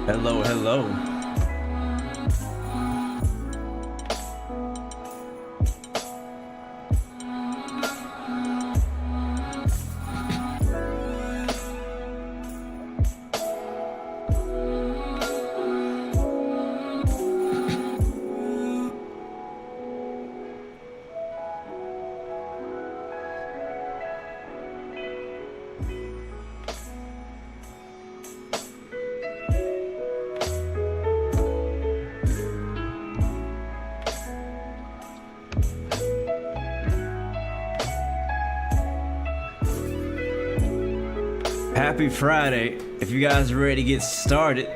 Hello, hello. Happy Friday. If you guys are ready to get started,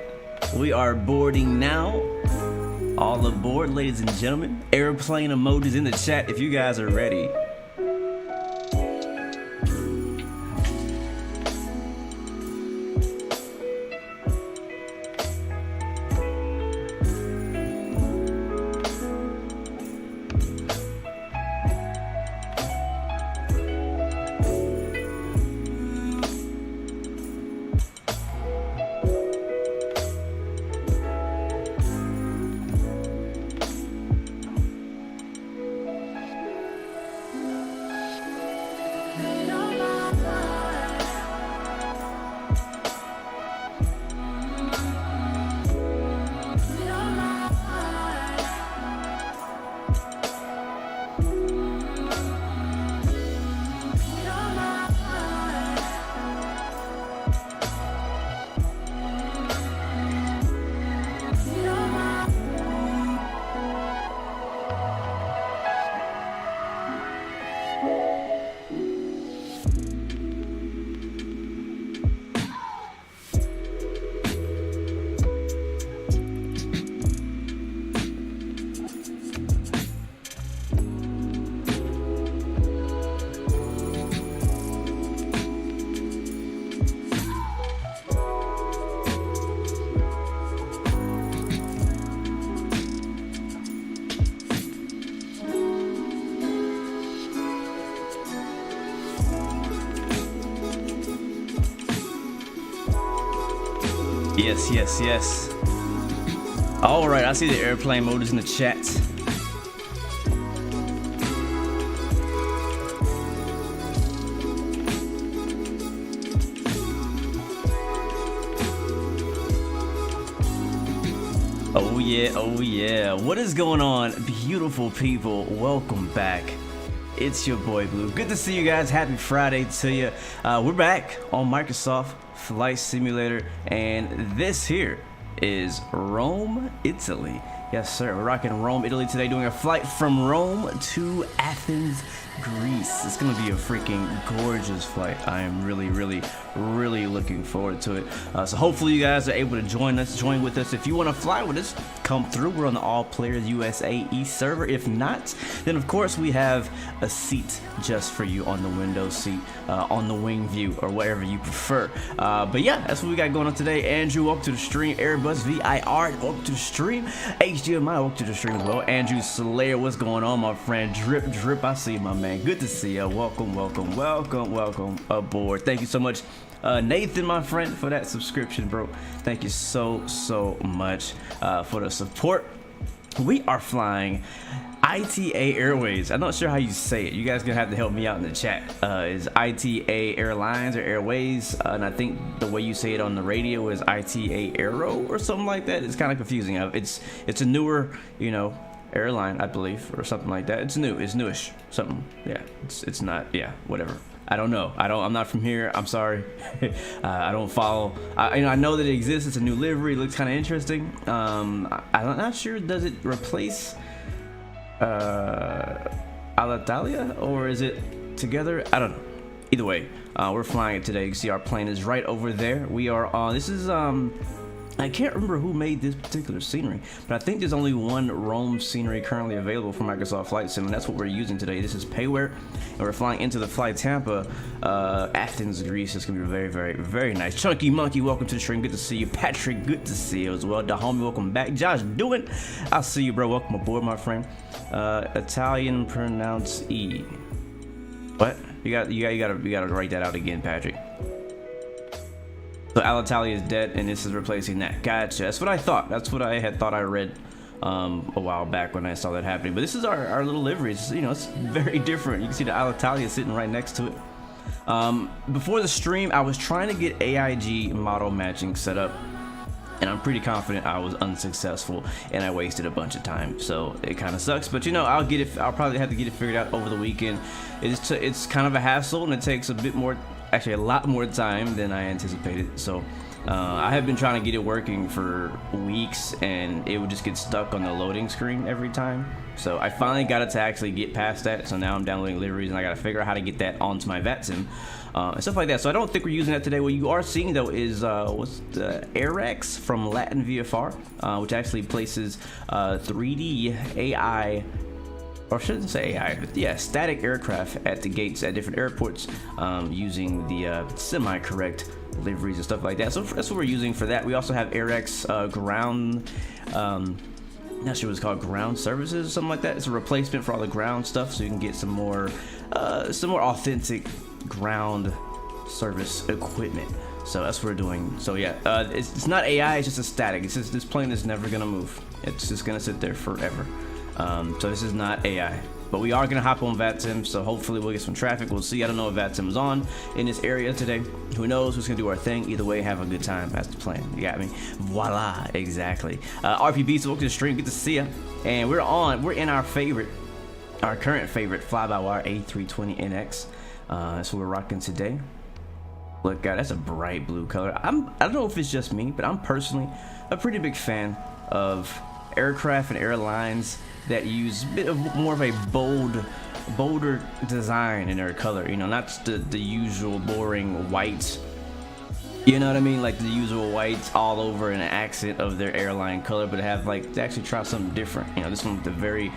we are boarding now. All aboard, ladies and gentlemen. Airplane emojis in the chat if you guys are ready. Yes. All right, I see the airplane motors in the chat. Oh yeah. What is going on, beautiful people? Welcome back. It's your boy Blue. Good to see you guys. Happy Friday to you. We're back on Microsoft Flight Simulator, and this here is Rome, Italy. Yes, sir. We're rocking Rome, Italy today, doing a flight from Rome to Athens, Greece. It's gonna be a freaking gorgeous flight. I am really looking forward to it. So hopefully you guys are able to join with us. If you want to fly with us, come through. We're on the All Players USA East server. If not, then of course we have a seat just for you on the window seat, on the wing view, or whatever you prefer. But yeah, that's what we got going on today. Andrew, welcome to the stream. Airbus VIR, welcome to the stream. HDMI, welcome to the stream as well. Andrew Slayer, what's going on, my friend? Drip, I see you, my man. Good to see you. Welcome aboard. Thank you so much, Nathan, my friend, for that subscription, bro. Thank you so much for the support. We are flying ITA Airways. I'm not sure how you say it. You guys gonna have to help me out in the chat. Is ITA Airlines or Airways? And I think the way you say it on the radio is ITA Aero or something like that. It's kind of confusing. It's a newer, airline, I believe, or something like that. It's newish, something. Yeah, it's not. Yeah, whatever. I don't know. I'm not from here. I'm sorry. I don't follow. I know that it exists. It's a new livery. It looks kind of interesting. I'm not sure. Does it replace Alitalia, or is it together? I don't know. Either way, we're flying it today. You can see our plane is right over there. We are on. This is I can't remember who made this particular scenery, but I think there's only one Rome scenery currently available for Microsoft Flight Sim, and that's what we're using today. This is Payware, and we're flying into the Fly Tampa, Athens, Greece. It's gonna be very nice. Chunky Monkey, welcome to the stream. Good to see you. Patrick, good to see you as well. Dahomey, welcome back. Josh Doing, I'll see you, bro. Welcome aboard, my friend. Italian pronounce E. What? You gotta write that out again, Patrick. So Alitalia is dead, and this is replacing that. Gotcha. That's what I thought. That's what I had thought I read a while back when I saw that happening. But this is our little livery. It's, you know, it's very different. You can see the Alitalia sitting right next to it. Before the stream, I was trying to get AIG model matching set up, and I'm pretty confident I was unsuccessful, and I wasted a bunch of time. So it kind of sucks, but you know, I'll get it. I'll probably have to get it figured out over the weekend. It's kind of a hassle, and it takes a bit more, actually a lot more time than I anticipated. So I have been trying to get it working for weeks, and it would just get stuck on the loading screen every time. So I finally got it to actually get past that. So now I'm downloading liveries, and I got to figure out how to get that onto my VATSIM and stuff like that. So I don't think we're using that today. What you are seeing though is what's the AirX from Latin VFR, which actually places 3D AI, or shouldn't say AI, but yeah, static aircraft at the gates at different airports using the semi-correct liveries and stuff like that. So that's what we're using for that. We also have AirX ground, not sure what it's called, ground services or something like that. It's a replacement for all the ground stuff, so you can get some more authentic ground service equipment. So that's what we're doing. So yeah, it's not AI, it's just a static. It's just this plane is never gonna move. It's just gonna sit there forever. So this is not AI, but we are gonna hop on VATSIM, so hopefully we'll get some traffic. We'll see. I don't know if VATSIM is on in this area today. Who knows? Who's gonna do our thing? Either way, have a good time. That's the plan. You got me? Voila, exactly. RPB, so welcome to the stream. Good to see ya. And we're in our current favorite Flybywire A32NX. That's what we're rocking today. Look, God, that's a bright blue color. I don't know if it's just me, but I'm personally a pretty big fan of aircraft and airlines that use a bit of more of a bolder design in their color. You know, not the usual boring white. You know what I mean? Like the usual whites all over an accent of their airline color, but have like they actually try something different. You know, this one with the very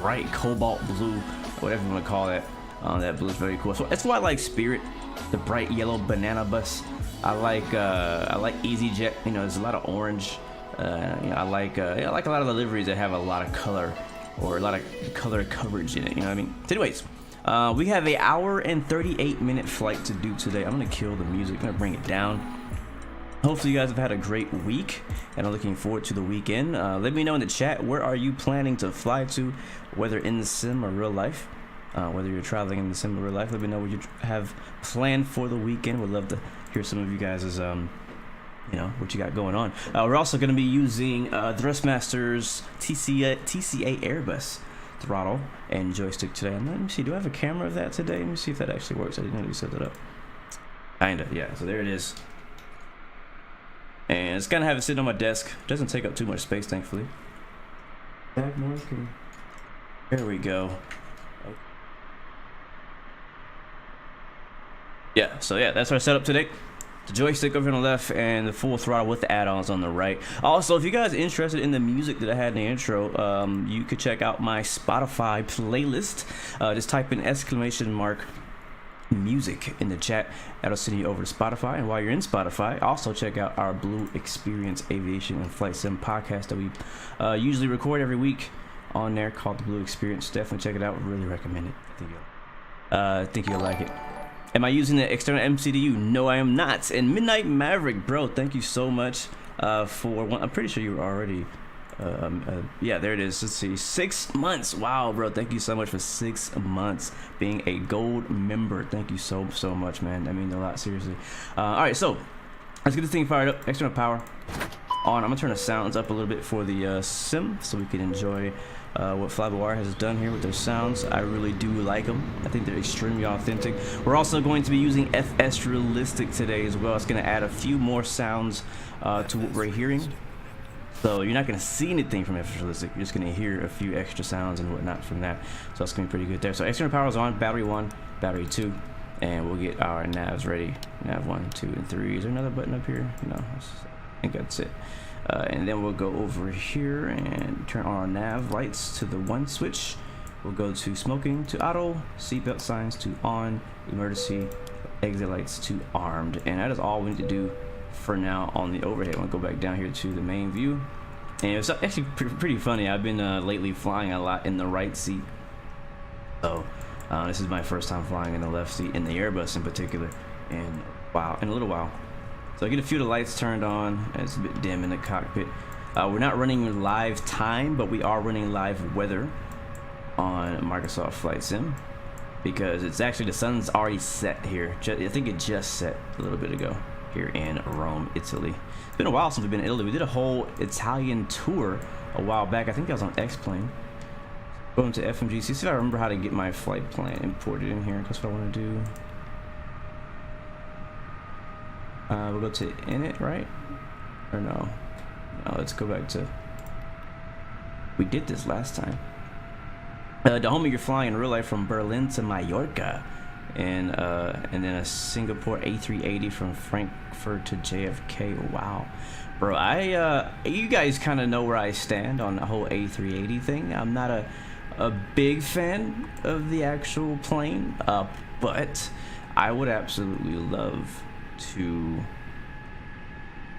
bright cobalt blue, whatever you want to call that. That blue is very cool. So that's why I like Spirit, the bright yellow banana bus. I like EasyJet. You know, there's a lot of orange. You know, I like a lot of the liveries that have a lot of color or a lot of color coverage in it. You know what I mean? So anyways, we have an hour and 38-minute flight to do today. I'm gonna kill the music. I'm gonna bring it down. Hopefully you guys have had a great week and are looking forward to the weekend. Let me know in the chat, where are you planning to fly to, whether in the sim or real life. Whether you're traveling in the sim or real life, let me know what you have planned for the weekend. Would love to hear some of you guys' you know, what you got going on. We're also going to be using Thrustmaster's TCA Airbus throttle and joystick today. And let me see, do I have a camera of that today? Let me see if that actually works. I didn't know you set that up. Kinda, yeah. So there it is. And it's gonna have it sitting on my desk. Doesn't take up too much space, thankfully. There we go. Yeah, so yeah, that's our setup today. The joystick over on the left and the full throttle with the add-ons on the right. Also, if you guys are interested in the music that I had in the intro, you could check out my Spotify playlist. Just type in !music in the chat. That'll send you over to Spotify. And while you're in Spotify, also check out our Blue Experience Aviation and Flight Sim podcast that we usually record every week on there, called the Blue Experience. Definitely check it out. Really recommend it. I think you'll like it. Am I using the external MCDU? No, I am not. And Midnight Maverick, bro, thank you so much for one. I'm pretty sure you were already, yeah, there it is. Let's see, 6 months. Wow, bro, thank you so much for 6 months being a gold member. Thank you so much, man. That means a lot, seriously. All right, so let's get this thing fired up. External power on. I'm gonna turn the sounds up a little bit for the sim so we can enjoy what Flybywire has done here with their sounds. I really do like them. I think they're extremely authentic. We're also going to be using FS Realistic today as well. It's going to add a few more sounds to what we're hearing. So you're not going to see anything from FS Realistic. You're just going to hear a few extra sounds and whatnot from that. So that's going to be pretty good there. So external power is on, battery 1, battery 2, and we'll get our navs ready. Nav 1, 2, and 3. Is there another button up here? No, I think that's it. And then we'll go over here and turn on our nav lights to the 1 switch. We'll go to smoking to auto, seatbelt signs to on, emergency exit lights to armed. And that is all we need to do for now on the overhead. I'm gonna go back down here to the main view. And it's actually pretty funny. I've been lately flying a lot in the right seat. So this is my first time flying in the left seat, in the Airbus in particular. And wow, in a little while. So I get a few of the lights turned on. It's a bit dim in the cockpit. We're not running live time, but we are running live weather on Microsoft Flight Sim because it's actually, the sun's already set here. I think it just set a little bit ago here in Rome, Italy. It's been a while since we've been in Italy. We did a whole Italian tour a while back. I think I was on X-Plane. Going to FMGC. See if I remember how to get my flight plan imported in here. That's what I want to do. We'll go to init, right? Or no? No, let's go back to... We did this last time. The homie, you're flying in real life from Berlin to Mallorca. And then a Singapore A380 from Frankfurt to JFK. Wow. Bro, you guys kind of know where I stand on the whole A380 thing. I'm not a big fan of the actual plane, but I would absolutely love to...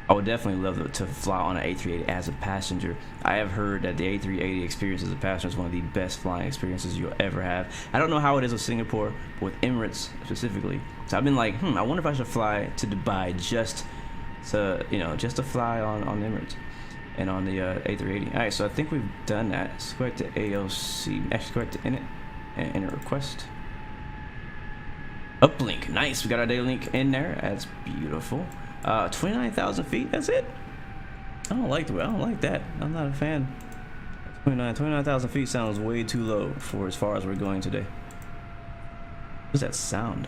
I would definitely love to fly on an A380 as a passenger. I have heard that the A380 experience as a passenger is one of the best flying experiences you'll ever have. I don't know how it is with Singapore, but with Emirates specifically. So I've been like, I wonder if I should fly to Dubai just to, just to fly on Emirates and on the A380. All right, so I think we've done that. Let's go back to AOC. Actually, go back to init and enter request. Uplink, nice. We got our data link in there. That's beautiful. 29,000 feet. That's it. I don't like that. I'm not a fan. 29,000 feet sounds way too low for as far as we're going today. What's that sound?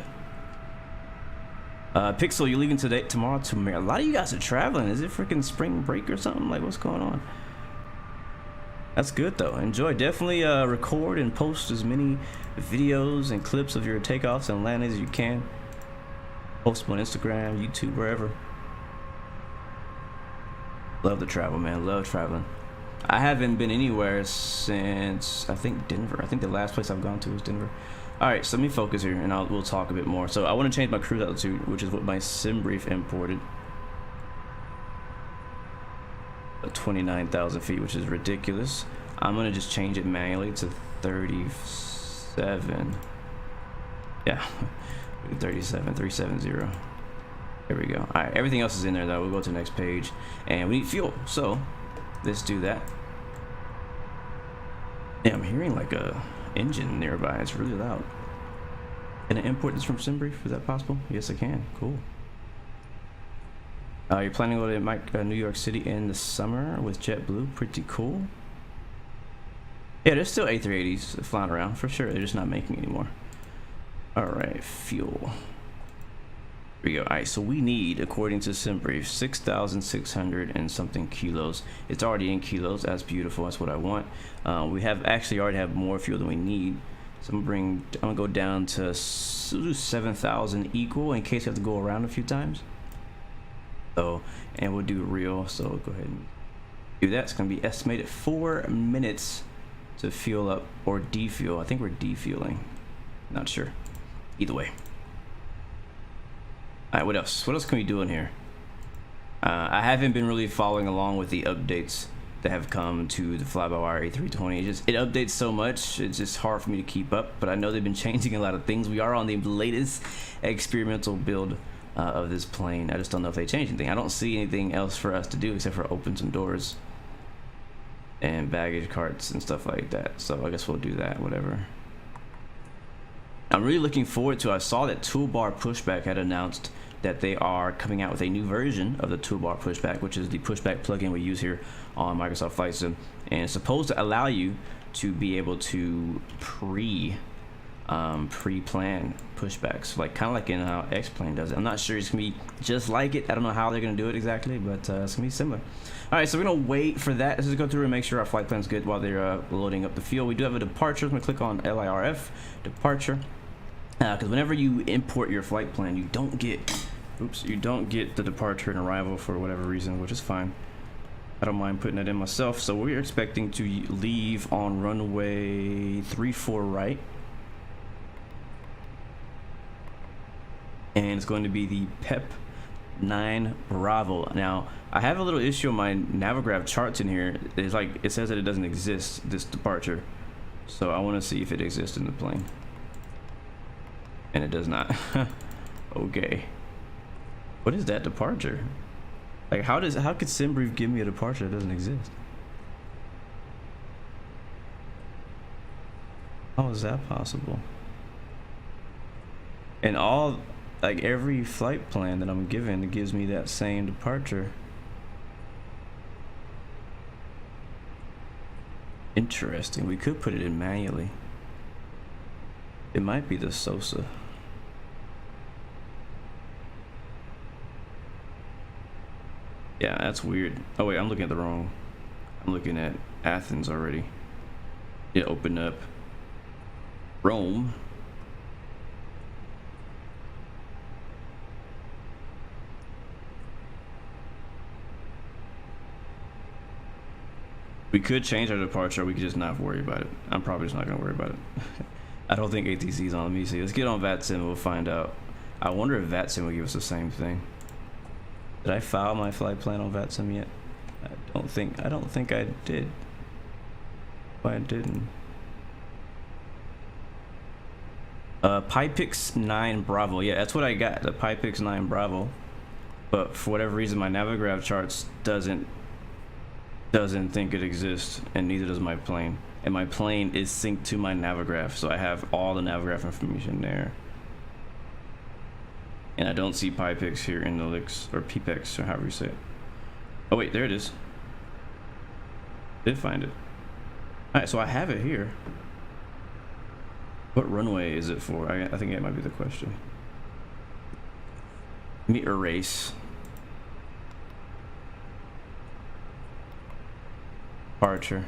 Pixel, you're leaving tomorrow to Maryland. A lot of you guys are traveling. Is it freaking spring break or something? Like, what's going on? That's good though. Enjoy. Definitely record and post as many videos and clips of your takeoffs and landings as you can. Post them on Instagram, YouTube, wherever. Love to travel, man. Love traveling. I haven't been anywhere since, I think, Denver. I think the last place I've gone to was Denver. All right, so let me focus here, and we'll talk a bit more. So I want to change my cruise altitude, which is what my sim brief imported. 29,000 feet, which is ridiculous. I'm going to just change it manually to 37. Yeah. 370. There we go. All right, everything else is in there though. We'll go to the next page, and we need fuel, so let's do that. Yeah, I'm hearing like a engine nearby. It's really loud. Can I import this from SimBrief? Is that possible? Yes, I can. Cool. You're planning to go to New York City in the summer with JetBlue. Pretty cool. Yeah, there's still A380s flying around for sure. They're just not making anymore. All right, fuel. Here we go. All right, so we need, according to SimBrief, 6,600 and something kilos. It's already in kilos. That's beautiful. That's what I want. We have actually already have more fuel than we need. So I'm gonna go down to 7,000 equal in case we have to go around a few times. So, and we'll do real. So go ahead and do that. It's gonna be estimated 4 minutes to fuel up or defuel. I think we're defueling. Not sure. Either way. All right, what else? What else can we do in here? I haven't been really following along with the updates that have come to the Flybywire A320. It updates so much, it's just hard for me to keep up, but I know they've been changing a lot of things. We are on the latest experimental build of this plane. I just don't know if they changed anything. I don't see anything else for us to do except for open some doors and baggage carts and stuff like that. So I guess we'll do that, whatever. I'm really looking forward to, I saw that Toolbar Pushback had announced that they are coming out with a new version of the Toolbar Pushback, which is the pushback plugin we use here on Microsoft Flight Sim, and it's supposed to allow you to be able to pre-plan pushbacks, like kind of like in how X-Plane does it. I'm not sure it's gonna be just like it. I don't know how they're gonna do it exactly, but it's gonna be similar. All right, so we're gonna wait for that. Let's just go through and make sure our flight plan's good while they're loading up the fuel. We do have a departure. I'm gonna click on LIRF departure. Because whenever you import your flight plan, you don't get the departure and arrival for whatever reason, which is fine. I don't mind putting it in myself. So we're expecting to leave on runway 34 right, and it's going to be the PEP 9 Bravo. Now I have a little issue on my Navigraph charts in here. It's like it says that it doesn't exist, this departure, so I want to see if it exists in the plane. And it does not. Okay. What is that departure? Like, how could SimBrief give me a departure that doesn't exist? How is that possible? And all, like, every flight plan that I'm given, it gives me that same departure. Interesting. We could put it in manually. It might be the SOSA. Yeah, that's weird. Oh wait, I'm looking at the wrong. I'm looking at Athens already. Yeah, open up Rome. We could change our departure. We could just not worry about it. I'm probably just not gonna worry about it. I don't think ATC's on. Let me see. Let's get on VATSIM. We'll find out. I wonder if VATSIM will give us the same thing. Did I file my flight plan on VATSIM yet? I don't think I did. Why I didn't? PEPIX 9 Bravo. Yeah, that's what I got. The PEPIX 9 Bravo. But for whatever reason, my Navigraph charts doesn't think it exists, and neither does my plane. And my plane is synced to my Navigraph, so I have all the Navigraph information there. And I don't see PEPIX here in the LIX, or PEPIX, or however you say it. Oh wait, there it is. Did find it. Alright, so I have it here. What runway is it for? I think that might be the question. Let me erase. Departure.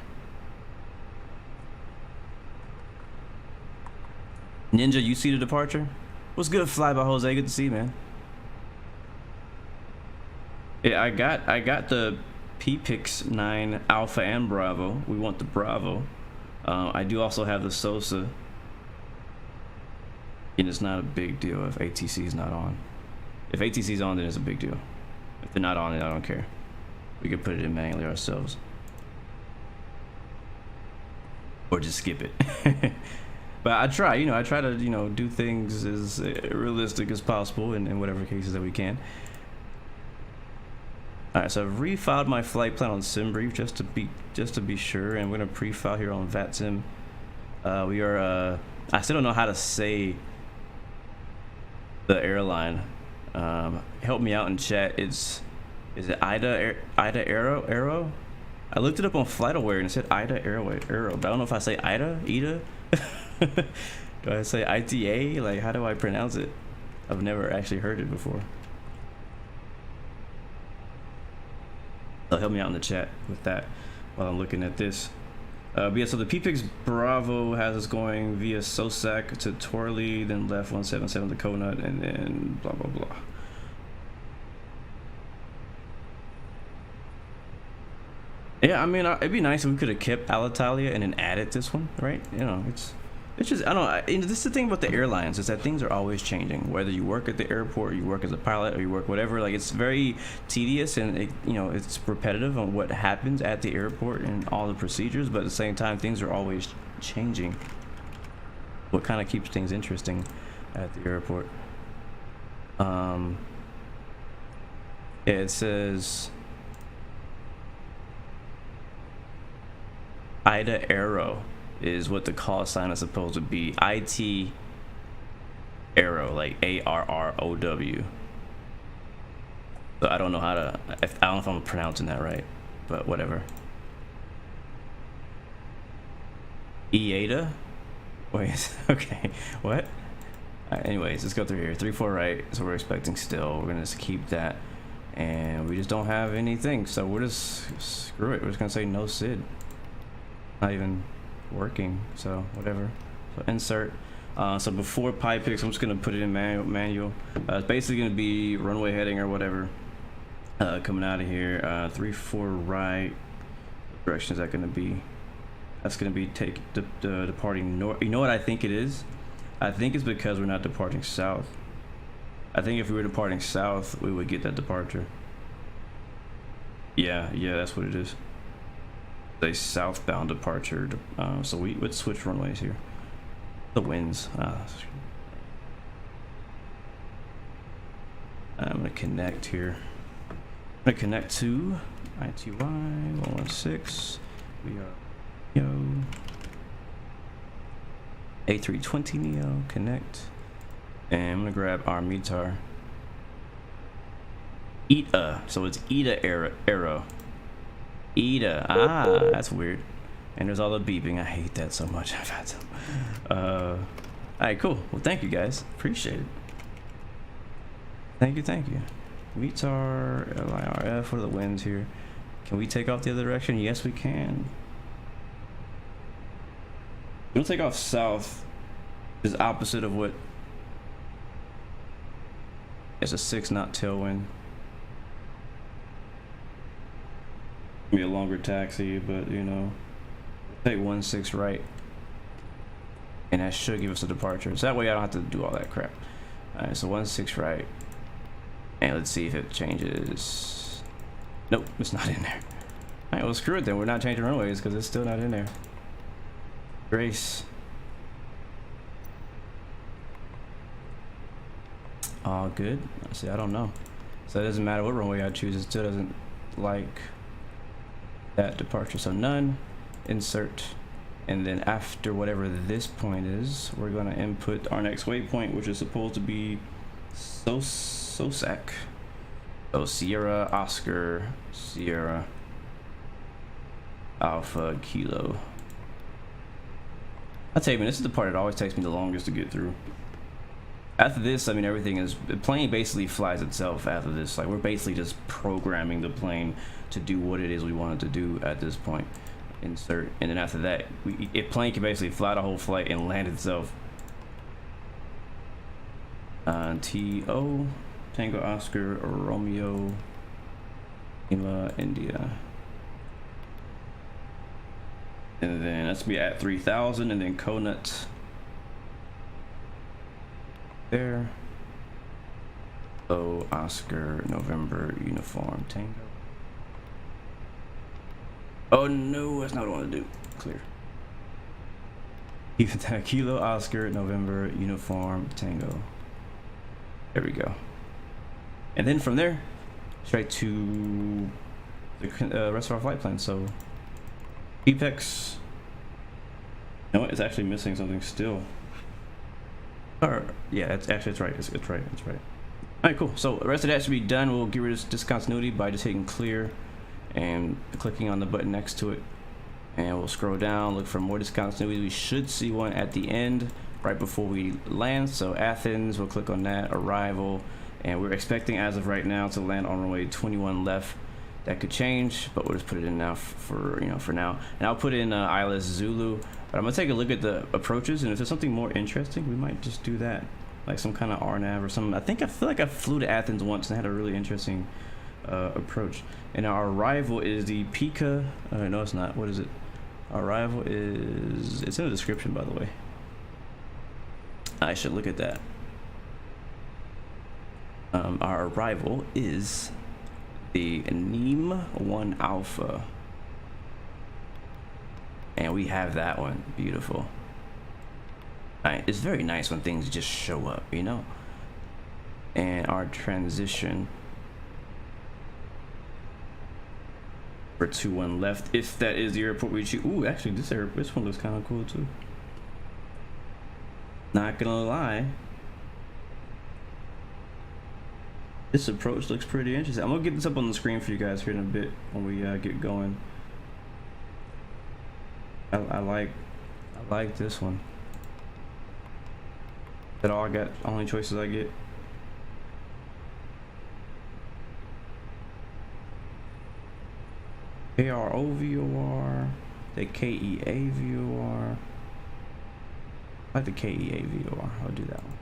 Ninja, you see the departure? What's good, Fly by Jose? Good to see you, man. Yeah, I got the PEPIX 9 Alpha and Bravo. We want the Bravo. I do also have the SOSA. And it's not a big deal if ATC is not on. If ATC is on, then it's a big deal. If they're not on, then I don't care. We can put it in manually ourselves. Or just skip it. But I try, I try to, do things as realistic as possible in whatever cases that we can. All right, so I've refiled my flight plan on SimBrief just to be sure, and we're gonna pre-file here on VATSIM. We are, I still don't know how to say the airline. Help me out in chat. Is it ITA Aero? I looked it up on FlightAware and it said ITA Airways, but I don't know if I say ITA. Do I say ITA? Like, how do I pronounce it? I've never actually heard it before. So help me out in the chat with that while I'm looking at this. But yeah, so the PEPIX Bravo has us going via SOSAC to Torley, then left 177 to Conut, and then blah blah blah. Yeah, I mean, it'd be nice if we could have kept Alitalia and then added this one, right? It's just, I don't know, this is the thing about the airlines, is that things are always changing. Whether you work at the airport, or you work as a pilot, or you work whatever, like, it's very tedious, and it's repetitive on what happens at the airport and all the procedures, but at the same time, things are always changing. What kind of keeps things interesting at the airport? Yeah, it says ITA Aero is what the call sign is supposed to be. IT Aero, like ARROW. So I don't know how to, I don't know if I'm pronouncing that right, but whatever. IATA? Wait, okay, what? Anyways, let's go through here. 3-4 right, so we're expecting still. We're gonna just keep that, and we just don't have anything, so we're just, screw it. We're just gonna say no SID. Not even working, so whatever. So insert. So before PEPIX, I'm just gonna put it in manual. It's basically gonna be runway heading or whatever. Coming out of here, 3-4 right. What direction is that gonna be? That's gonna be departing north. You know what I think it is? I think it's because we're not departing south. I think if we were departing south, we would get that departure. Yeah, that's what it is. A southbound departure. So we would switch runways here. The winds. I'm gonna connect here. I'm gonna connect to ITA 116. We are A320 Neo. Connect, and I'm gonna grab our METAR. ITA, so it's ITA Aero. ITA, that's weird. And there's all the beeping. I hate that so much. I've had some. All right, cool. Well, thank you guys. Appreciate it. Thank you. METAR, LIRF. What are the winds here? Can we take off the other direction? Yes, we can. We'll take off south. Is opposite of what? It's a 6 knot tailwind. Be a longer taxi, but you know, take 16 right, and that should give us a departure. So that way I don't have to do all that crap. All right, so 16 right, and let's see if it changes. Nope, it's not in there. All right, well screw it then. We're not changing runways because it's still not in there. Grace. All good. See, I don't know. So it doesn't matter what runway I choose. It still doesn't like that departure. So none, insert, and then after whatever this point is, we're going to input our next waypoint, which is supposed to be SOSAC. So Sierra Oscar Sierra Alpha Kilo. I'll tell you, man, this is the part that always takes me the longest to get through. After this, I mean, everything is, the plane basically flies itself after this. Like, we're basically just programming the plane to do what it is we want it to do at this point. Insert, and then after that, a plane can basically fly the whole flight and land itself. TO, Tango Oscar, Romeo, Lima, India. And then that's be at 3000, and then Conut. There. O Oscar November Uniform Tango. Oh no, that's not what I want to do. Clear. Kilo Oscar November Uniform Tango. There we go. And then from there, straight to the rest of our flight plan. So PEPIX. You know what? It's actually missing something still. Or yeah, it's right. It's right. All right, cool. So the rest of that should be done. We'll get rid of discontinuity by just hitting clear and clicking on the button next to it, and we'll scroll down, look for more discontinuity. We should see one at the end right before we land. So Athens, we'll click on that. Arrival, and we're expecting as of right now to land on runway 21 left. That could change, but we'll just put it in now for now. And I'll put in ILS Zulu, but I'm gonna take a look at the approaches, and if there's something more interesting, we might just do that, like some kind of RNAV or something. I feel like I flew to Athens once and had a really interesting approach. And our arrival is the Pika. No, it's not. What is it? Our arrival is, it's in the description, by the way. I should look at that. Our arrival is the NEMES 1 Alpha, and we have that one. Beautiful. It's very nice when things just show up, you know. And our transition for 21 left, if that is the airport we choose. Ooh, actually this one looks kind of cool too. Not gonna lie, this approach looks pretty interesting. I'm gonna get this up on the screen for you guys here in a bit when we get going. I like this one. That all I got, only choices I get. KRO VOR, the KEA VOR. I like the KEA VOR. I'll do that one.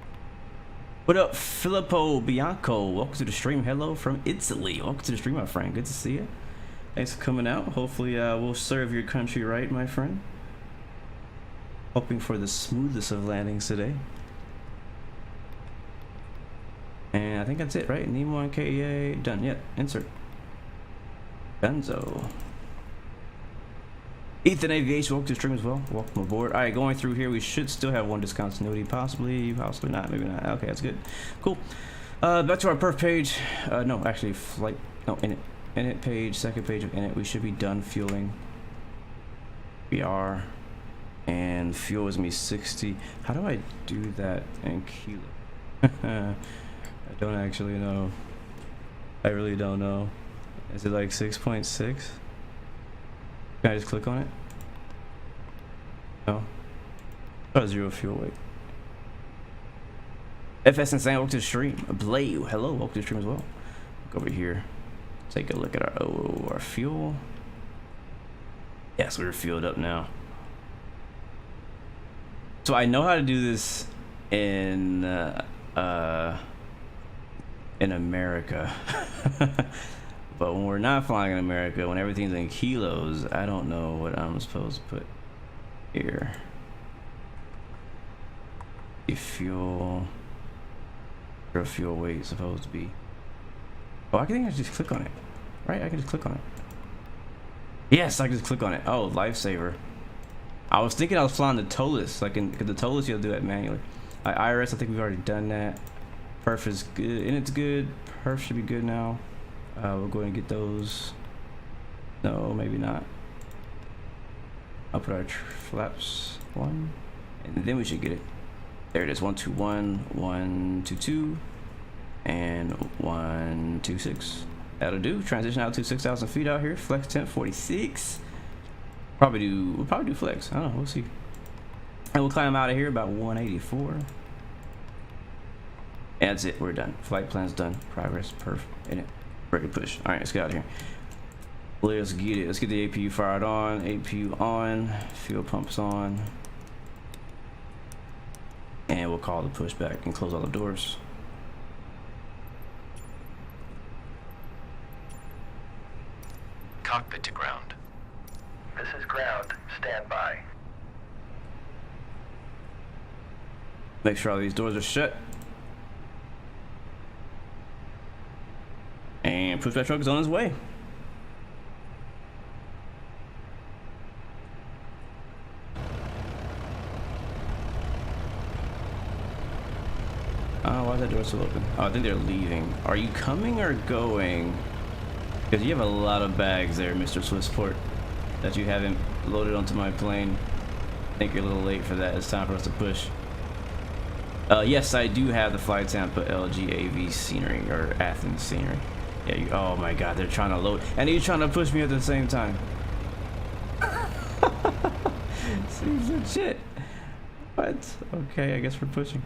What up, Filippo Bianco? Welcome to the stream. Hello from Italy. Welcome to the stream, my friend. Good to see you. Thanks for coming out. Hopefully we'll serve your country right, my friend. Hoping for the smoothest of landings today. And I think that's it, right? NEMES 1 KEA. Done. Yep. Insert. Benzo. Ethan Aviation, welcome to the stream as well. Welcome aboard. All right, going through here, we should still have one discontinuity, possibly not, maybe not. Okay, that's good. Cool. Back to our perf page. No, actually, flight. No, init page. Second page of init. We should be done fueling. We are. And fuel is me 60. How do I do that in kilo? I don't actually know. I really don't know. Is it like 6.6? Can I just click on it? No. Oh, 0 fuel weight. FS and Sam, welcome to the stream. Blay, hello, welcome to the stream as well. Look over here. Take a look at our fuel. Yes, we're fueled up now. So I know how to do this in America. But when we're not flying in America, when everything's in kilos, I don't know what I'm supposed to put here. The fuel, where fuel weight is supposed to be. Oh, I think I just click on it, right? I can just click on it. Yes, I can just click on it. Oh, lifesaver. I was thinking I was flying the TOLUS, like because the TOLUS you have to do that manually. IRS, I think we've already done that. Perf is good, and it's good. Perf should be good now. We'll go ahead and get those. No, maybe not. I'll put our flaps 1, and then we should get it. There it is. 121, 122, and 126. That'll do. Transition out to 6,000 feet out here. Flex temp 46. We'll probably do flex. I don't know. We'll see. And we'll climb out of here about 184. And that's it. We're done. Flight plan's done. Progress. Perf. In it. Ready to push. All right, let's get out of here. Let's get it. Let's get the APU fired on. APU on. Fuel pumps on. And we'll call the pushback and close all the doors. Cockpit to ground. This is ground. Stand by. Make sure all these doors are shut. And pushback truck is on his way. Why is that door still open? Oh, I think they're leaving. Are you coming or going? Because you have a lot of bags there, Mr. Swissport, that you haven't loaded onto my plane. I think you're a little late for that. It's time for us to push. Yes, I do have the Fly Tampa LGAV scenery, or Athens scenery. Yeah, oh my god, they're trying to load. And you're trying to push me at the same time. Seems legit. What? Okay, I guess we're pushing.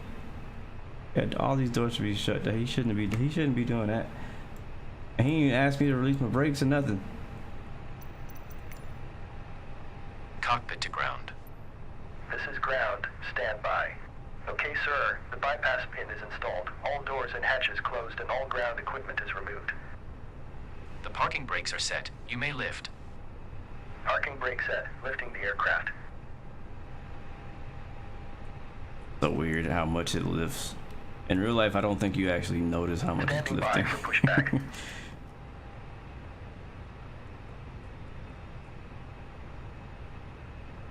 Yeah, all these doors should be shut. He shouldn't be doing that. And he didn't even ask me to release my brakes or nothing. Cockpit to ground. This is ground. Stand by. Okay, sir. The bypass pin is installed. All doors and hatches closed and all ground equipment is removed. The parking brakes are set. You may lift. Parking brake set. Lifting the aircraft. So weird how much it lifts. In real life, I don't think you actually notice how much it's Standing lifting. by for pushback.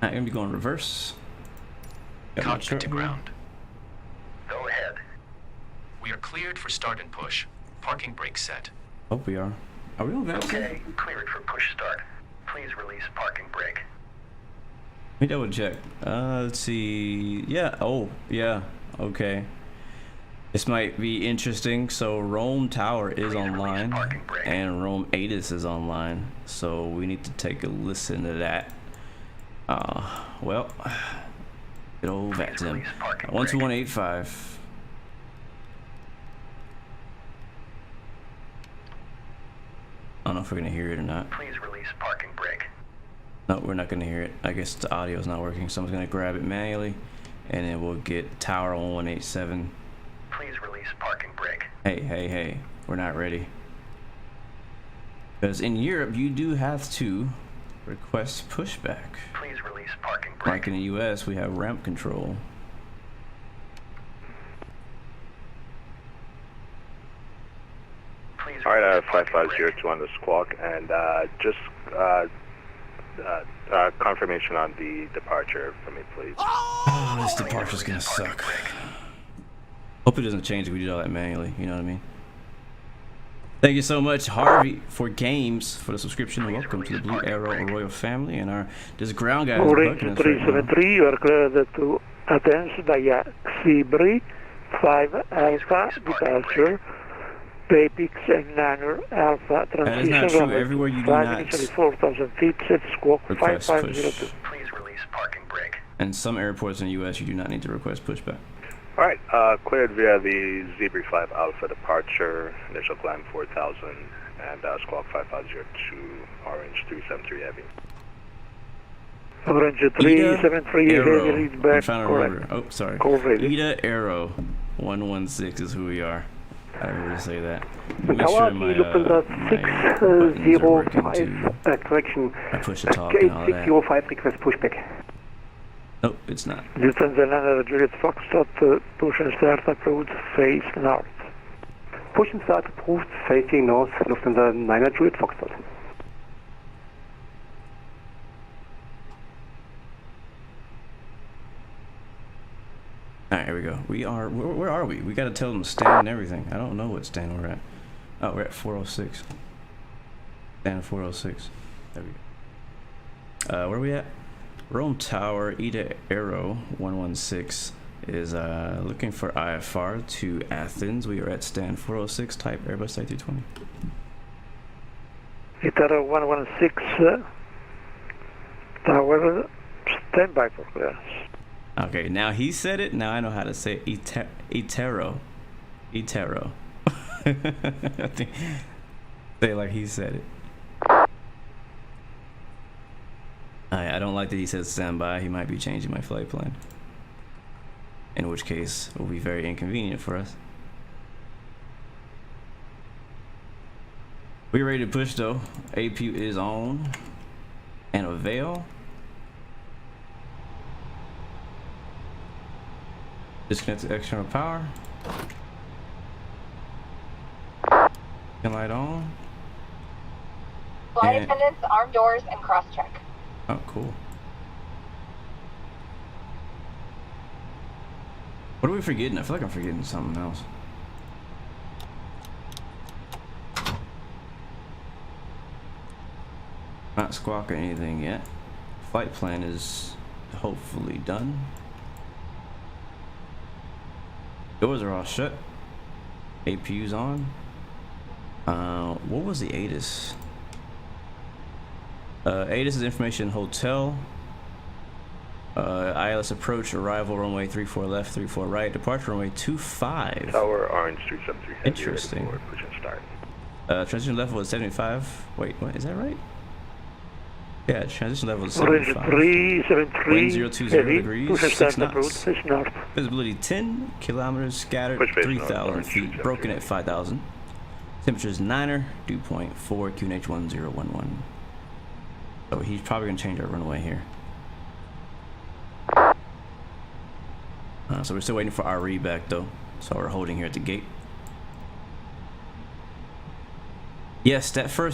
I'm gonna be going reverse. Got my Cockpit truck to here. ground. Go ahead. We are cleared for start and push. Parking brakes set. Hope we are. Are we on VATSIM? Okay, cleared for push start. Please release parking brake. Let me double check. Let's see. Yeah. Oh, yeah. Okay. This might be interesting. So Rome Tower is Please online, release parking brake. and Rome ATIS is online. So we need to take a listen to that. Well, good old Please VATSIM. release parking 12185. I don't know if we're gonna hear it or not. Please release parking brake. No, we're not gonna hear it. I guess the audio is not working. So I'm gonna grab it manually, and then we'll get Tower 1187. Please release parking brake. Hey, we're not ready. Because in Europe, you do have to request pushback. Please release parking Like brake. in the US, we have ramp control. Please All right, release parking 5502 brake. on the squawk, and just confirmation on the departure for me, please. Oh, this departure's gonna suck. Hope it doesn't change if we do all that manually, you know what I mean? Thank you so much, Harvey, for games, for the subscription, and welcome to the Blue Arrow Royal family. And this ground guy is Orange bugging us right now. 373, you are cleared to Athens via Cibri, 5 Alpha, departure, PEPIX and Niner Alpha, That is not transition true. Everywhere you do flight not initially 4,000 feet, set squawk request 5502. push. Please release parking brake. And some airports in the U.S. you do not need to request pushback. All right, cleared via the Zebra 5 Alpha departure, initial climb 4,000, and squawk 5502, Orange 373 Heavy. Orange 373, heavy Arrow. read I'm back, trying to correct. remember. Oh, sorry. Call ready. ITA Arrow 116 is who we are. I really say that. Make Tower, sure the my, Lufthansa my buttons are working 605 too. correction. I push the talk and all Gate that. 605 request pushback. Nope, it's not. Lufthansa Niner Juliet Foxtrot, push and start approved, face north. Push and start approved, facing north, Lufthansa 9 Juliet Foxtrot. Alright, here we go. We are, where are we? We gotta tell them to stand and everything. I don't know what stand we're at. Oh, we're at 406. Stand 406. There we go. Where are we at? Rome Tower, ITA Aero 116 is looking for IFR to Athens. We are at stand 406, type Airbus A320. ITA 116, tower, standby for clearance. Okay, now he said it. Now I know how to say it. Itero. Itero. I think, say it like he said it. I don't like that he said standby. He might be changing my flight plan. In which case, it will be very inconvenient for us. We're ready to push though. APU is on. And avail. Disconnect the external power. Can light on. Flight And- attendants, arm doors, and cross-check. Oh, cool. What are we forgetting? I feel like I'm forgetting something else. Not squawking anything yet. Flight plan is hopefully done. Doors are all shut. APU's on. What was the ATIS? ATIS is information hotel. ILS approach, arrival runway 34 left, 34 right, departure runway 25. Tower, Orange 373 Heavy. Interesting. Ready for push and start. Transition level is 75. Wait, what? Is that right? Yeah, transition level is Orange 75. 373, Wind 020 heavy, degrees, push and 6 start approved, knots. face north. Visibility 10 kilometers, scattered Push base north, 3,000 Orange feet, 273. broken at 5,000. Temperature is 9er, dew point 4, QNH 1011. So he's probably going to change our runway here. So we're still waiting for our read back though. So we're holding here at the gate. Yes, that flight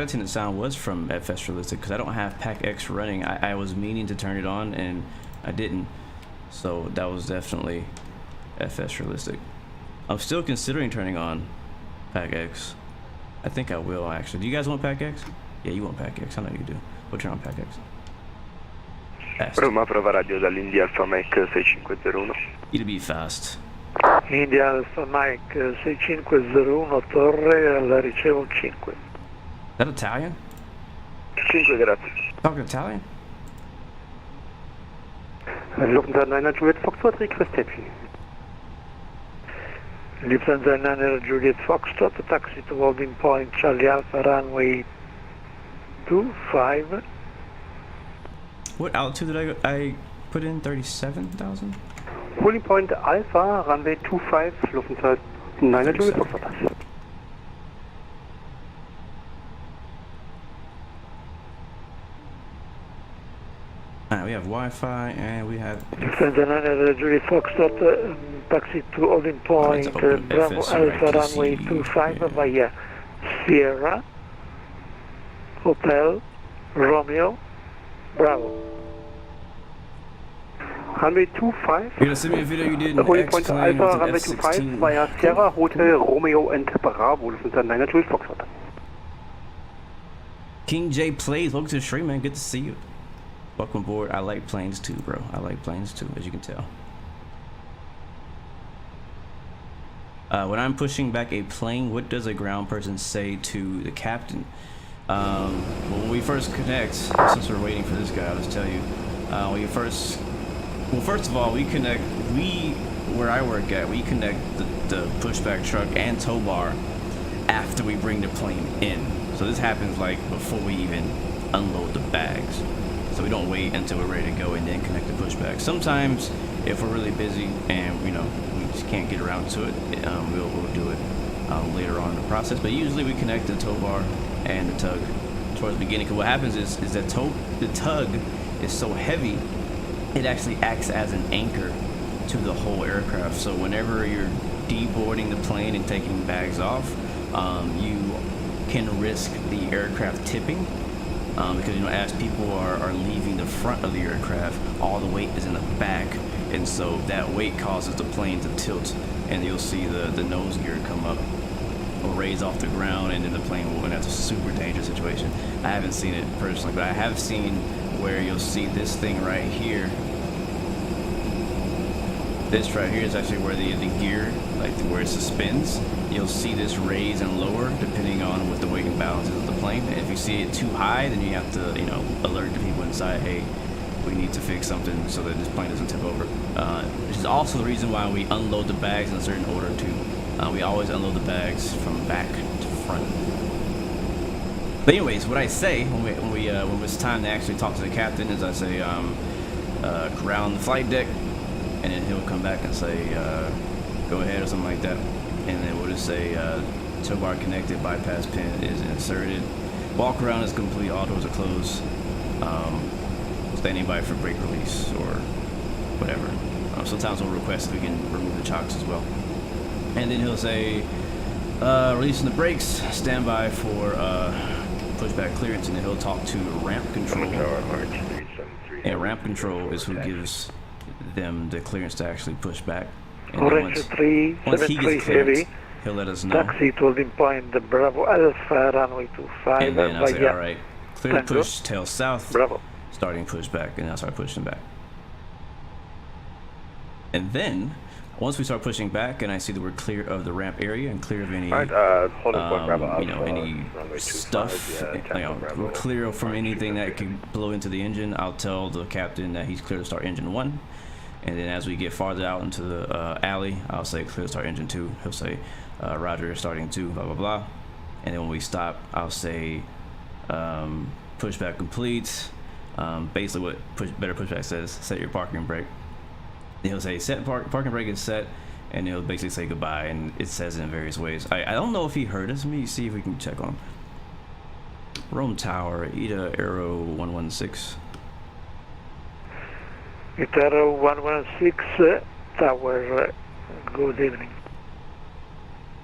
attendant sound was from FS Realistic because I don't have PAC-X running. I was meaning to turn it on and I didn't. So that was definitely FS Realistic. I'm still considering turning on PAC-X. I think I will actually. Do you guys want PAC-X? Yeah, you want PAC-X. I know you do. We'll turn on PAC-X. Fast. Roma, prova radio dall'India Alfa Mike 6501. It'll be fast. India Alpha Mike 6501, torre alla ricevo 5. Is that Italian? 5, grazie. Talking Italian? Lufthansa 9 Juliet Foxtrot request taxi. Lufthansa Niner Juliet Foxtrot, taxi to holding point Charlie Alpha runway 25. What altitude did I put in? 37,000? Holding point Alpha, runway 25, Lufthansa 9 Juliet Foxtrot. Alright, we have Wi-Fi and we have Lufthansa Niner Juliet Foxtrot, taxi to holding point Let's open Bravo FS Alpha right to runway see. 25 Yeah. via Sierra, Hotel, Romeo, Bravo. Runway 25. You're gonna send me a video you did in Holding X point plane Alpha, with an runway 25 F-16. via Sierra Hotel Romeo and Bravo, Lufthansa 9 Foxtrot. King J Plays, welcome to the stream, man. Good to see you. Welcome aboard. I like planes too, bro. I like planes too, as you can tell. When I'm pushing back a plane, what does a ground person say to the captain? Well, when we first connect, since we're waiting for this guy, I'll just tell you. First of all, where I work at, we connect the pushback truck and tow bar after we bring the plane in. So this happens like before we even unload the bags. So we don't wait until we're ready to go and then connect the pushback. Sometimes, if we're really busy and we just can't get around to it, we'll do it later on in the process. But usually we connect the tow bar and the tug towards the beginning. Because what happens is that the tug is so heavy, it actually acts as an anchor to the whole aircraft. So whenever you're deboarding the plane and taking bags off, you can risk the aircraft tipping. Because as people are leaving the front of the aircraft, all the weight is in the back, and so that weight causes the plane to tilt, and you'll see the nose gear come up or raise off the ground, and then the plane will. And that's a super dangerous situation. I haven't seen it personally, but I have seen where you'll see this thing right here. This right here is actually where the gear, like where it suspends. You'll see this raise and lower depending on what the weight and balance is of the plane. And if you see it too high, then you have to, alert the people inside, hey, we need to fix something so that this plane doesn't tip over. Which is also the reason why we unload the bags in a certain order too. We always unload the bags from back to front. But anyways, what I say when it's time to actually talk to the captain is I say, ground the flight deck. And then he'll come back and say, go ahead or something like that. And then we'll just say, tow bar connected, bypass pin is inserted. Walk around is complete, all doors are closed. Standing by for brake release or whatever. Sometimes we'll request we can remove the chocks as well. And then he'll say, releasing the brakes, stand by for pushback clearance, and then he'll talk to ramp control. And ramp control is who gives them the clearance to actually push back. And Orange 373 heavy. He'll let us know. Taxi to holding point the Bravo Alpha runway 25. And then I'll say, all right, clear to push, tail south, Bravo. Starting push back, and I'll start pushing back. And then, once we start pushing back, and I see that we're clear of the ramp area and clear of any, any stuff, we're clear from anything that could blow into the engine, I'll tell the captain that he's clear to start engine 1. And then as we get farther out into the alley, I'll say clear to start engine 2. He'll say, Roger, starting 2, blah, blah, blah. And then when we stop, I'll say, pushback complete. Basically what better pushback says, set your parking brake. Then he'll say, parking brake is set. And he'll basically say goodbye. And it says it in various ways. I don't know if he heard us. Let me see if we can check on him. Rome Tower, ITA Aero 116. ITA 116 Tower, good evening.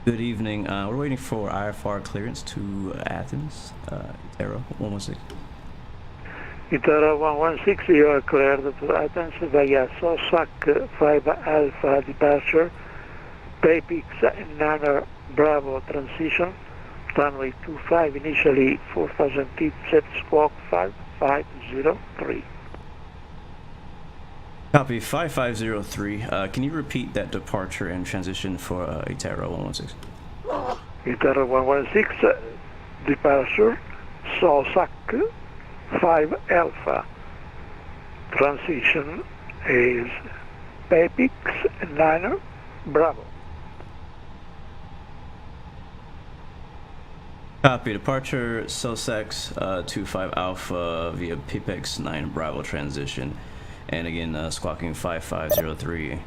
Good evening. We're waiting for IFR clearance to Athens, ITA 116. ITA 116, you are cleared to Athens via SOSAC 5 Alpha departure, PEPIX 9 Bravo transition, runway 25 initially 4,000 feet, set squawk 5503. Copy 5503. Can you repeat that departure and transition for ITA 116? ITA 116 departure, SOSAC 5 Alpha. Transition is PEPIX 9 Bravo. Copy. Departure SOSAX 25 Alpha via PEPIX 9 Bravo transition. And again, squawking 5503,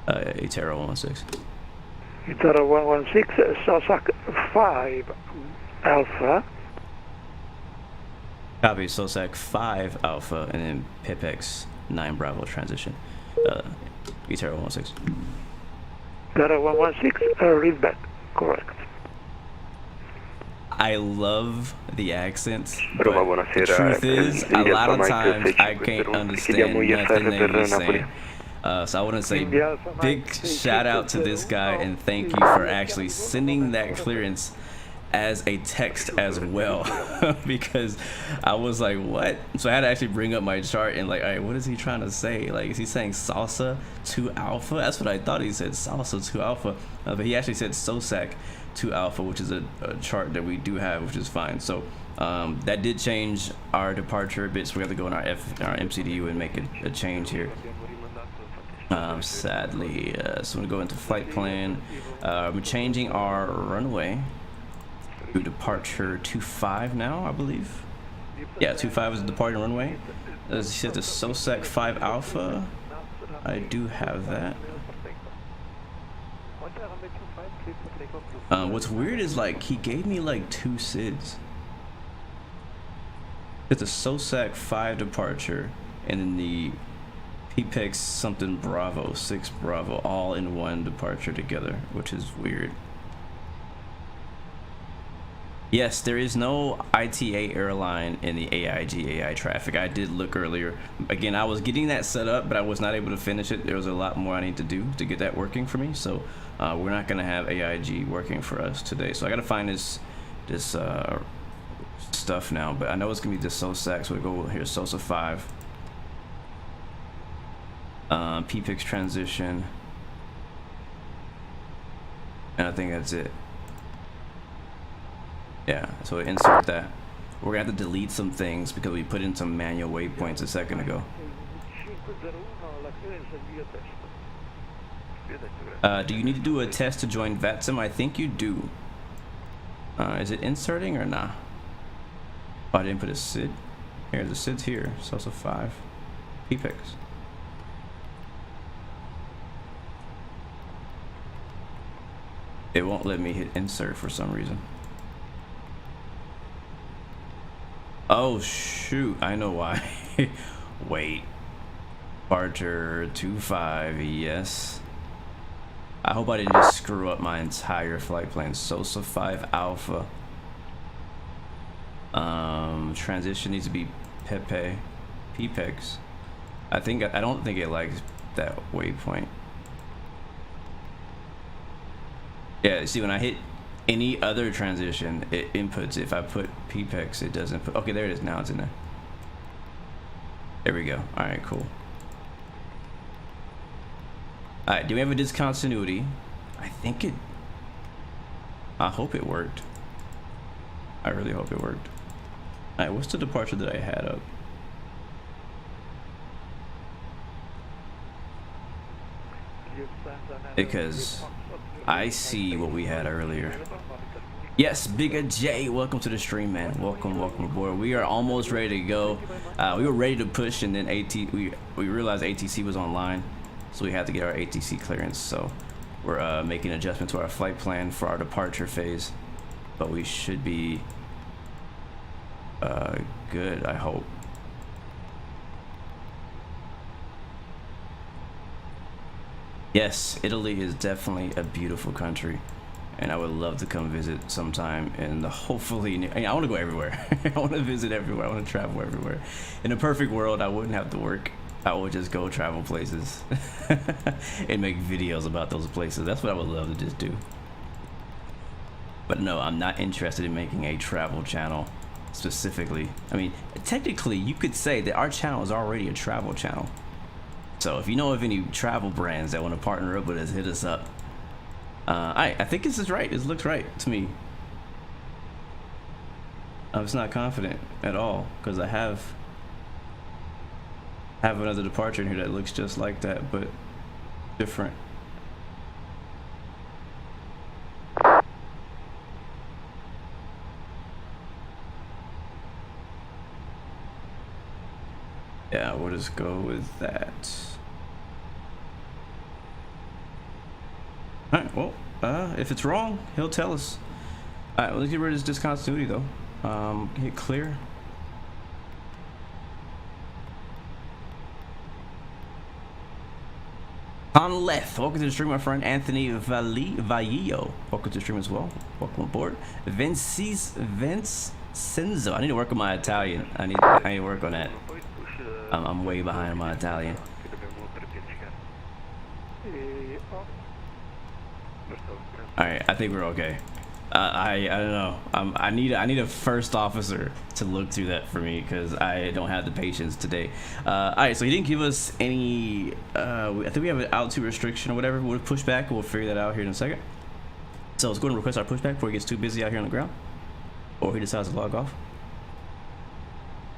ITA 116. ITA 116, SOSAC 5 Alpha. Copy, SOSAC 5 Alpha, and then PEPIX 9 Bravo transition. ITA 116. ITA 116, read back, correct. I love the accents, but Roma, the buonasera. truth is, a lot of times I can't understand nothing that he's saying. So I want to say big shout out to this guy and thank you for actually sending that clearance as a text as well, because I was like, what? So I had to actually bring up my chart and like, all right, what is he trying to say? Like, is he saying salsa 2 alpha? That's what I thought he said, salsa 2 alpha, but he actually said SOSAC 2 alpha, which is a chart that we do have, which is fine. So that did change our departure a bit, so we have to go in our MCDU and make a change here. Sadly, so I'm gonna go into flight plan. We're changing our runway to departure 25 now, I believe. Yeah, 25 is the departing runway. As he said, the SOSAC 5 alpha. I do have that. What's weird is like he gave me like 2 SIDs. It's a SOSAC 5 departure and then the PEPIX something Bravo 6 Bravo all in one departure together, which is weird. Yes, there is no ITA airline in the AI traffic. I did look earlier. Again, I was getting that set up, but I was not able to finish it. There was a lot more I need to do to get that working for me. So we're not going to have AIG working for us today. So I got to find this stuff now. But I know it's going to be the SOSAC. So we go here, SOSA 5. PEPIX transition. And I think that's it. Yeah, so insert that. We're gonna have to delete some things because we put in some manual waypoints a second ago. Do you need to do a test to join VATSIM? I think you do. Is it inserting or nah? Oh, I didn't put a SID. Here, the SID's here. SOSA 5. PEPIX. It won't let me hit insert for some reason. Oh shoot, I know why. Wait. Departure 25, yes. I hope I didn't just screw up my entire flight plan. SOSA 5 alpha. Transition needs to be PEPIX. I don't think it likes that waypoint. Yeah, see when I hit any other transition, it inputs. If I put PEPIX, it doesn't put. Okay, there it is. Now it's in there. There we go. All right, cool. All right, do we have a discontinuity? I think it. I hope it worked. I really hope it worked. All right, what's the departure that I had up? Because I see what we had earlier. Yes, Bigga J, welcome to the stream, man. Welcome aboard. We are almost ready to go. We were ready to push, and then we realized ATC was online, so we had to get our ATC clearance. So we're making an adjustment to our flight plan for our departure phase, but we should be good, I hope. Yes, Italy is definitely a beautiful country, and I would love to come visit sometime. And hopefully, I want to go everywhere. I want to visit everywhere. I want to travel everywhere. In a perfect world, I wouldn't have to work. I would just go travel places and make videos about those places. That's what I would love to just do. But no, I'm not interested in making a travel channel specifically. I mean, technically, you could say that our channel is already a travel channel. So if you know of any travel brands that want to partner up with us, hit us up. I think this is right. This looks right to me. I was not confident at all because I have another departure in here that looks just like that, but different. Yeah, we'll just go with that. Alright, well, if it's wrong, he'll tell us. Alright, let's get rid of this discontinuity though. Hit clear. On left, welcome to the stream, my friend Anthony Valillo. Welcome to the stream as well. Welcome aboard. Vincenzo. I need to work on my Italian. I need to work on that. I'm way behind on my Italian. All right, I think we're okay. I don't know. I need a first officer to look through that for me because I don't have the patience today. All right, so he didn't give us any. I think we have an altitude restriction or whatever. We'll push back. We'll figure that out here in a second. So let's go and request our pushback before he gets too busy out here on the ground, or he decides to log off.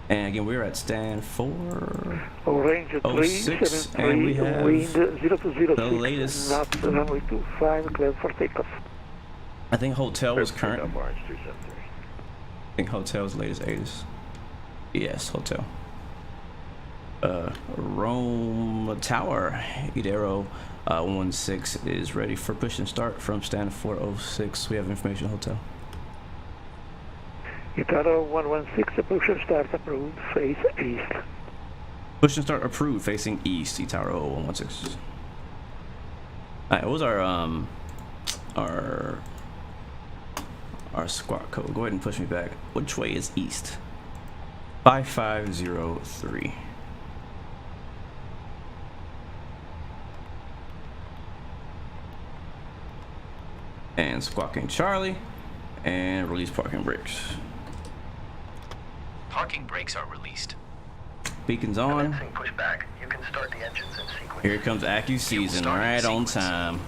And again, we're at stand 4. Range 06, and we have wind 0 the latest. Knots runway 25, clear for takeoff. I think hotel was current. I think hotel's latest ATIS. Yes, hotel. Rome Tower, Idero 116 is ready for push and start from stand 406. We have information hotel. Itaro 116, push and start approved, face east. Push and start approved, facing east, Itaro 116. Alright, what was our squawk code? Go ahead and push me back. Which way is east? 5503. And squawking Charlie, and release parking brakes. Parking brakes are released. Beacons on. Push back. You can start the engines in sequence. Here comes Acu season, right on time.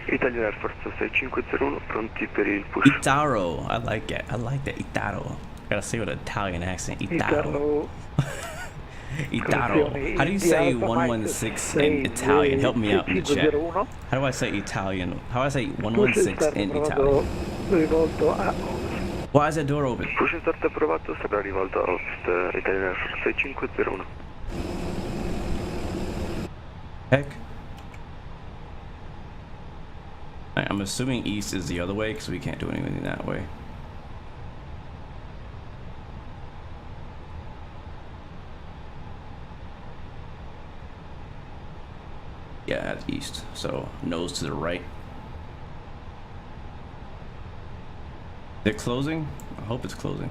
Italia Air Force 6501, pronti per il push. Itaro, I like it. I like that Itaro. Gotta say with an Italian accent. Itaro. Itaro. How do you say 116 in Italian? Help me out in the chat. How do I say Italian? How do I say 116 in Italian? Why is that door open? Push and start approvato, sarà rivolto a host Italia Air Force 6501. Heck. I'm assuming east is the other way because we can't do anything that way. Yeah, that's east. So nose to the right. They're closing? I hope it's closing.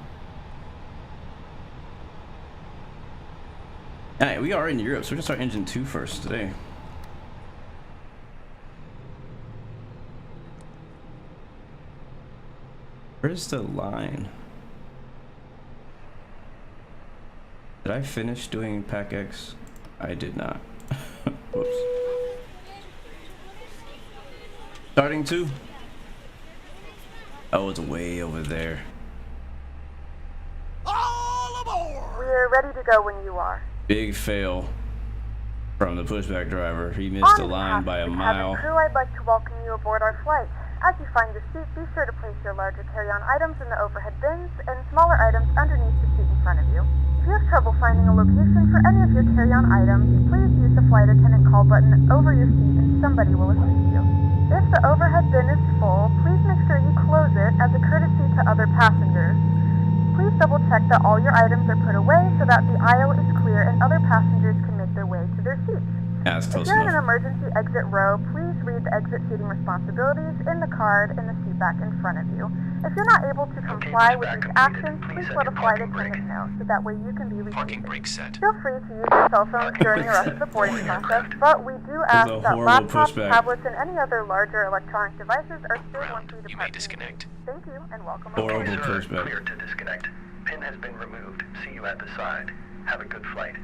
Alright, we are in Europe, so we're gonna start engine 2 first today. Where's the line? Did I finish doing PEPIX? I did not. Whoops. Starting 2. Oh, it's way over there. All aboard! We're ready to go when you are. Big fail from the pushback driver. He missed the line by a mile. Crew, I'd like to welcome you aboard our flight. As you find your seat, be sure to place your larger carry-on items in the overhead bins and smaller items underneath the seat in front of you. If you have trouble finding a location for any of your carry-on items, please use the flight attendant call button over your seat and somebody will assist you. If the overhead bin is full, please make sure you close it as a courtesy to other passengers. Please double check that all your items are put away so that the aisle is clear and other passengers can make their way to their seats. Yeah, that's close if you're in enough. an emergency exit row, please read the exit seating responsibilities in the card in the seat back in front of you. If you're not able to comply with these actions, please let a flight attendant know so that way you can be Parking reseated. brake set. Feel free to use your cell phone during the rest of the boarding process, but we do ask that laptops, tablets, and any other larger electronic devices are still once we You depart. may disconnect. Thank you and welcome Horrible aboard. pushback. Clear to disconnect. Pin has been removed. See you at the side. Have a good flight.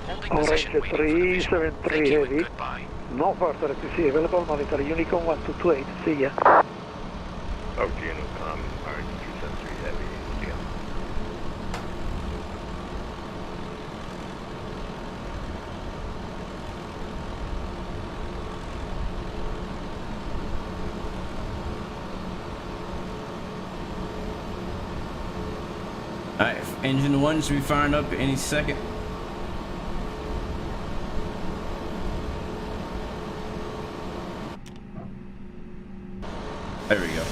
Holding Orange position waiting for the visual. 373 Thank you and heavy. goodbye. No further ATC available. Monitor UNICO 1228. See ya. Over to Unicom, R3273 Heavy, see ya. Alright, engine 1 should be firing up any second. There we go.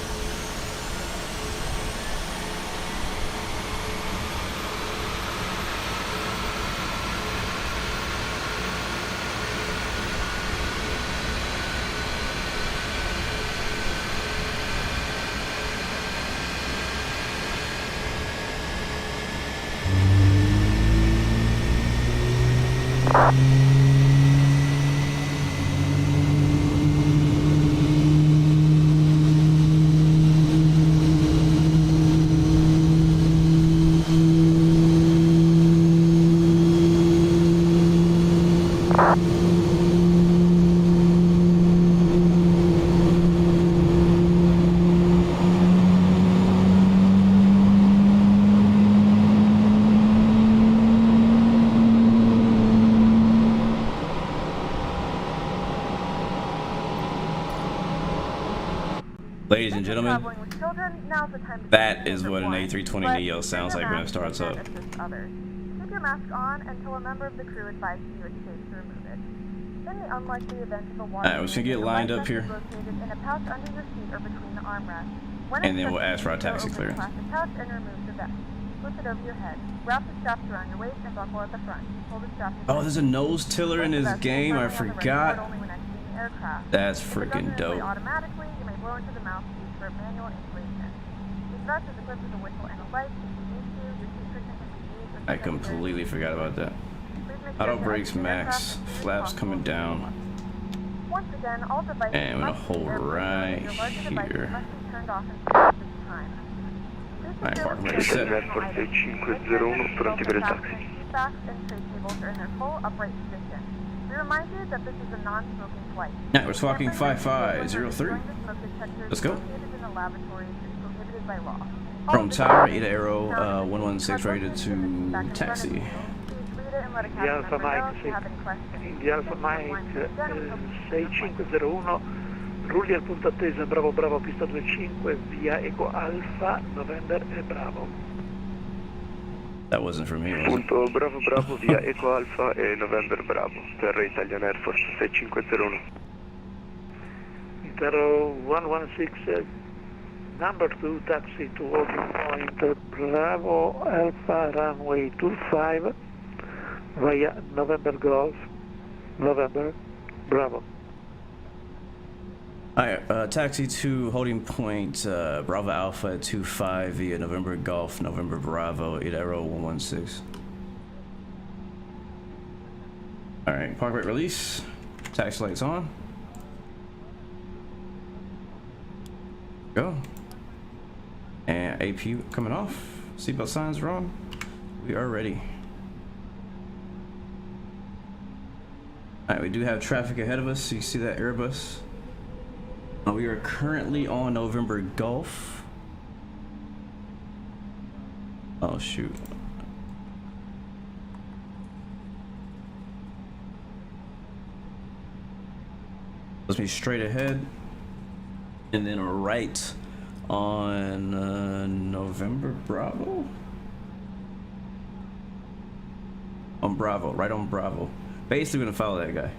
Ladies and gentlemen, that is what an A320neo sounds like when it starts up. Keep your mask on until a member of the crew advises you it's safe to remove it. In the unlikely event of a water, alright, we're just gonna get lined up here, located in a pouch under your seat or between the armrests. and then we'll ask for our taxi clearance. Plastic pouch and remove the vest. Flip it over your head. Wrap the straps around your waist and buckle at the front. Hold the strap. Oh, there's a nose tiller in this game. I forgot. That's freaking dope. Automatically, you may blow into the mouthpiece for manual installation. This vest is equipped with a whistle and a light. If you need to, your seat cushion can be used. I completely forgot about that. Auto brakes max, flaps coming down. Once again, all devices and I'm gonna hold right here. Alright, park ready, set. A301, pronti per il taxi. Backs and tray tables are in their full upright position. We remind you that this is a non-smoking flight. Now we're swapping 5503. Let's go. From Tower, ATA Aero 116 rated to taxi. The Alpha Mike 6501, rulli al punto attesa, Bravo Bravo, pista 25, via Eco Alfa, November e Bravo. That wasn't for me, was it? Punto Bravo Bravo, via Eco Alfa e November Bravo, per Italian Air Force 6501. Intero 116, number 2, taxi to holding point, Bravo Alpha, runway 25, via November Golf, November Bravo. Alright, taxi to holding point, Bravo Alpha 25 via November Golf, November Bravo, ATA Aero 116. Alright, park rate release, taxi lights on. Go. And AP coming off, seatbelt signs are on. We are ready. Alright, we do have traffic ahead of us, so you see that Airbus. We are currently on November Golf. Oh shoot. Let's be straight ahead. And then right on November Bravo? On Bravo, right on Bravo. Basically gonna follow that guy.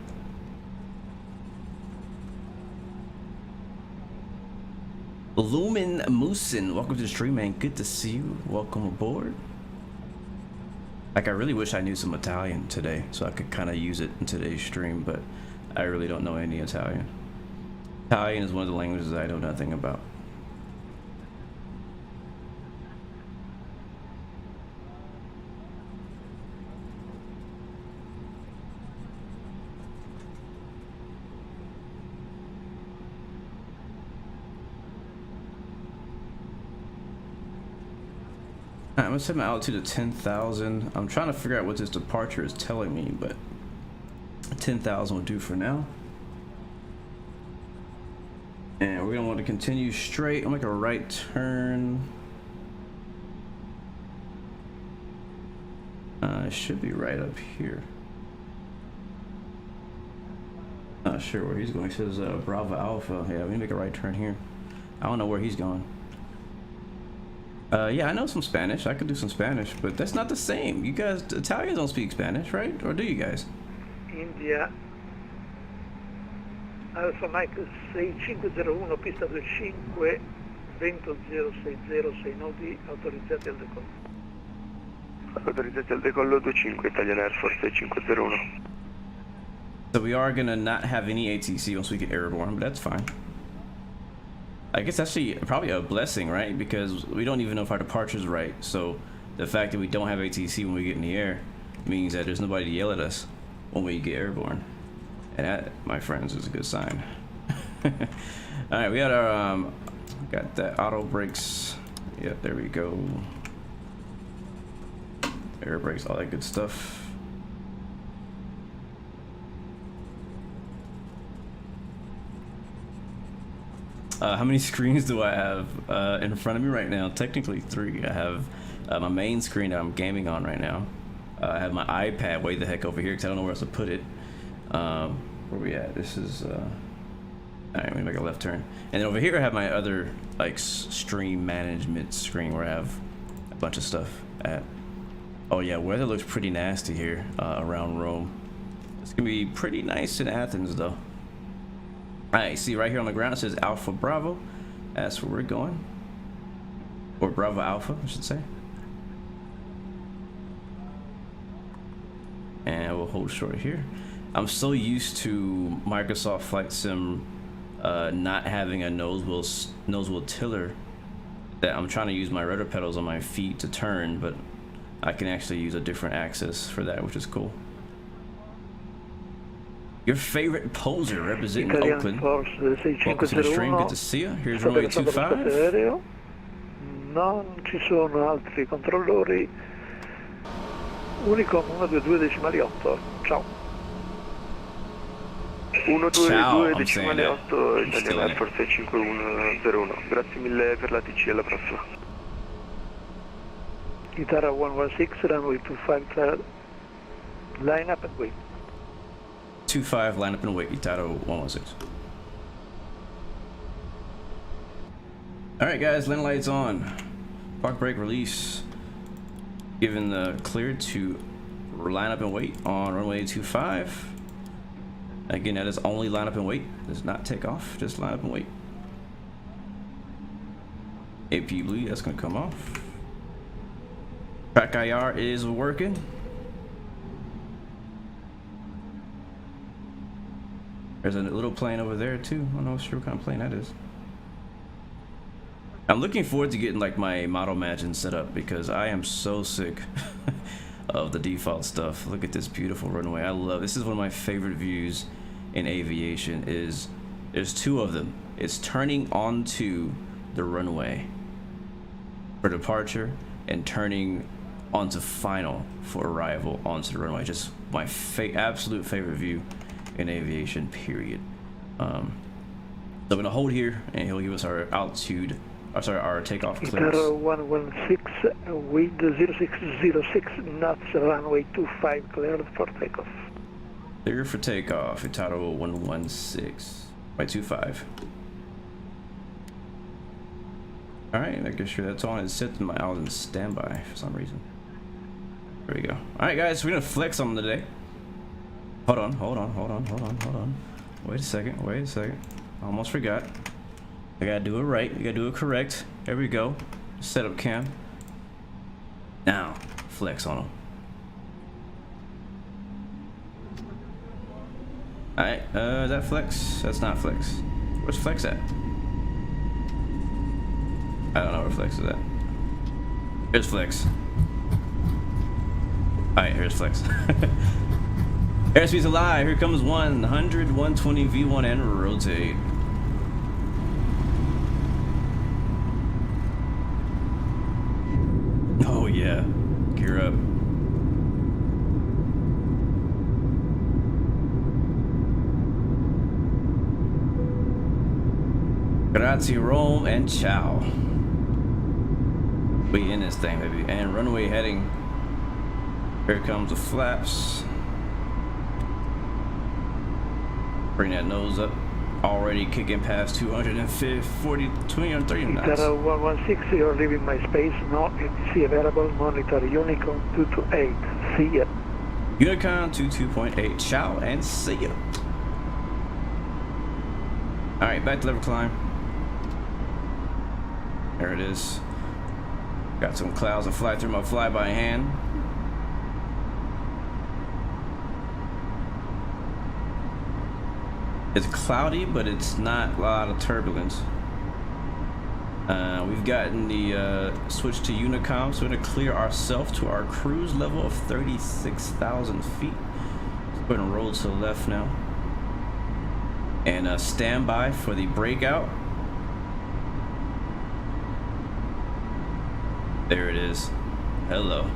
Lumen Moosin, welcome to the stream, man. Good to see you. Welcome aboard. Like, I really wish I knew some Italian today so I could kind of use it in today's stream, but I really don't know any Italian. Italian is one of the languages I know nothing about. I'm gonna set my altitude to 10,000. I'm trying to figure out what this departure is telling me, but 10,000 will do for now. And we're gonna want to continue straight. I'll make a right turn. It should be right up here. Not sure where he's going. It says Bravo Alpha. Yeah, we make a right turn here. I don't know where he's going. Yeah, I know some Spanish. I could do some Spanish, but that's not the same. You guys, Italians don't speak Spanish, right? Or do you guys? India, Alpha Mike 6501, pista 25, vento 060, 6 nodi, autorizzati al decollo. Autorizzati al decollo 25, Italian Air Force 6501. So we are gonna not have any ATC once we get airborne, but that's fine. I guess actually probably a blessing, right? Because we don't even know if our departure is right. So the fact that we don't have ATC when we get in the air means that there's nobody to yell at us. when we get airborne. And that, my friends, is a good sign. All right, we got our got that auto brakes. Yep, there we go. Air brakes, all that good stuff. How many screens do I have in front of me right now? Technically 3. I have my main screen that I'm gaming on right now. I have my iPad way the heck over here because I don't know where else to put it. Where we at? This is all right, let me make a left turn. And then over here I have my other like stream management screen where I have a bunch of stuff at. Oh yeah, weather looks pretty nasty here around Rome. It's gonna be pretty nice in Athens though. Alright, see right here on the ground it says Alpha Bravo. That's where we're going. Or Bravo Alpha, I should say. And we'll hold short here. I'm so used to Microsoft Flight Sim not having a nose wheel tiller that I'm trying to use my rudder pedals on my feet to turn, but I can actually use a different axis for that, which is cool. Your favorite poser representing Oakland. Welcome to the stream, good to see you. Here's runway 25. Non ci sono altri controllori. Unicom 122.8. Ciao. 122.8 Italian Air Force 5101. Grazie mille per la TC, alla prossima. ITA 116, runway 25 clear. Line up and wait. 25, line up and wait, ITA 116. Alright guys, landing lights on. Park brake release. Given the clear to line up and wait on runway 25. Again, that is only line up and wait. Does not take off, just line up and wait. AP bleed, that's gonna come off. Track IR is working. There's a little plane over there too. I don't know sure what kind of plane that is. I'm looking forward to getting like my model matching set up because I am so sick of the default stuff. Look at this beautiful runway. I love this. Is one of my favorite views in aviation. Is there's 2 of them. It's turning onto the runway for departure and turning onto final for arrival onto the runway. Just my absolute favorite view in aviation, period. So I'm gonna hold here and he'll give us our altitude, our takeoff clearance. ITA 116 with 0606 knots, runway 25 cleared for takeoff. Clear for takeoff, ITA 116 by 25. Alright, making sure that's on. It's set to my out in standby for some reason. There we go. Alright guys, we're gonna flex on them today. Hold on. Wait a second. Almost forgot. I gotta do it right. You gotta do it correct. There we go. Setup cam. Now, flex on them. Alright, is that flex? That's not flex. Where's flex at? I don't know where flex is at. Here's flex. Alright, here's flex. Airspeed's alive. Here comes 100, 120 V1 and rotate. Oh yeah, gear up. Grazie Rome and ciao. We in this thing, baby. And runway heading. Here comes the flaps. Bring that nose up. Already kicking past 240, 30 knots. ITA 116, you're leaving my space. No ATC available. Monitor UNICO 228. See ya. Unicon 22.8. Ciao and see ya. Alright, back to lever climb. There it is. Got some clouds that fly through my fly-by hand. It's cloudy, but it's not a lot of turbulence. We've gotten the switch to Unicom, so we're gonna clear ourselves to our cruise level of 36,000 feet. We're gonna roll to the left now. And stand by for the breakout. There it is. Hello.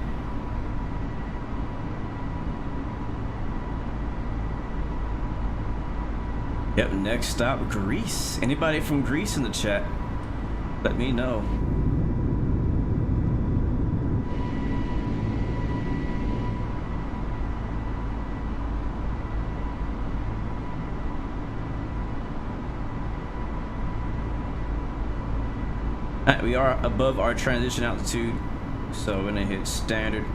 Yep, next stop, Greece. Anybody from Greece in the chat? Let me know. Alright, we are above our transition altitude, so we're gonna hit standard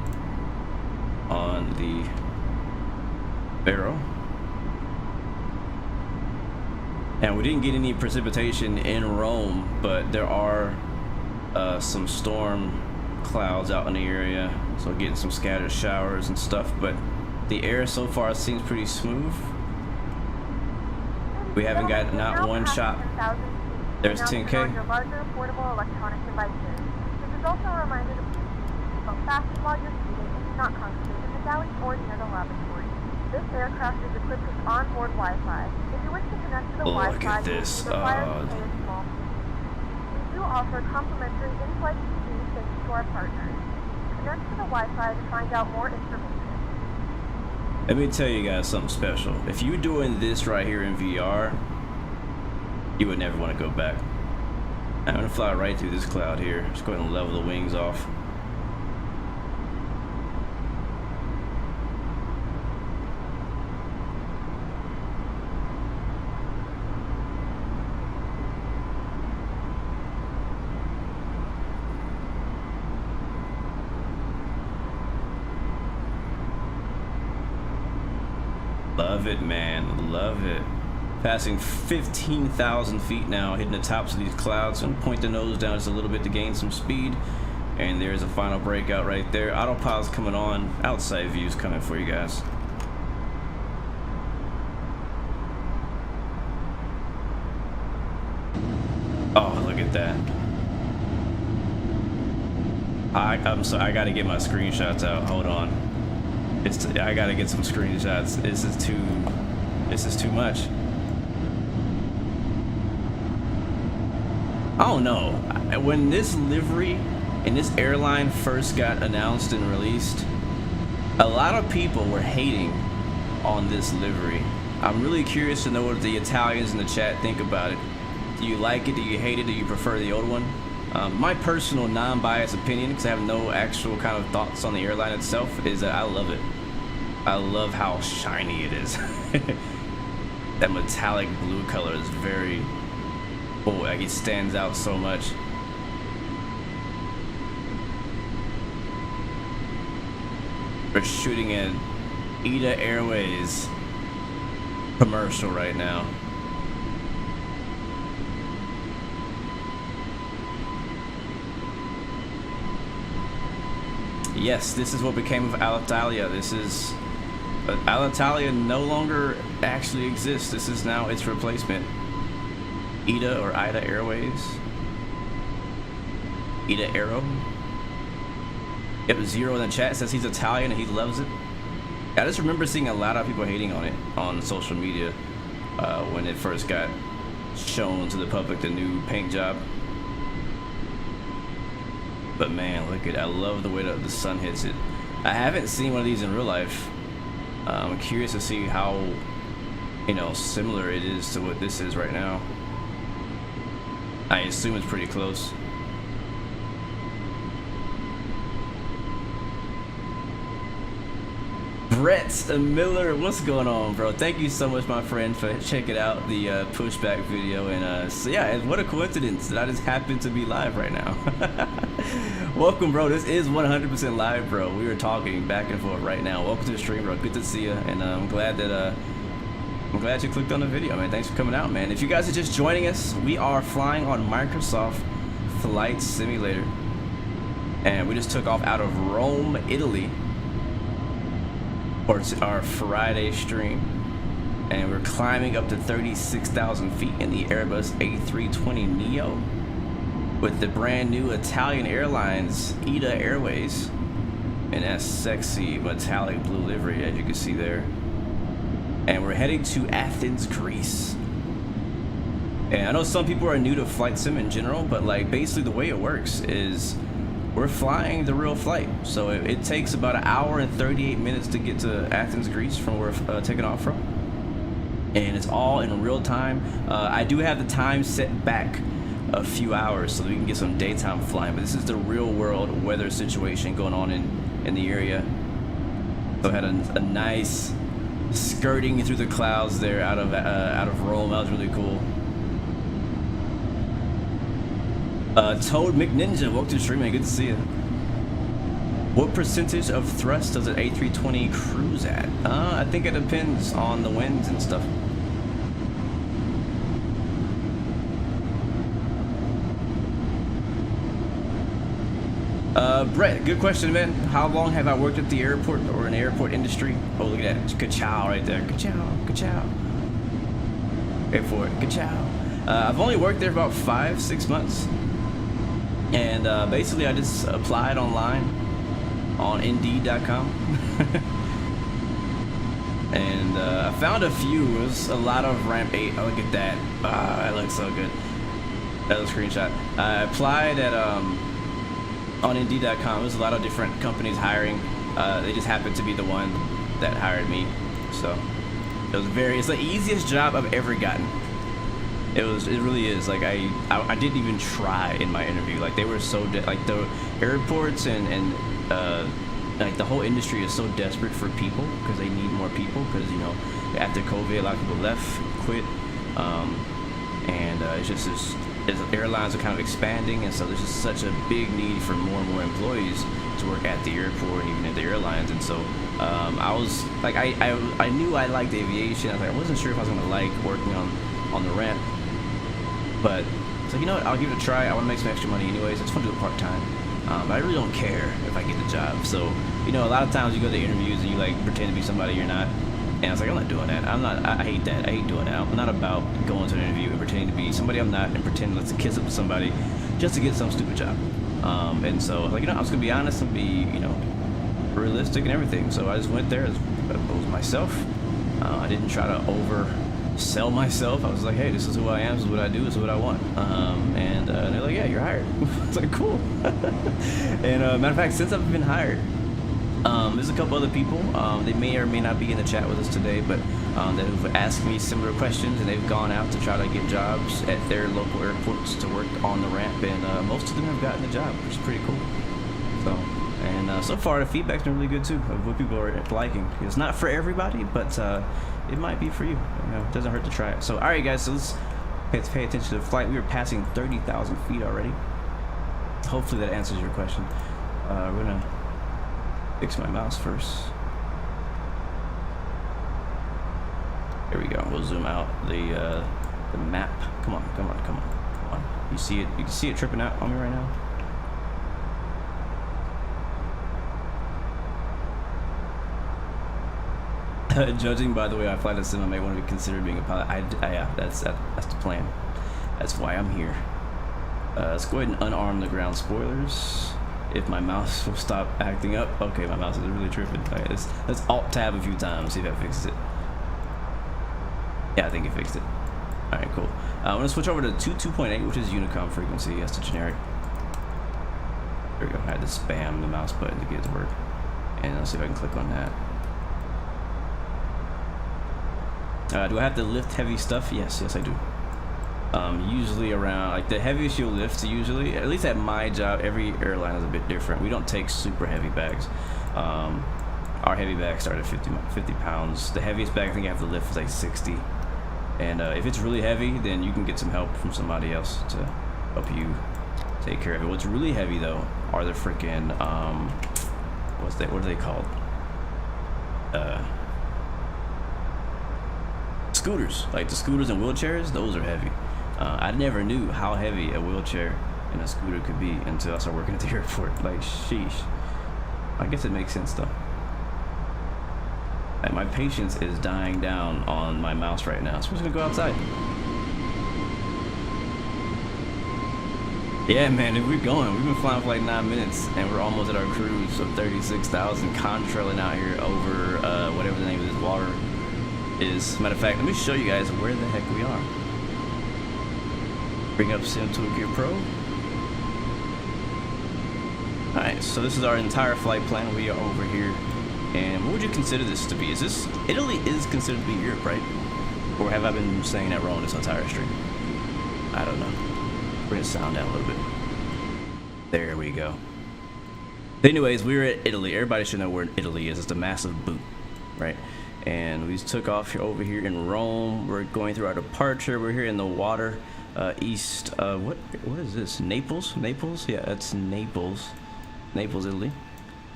on the barrel. And we didn't get any precipitation in Rome, but there are some storm clouds out in the area, so getting some scattered showers and stuff, but the air so far seems pretty smooth. We haven't got not one shot. There's 10K. Your larger portable electronic devices. This is also a reminder to please go fast while you're seated and do not congregate in the galley or near the lavatory. This aircraft is equipped with onboard Wi-Fi. If you wish to connect to the Wi-Fi, look at this. you will be required to pay a small fee. We do offer complimentary in-flight TV thanks to our partners. Connect to the Wi-Fi to find out more information. Let me tell you guys something special. If you're doing this right here in VR, you would never want to go back. I'm gonna fly right through this cloud here. Just go ahead and level the wings off. Love it, man. Love it. Passing 15,000 feet now, hitting the tops of these clouds. I'm gonna point the nose down just a little bit to gain some speed. And there's a final breakout right there. Autopilot's coming on. Outside views coming for you guys. Oh, look at that. I'm sorry, I gotta get my screenshots out. Hold on. I gotta get some screenshots. This is too much. I don't know. When this livery and this airline first got announced and released, a lot of people were hating on this livery. I'm really curious to know what the Italians in the chat think about it. Do you like it? Do you hate it? Do you prefer the old one? My personal non-biased opinion, because I have no actual kind of thoughts on the airline itself, is that I love it. I love how shiny it is. That metallic blue color is very... Oh, like it stands out so much. We're shooting an ITA Airways commercial right now. Yes, this is what became of Alitalia. This is... But Alitalia no longer actually exists. This is now its replacement. ITA or ITA Airways. ITA Aero. Yep, Zero in the chat says he's Italian and he loves it. I just remember seeing a lot of people hating on it on social media when it first got shown to the public, the new paint job. But man, look at it. I love the way that the sun hits it. I haven't seen one of these in real life. I'm curious to see how, you know, similar it is to what this is right now. I assume it's pretty close. Brett Miller, what's going on, bro? Thank you so much, my friend, for checking out the pushback video. And so yeah, what a coincidence that I just happen to be live right now. Welcome, bro. This is 100% live, bro. We were talking back and forth right now. Welcome to the stream, bro. Good to see you, and I'm glad that you clicked on the video, man. Thanks for coming out, man. If you guys are just joining us, we are flying on Microsoft Flight Simulator, and we just took off out of Rome, Italy, for our Friday stream, and we're climbing up to 36,000 feet in the Airbus A320neo with the brand new Italian Airlines ITA Airways and that sexy metallic blue livery, as you can see there. and we're heading to Athens, Greece. And I know some people are new to flight sim in general, but like basically the way it works is we're flying the real flight. So it takes about 1 hour and 38 minutes to get to Athens, Greece from where we're taking off from. And it's all in real time. I do have the time set back a few hours so that we can get some daytime flying, but this is the real world weather situation going on in the area. So I had a nice skirting through the clouds there out of Rome. That was really cool. Toad McNinja, welcome to the stream, man. Good to see you. What percentage of thrust does an A320 cruise at? I think it depends on the winds and stuff. Brett, good question, man. How long have I worked at the airport or in the airport industry? Oh, look at that. Ka-chow right there. Ka-chow, ka-chow. Wait for it. Ka-chow. I've only worked there about 5-6 months. And basically I just applied online on Indeed.com. And I found a few. It was a lot of ramp 8. Oh, look at that. Ah, that looks so good. That was a screenshot. I applied at on Indeed.com. There's a lot of different companies hiring. They just happened to be the one that hired me. So it's the easiest job I've ever gotten. It really is. Like I didn't even try in my interview. Like they were so like the airports and like the whole industry is so desperate for people because they need more people because, you know, after COVID a lot of people left, quit, and it's just airlines are kind of expanding, and so there's just such a big need for more and more employees to work at the airport and even at the airlines. And so I was like, I knew I liked aviation. I wasn't sure if I was gonna like working on the ramp, but so you know what, I'll give it a try. I want to make some extra money anyways. I just want to do it part-time. But I really don't care if I get the job. So, you know, a lot of times you go to interviews and you like pretend to be somebody you're not. And I was like, I'm not doing that. I hate that. I hate doing that. I'm not about going to an interview and pretending to be somebody I'm not and pretending to kiss up to somebody just to get some stupid job. And so I was like, you know, I was going to be honest and be, you know, realistic and everything. So I just went there as myself. I didn't try to oversell myself. I was like, hey, this is who I am. This is what I do. This is what I want. And they're like, yeah, you're hired. It's like, cool. And matter of fact, since I've been hired, there's a couple other people, they may or may not be in the chat with us today, but that have asked me similar questions, and they've gone out to try to get jobs at their local airports to work on the ramp, and most of them have gotten the job, which is pretty cool. So, and so far the feedback's been really good too, of what people are liking. It's not for everybody, but it might be for you. You know, it doesn't hurt to try it. So, alright guys, so let's pay attention to the flight. We are passing 30,000 feet already. Hopefully that answers your question. We're gonna fix my mouse first. There we go. We'll zoom out the map. Come on. You see it? You can see it tripping out on me right now. Judging by the way I fly the sim, I may want to be considered being a pilot. Yeah, that's the plan. That's why I'm here. Let's go ahead and unarm the ground spoilers. If my mouse will stop acting up. Okay, my mouse is really tripping. Alright, let's Alt-Tab a few times, see if that fixes it. Yeah, I think it fixed it. Alright, cool. I'm going to switch over to 2.8, which is Unicom frequency. That's the generic. There we go. I had to spam the mouse button to get it to work. And let's see if I can click on that. Do I have to lift heavy stuff? Yes, I do. Usually around, like the heaviest you'll lift usually, at least at my job, every airline is a bit different. We don't take super heavy bags. Our heavy bags start at 50 pounds. The heaviest bag I think I have to lift is like 60. And if it's really heavy, then you can get some help from somebody else to help you take care of it. What's really heavy though are the freaking, what are they called? Scooters. Like the scooters and wheelchairs, those are heavy. I never knew how heavy a wheelchair and a scooter could be until I started working at the airport. Like, sheesh. I guess it makes sense though. Like, my patience is dying down on my mouse right now, so we're just gonna go outside. Yeah, man, if we're going, we've been flying for like 9 minutes, and we're almost at our cruise of 36,000, contrailing out here over whatever the name of this water is, matter of fact, let me show you guys where the heck we are. Bring up Sim Toolkit Pro. Alright, so this is our entire flight plan. We are over here. And what would you consider this to be? Is this, Italy is considered to be Europe, right? Or have I been saying that wrong this entire stream? I don't know. Bring the sound down a little bit. There we go. Anyways, we were at Italy. Everybody should know where Italy is. It's a massive boot, right? And we took off here over here in Rome. We're going through our departure. We're here in the water, east. What is this? Naples? Naples? Yeah, that's Naples. Naples, Italy.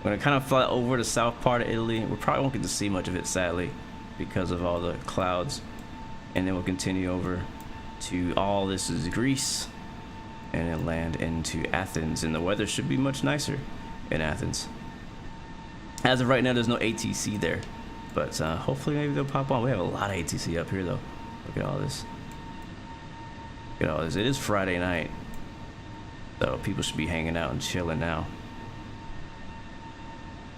We're gonna kind of fly over the south part of Italy. We probably won't get to see much of it, sadly, because of all the clouds. And then we'll continue over to all this is Greece, and then land into Athens. And the weather should be much nicer in Athens. As of right now, there's no ATC there, but hopefully maybe they'll pop on. We have a lot of ATC up here though. Look at all this. Look at all this. It is Friday night, so people should be hanging out and chilling now.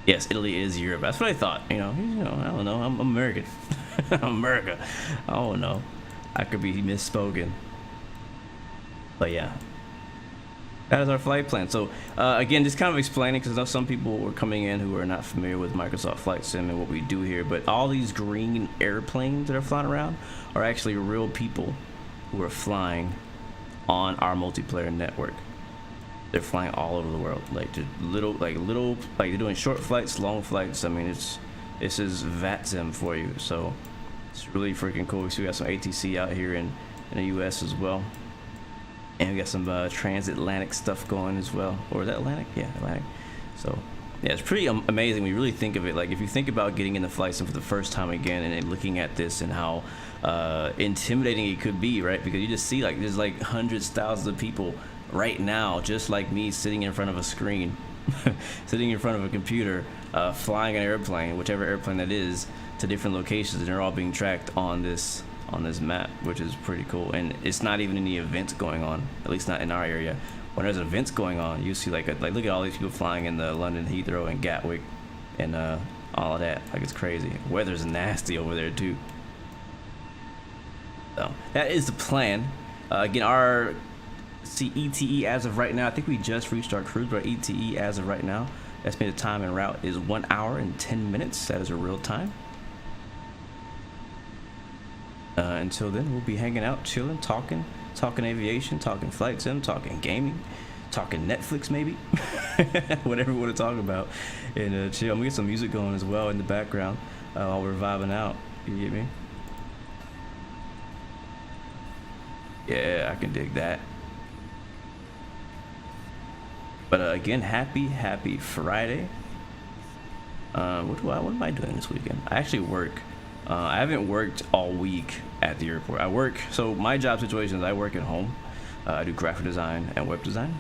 Yes, Italy is Europe. That's what I thought. You know, I don't know. I'm American. I'm America. I don't know. I could be misspoken. But yeah, that is our flight plan. So again, just kind of explaining, because I know some people were coming in who are not familiar with Microsoft Flight Sim and what we do here. But all these green airplanes that are flying around are actually real people who are flying on our multiplayer network. They're flying all over the world, like little, like they're doing short flights, long flights. I mean, this is VATSIM for you, so it's really freaking cool. So we got some ATC out here in the U.S. as well, and we got some transatlantic stuff going as well. Or is that Atlantic? Yeah, Atlantic. So yeah, it's pretty amazing when you really think of it. Like if you think about getting into flight sim for the first time again, and then looking at this and how intimidating it could be, right? Because you just see like there's like hundreds, thousands of people right now, just like me, sitting in front of a screen, sitting in front of a computer, flying an airplane, whichever airplane that is, to different locations, and they're all being tracked on this map, which is pretty cool. And it's not even any events going on, at least not in our area. When there's events going on, you see like look at all these people flying in the London Heathrow and Gatwick and all of that. Like it's crazy. Weather's nasty over there too. So that is the plan. Again, our ETE as of right now, I think we just reached our cruise, but our ETE as of right now, estimated time en route is 1 hour and 10 minutes. That is a real time. Until then, we'll be hanging out, chilling, talking aviation, talking flight sim, talking gaming, talking Netflix maybe, whatever we want to talk about, and chill. I'm gonna get some music going as well in the background while we're vibing out. You get me? Yeah, I can dig that. But again, happy Friday. What am I doing this weekend? I actually work. I haven't worked all week at the airport. I work, so my job situation is I work at home. I do graphic design and web design.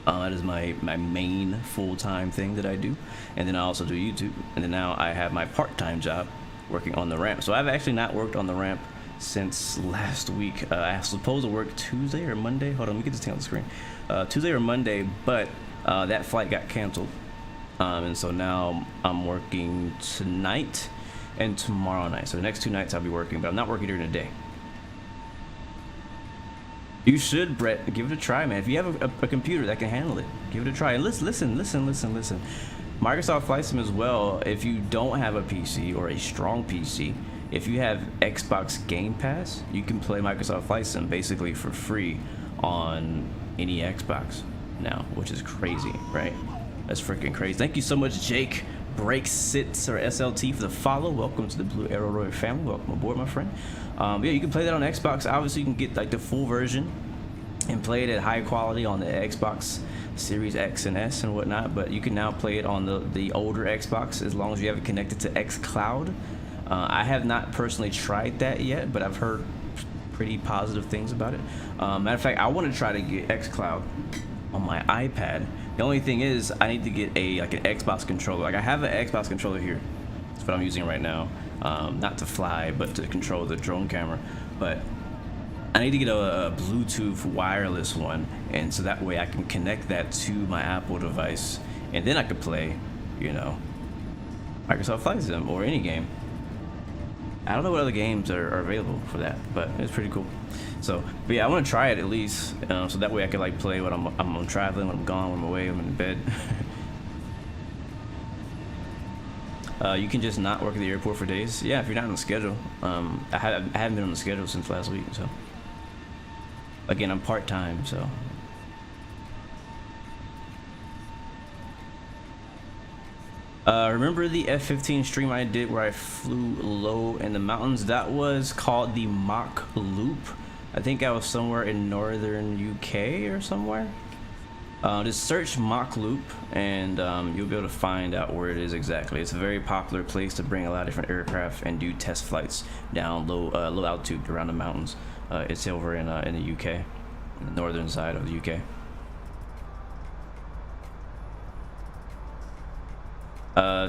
That is my main full-time thing that I do. And then I also do YouTube. And then now I have my part-time job working on the ramp. So I've actually not worked on the ramp since last week. I was supposed to work Tuesday or Monday. Hold on, let me get this thing on the screen. Tuesday or Monday, but that flight got canceled. And so now I'm working tonight and tomorrow night. So the next 2 nights I'll be working, but I'm not working during the day. You should, Brett, give it a try, man. If you have a computer that can handle it, give it a try. And listen. Microsoft Flight Sim as well, if you don't have a PC or a strong PC, if you have Xbox Game Pass, you can play Microsoft Flight Sim basically for free on any Xbox now, which is crazy, right? That's freaking crazy. Thank you so much, Jake Breaksits or SLT, for the follow. Welcome to the Blue Arrow Royal family. Welcome aboard, my friend. Yeah, you can play that on Xbox. Obviously, you can get like the full version and play it at high quality on the Xbox Series X and S and whatnot. But you can now play it on the older Xbox as long as you have it connected to xCloud. I have not personally tried that yet, but I've heard pretty positive things about it. Matter of fact, I want to try to get xCloud on my iPad. The only thing is I need to get an Xbox controller. Like I have an Xbox controller here. That's what I'm using right now. Not to fly, but to control the drone camera. But I need to get a Bluetooth wireless one, and so that way I can connect that to my Apple device, and then I could play, you know, Microsoft Flight Sim or any game. I don't know what other games are available for that, but it's pretty cool. So, but yeah, I want to try it at least, so that way I can like play when I'm traveling, when I'm gone, when I'm away, when I'm in bed. You can just not work at the airport for days. Yeah, if you're not on the schedule. I haven't been on the schedule since last week, so. Again, I'm part-time, so. Remember the F-15 stream I did where I flew low in the mountains? That was called the Mach Loop. I think I was somewhere in northern UK or somewhere. Just search Mach Loop and you'll be able to find out where it is exactly. It's a very popular place to bring a lot of different aircraft and do test flights down low altitude around the mountains. It's over in the UK, in the northern side of the UK.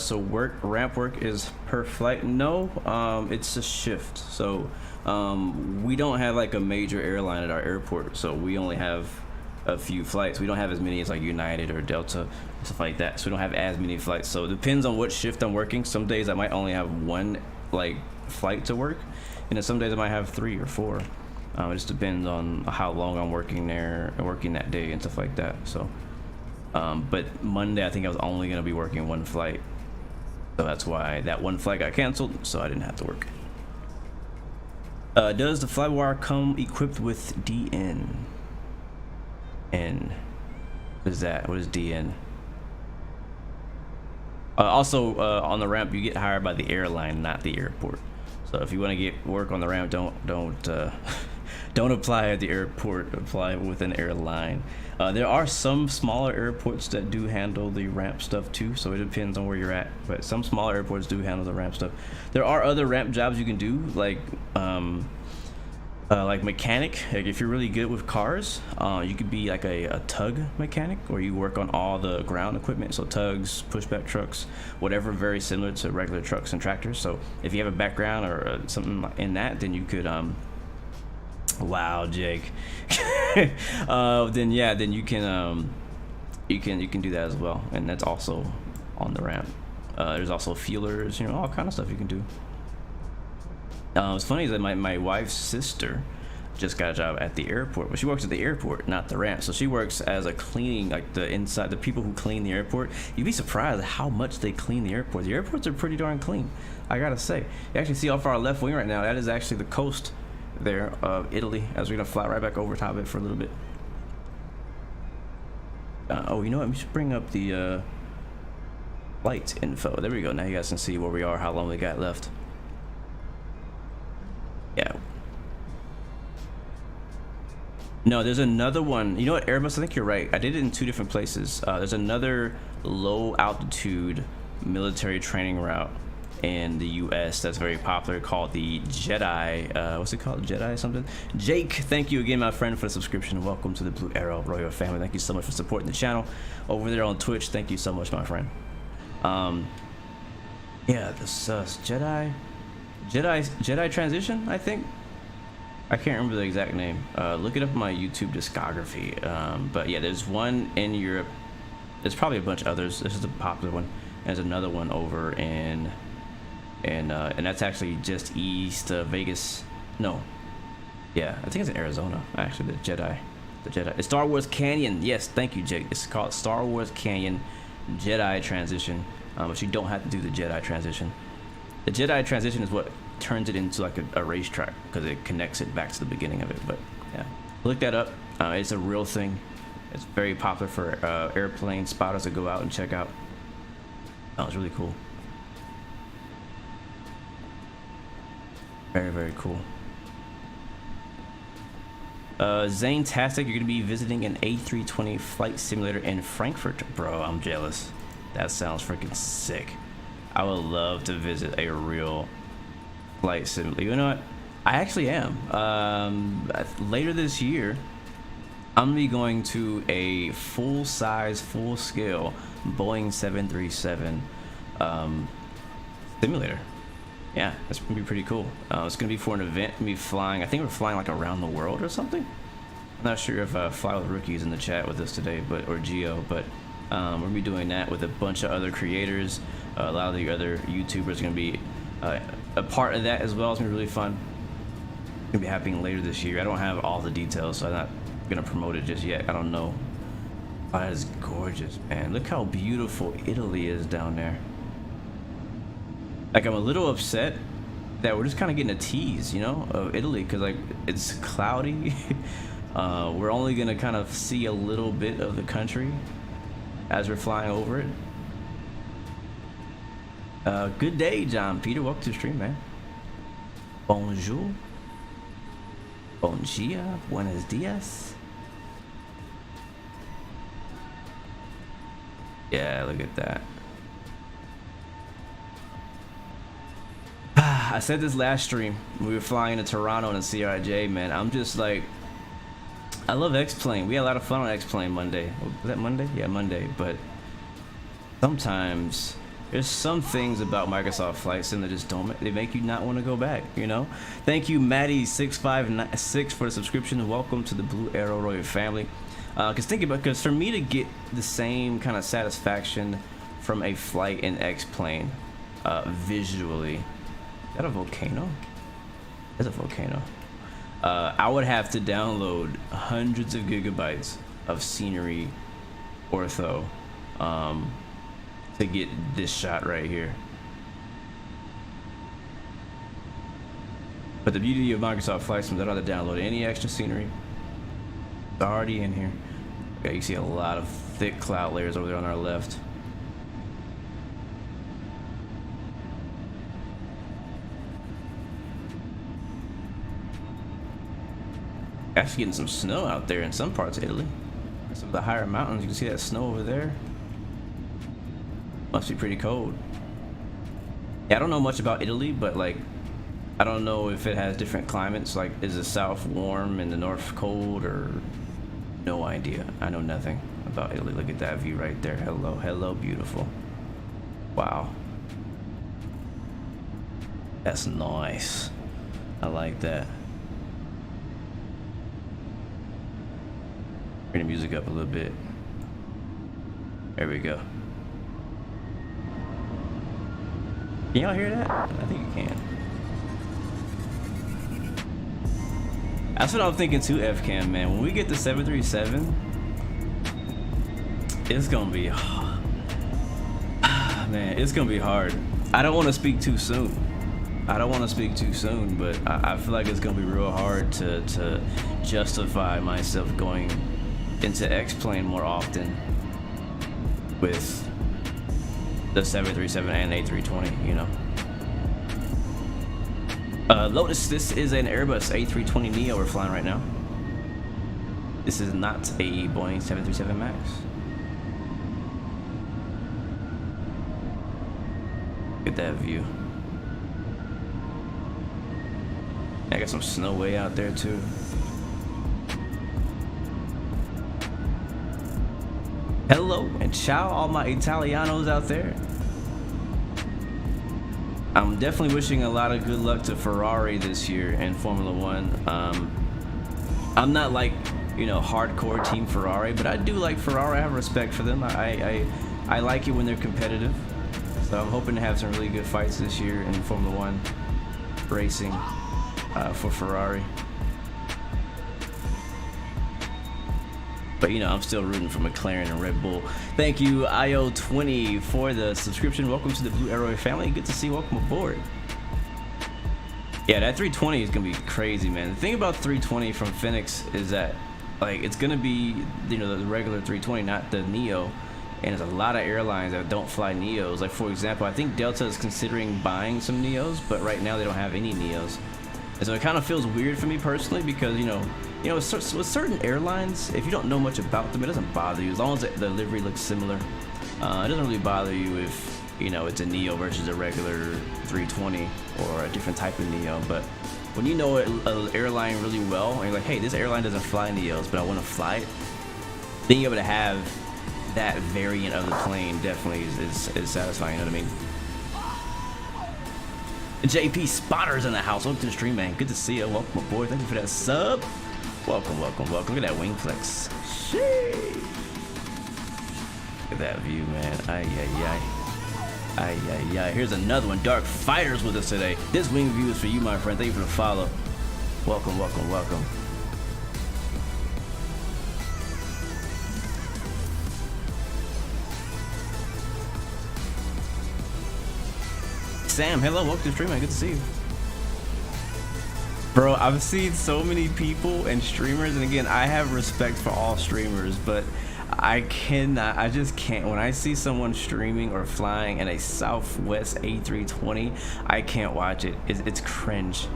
So ramp work is per flight? No, it's a shift. So we don't have like a major airline at our airport, so we only have a few flights. We don't have as many as like United or Delta, stuff like that. So we don't have as many flights. So it depends on what shift I'm working. Some days I might only have one like flight to work, and then some days I might have 3 or 4. It just depends on how long I'm working there and working that day and stuff like that. So. But Monday I think I was only going to be working 1 flight, so that's why that 1 flight got canceled, so I didn't have to work. Does the Flybywire come equipped with DN? N. What is that? What is DN? Also, on the ramp you get hired by the airline, not the airport. So if you want to get work on the ramp, don't apply at the airport, apply with an airline. There are some smaller airports that do handle the ramp stuff too, so it depends on where you're at, but some smaller airports do handle the ramp stuff. There are other ramp jobs you can do, like mechanic. Like if you're really good with cars, you could be like a tug mechanic, or you work on all the ground equipment, so tugs, pushback trucks, whatever, very similar to regular trucks and tractors. So if you have a background or something in that, then you could wow, Jake. Then yeah, then you can do that as well, and that's also on the ramp. There's also feelers, all kind of stuff you can do. What's funny is that my wife's sister just got a job at the airport, but she works at the airport, not the ramp. So she works as a cleaning, like the people who clean the airport. You'd be surprised at how much they clean the airport. The airports are pretty darn clean, I gotta say. You actually see off our left wing right now, that is actually the coast there of Italy, as we're gonna fly right back over top of it for a little bit. Oh, you know what, we should bring up the flight info. There we go. Now you guys can see where we are, how long we got left. Yeah. No, there's another one. You know what, Airbus, I think you're right. I did it in 2 different places. There's another low altitude military training route in the US that's very popular called the Jedi, what's it called, Jedi something? Jake, thank you again, my friend, for the subscription. Welcome to the Blue Arrow Royal family. Thank you so much for supporting the channel over there on Twitch. Thank you so much, my friend. Yeah, this Jedi transition, I think. I can't remember the exact name. Look it up in my YouTube discography. But yeah, there's one in Europe. There's probably a bunch of others. This is the popular one. There's another one over in and that's actually just east of Vegas. No, yeah, I think it's in Arizona actually. The Jedi, it's Star Wars Canyon. Yes, thank you, Jake. It's called Star Wars Canyon Jedi transition, but you don't have to do the Jedi transition. The Jedi transition is what turns it into like a racetrack, because it connects it back to the beginning of it. But yeah, look that up. It's a real thing. It's very popular for airplane spotters to go out and check out. That was really cool. Very, very cool. Zane-tastic, you're gonna be visiting an A320 flight simulator in Frankfurt. Bro, I'm jealous. That sounds freaking sick. I would love to visit a real flight simulator. You know what? I actually am. Later this year, I'm gonna be going to a full-size, full-scale Boeing 737 simulator. Yeah, that's gonna be pretty cool. It's gonna be for an event. Gonna be flying. I think we're flying like around the world or something. I'm not sure if Fly with Rookie is in the chat with us today, or Geo, but we're gonna be doing that with a bunch of other creators. A lot of the other YouTubers are gonna be a part of that as well. It's gonna be really fun. It's gonna be happening later this year. I don't have all the details, so I'm not gonna promote it just yet. I don't know. Oh, that is gorgeous, man. Look how beautiful Italy is down there. Like, I'm a little upset that we're just kind of getting a tease, you know, of Italy, because like it's cloudy. We're only gonna kind of see a little bit of the country as we're flying over it. Good day, John Peter. Welcome to the stream, man. Bonjour. Bon dia. Buenos dias. Yeah, look at that. I said this last stream. We were flying to Toronto in a CRJ, man. I'm just like, I love X-Plane. We had a lot of fun on X-Plane Monday. Was that Monday? Yeah, Monday. But sometimes there's some things about Microsoft Flight Sim that just don't, they make you not want to go back, you know? Thank you, Maddie656 for the subscription. Welcome to the Blue Arrow Royal family. Because for me to get the same kind of satisfaction from a flight in X-Plane visually, is that a volcano? That's a volcano. I would have to download hundreds of gigabytes of scenery ortho to get this shot right here. But the beauty of Microsoft Flight Sim is I don't have to download any extra scenery. It's already in here. Okay, you see a lot of thick cloud layers over there on our left. Actually getting some snow out there in some parts of Italy. Some of the higher mountains, you can see that snow over there. Must be pretty cold. Yeah, I don't know much about Italy, but like, I don't know if it has different climates. Like, is the south warm and the north cold, or no idea. I know nothing about Italy. Look at that view right there. Hello, hello, beautiful. Wow. That's nice. I like that. Bring the music up a little bit. There we go. Can y'all hear that? I think you can. That's what I'm thinking too, FCam, man. When we get the 737, it's gonna be, man, it's gonna be hard. I don't want to speak too soon. But I feel like it's gonna be real hard to justify myself going into X-Plane more often with the 737 and A320, you know. Lotus, this is an Airbus A320neo we're flying right now. This is not a Boeing 737 MAX. Look at that view. I got some snow way out there too. Hello and ciao, all my Italianos out there. I'm definitely wishing a lot of good luck to Ferrari this year in Formula One. I'm not like, you know, hardcore team Ferrari, but I do like Ferrari. I have respect for them. I like it when they're competitive. So I'm hoping to have some really good fights this year in Formula One racing for Ferrari. But you know, I'm still rooting for McLaren and Red Bull. Thank you, IO20, for the subscription. Welcome to the Blue Arrow family. Good to see you. Welcome aboard. Yeah, that 320 is gonna be crazy, man. The thing about 320 from Phoenix is that, like, it's gonna be, you know, the regular 320, not the Neo. And there's a lot of airlines that don't fly Neos. Like, for example, I think Delta is considering buying some Neos, but right now they don't have any Neos. And so it kind of feels weird for me personally because, you know, with certain airlines, if you don't know much about them, it doesn't bother you as long as the livery looks similar. It doesn't really bother you if, you know, it's a Neo versus a regular 320 or a different type of Neo. But when you know an airline really well, and you're like, hey, this airline doesn't fly Neos, but I want to fly it, being able to have that variant of the plane definitely is satisfying. You know what I mean? JP Spotter's in the house. Welcome to the stream, man. Good to see you. Welcome aboard. Thank you for that sub. Welcome, welcome, welcome. Look at that wing flex. Sheesh. Look at that view, man. Ay, ay, ay. Ay. Here's another one. Dark Fighters with us today. This wing view is for you, my friend. Thank you for the follow. Welcome. Sam, hello. Welcome to the stream, man. Good to see you. Bro, I've seen so many people and streamers, and again, I have respect for all streamers, but I just can't. When I see someone streaming or flying in a Southwest A320, I can't watch it. It's cringe.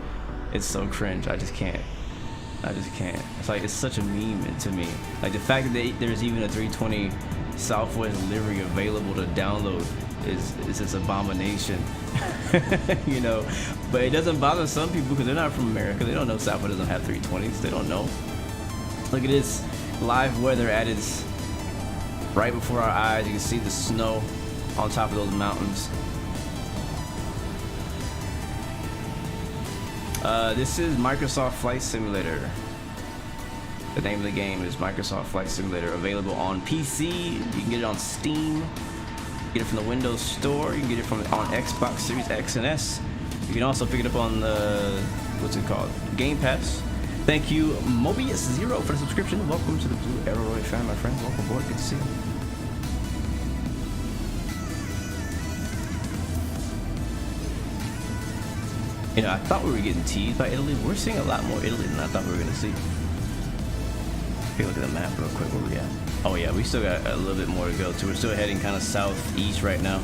It's so cringe. I just can't. It's like, it's such a meme to me. Like the fact that there's even a 320 Southwest livery available to download is this abomination. You know, but it doesn't bother some people because they're not from America. They don't know Southwest doesn't have 320s. They don't know. Look at this live weather at its right before our eyes. You can see the snow on top of those mountains. This is Microsoft Flight Simulator. The name of the game is Microsoft Flight Simulator, available on PC. You can get it on Steam. You can get it from the Windows Store. You can get it on Xbox Series X and S. You can also pick it up on the, what's it called? Game Pass. Thank you, Mobius0, for the subscription. Welcome to the Blue Arrow fan, my friend. Welcome aboard. Good to see you. You know, I thought we were getting teased by Italy. We're seeing a lot more Italy than I thought we were going to see. Okay, look at the map real quick. Where we at? Oh yeah, we still got a little bit more to go too. We're still heading kind of southeast right now.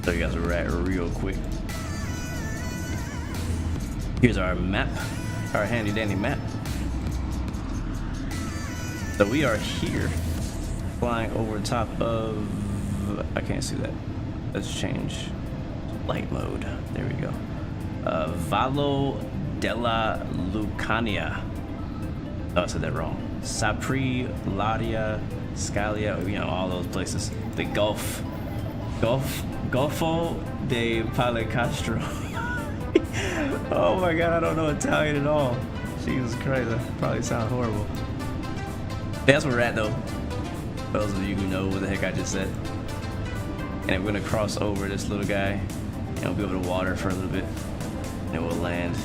So you guys are at real quick. Here's our map, our handy dandy map. So we are here, flying over top of, I can't see that. Let's change light mode. There we go. Vallo della Lucania. Oh, I said that wrong. Sapri, Ladia, Scalia, you know, all those places. The Golfo de Palecastro. Oh my god, I don't know Italian at all. Jesus Christ, that probably sounds horrible. That's where we're at though. For those of you who know what the heck I just said. And we're gonna cross over this little guy and we'll be over the water for a little bit. And we'll land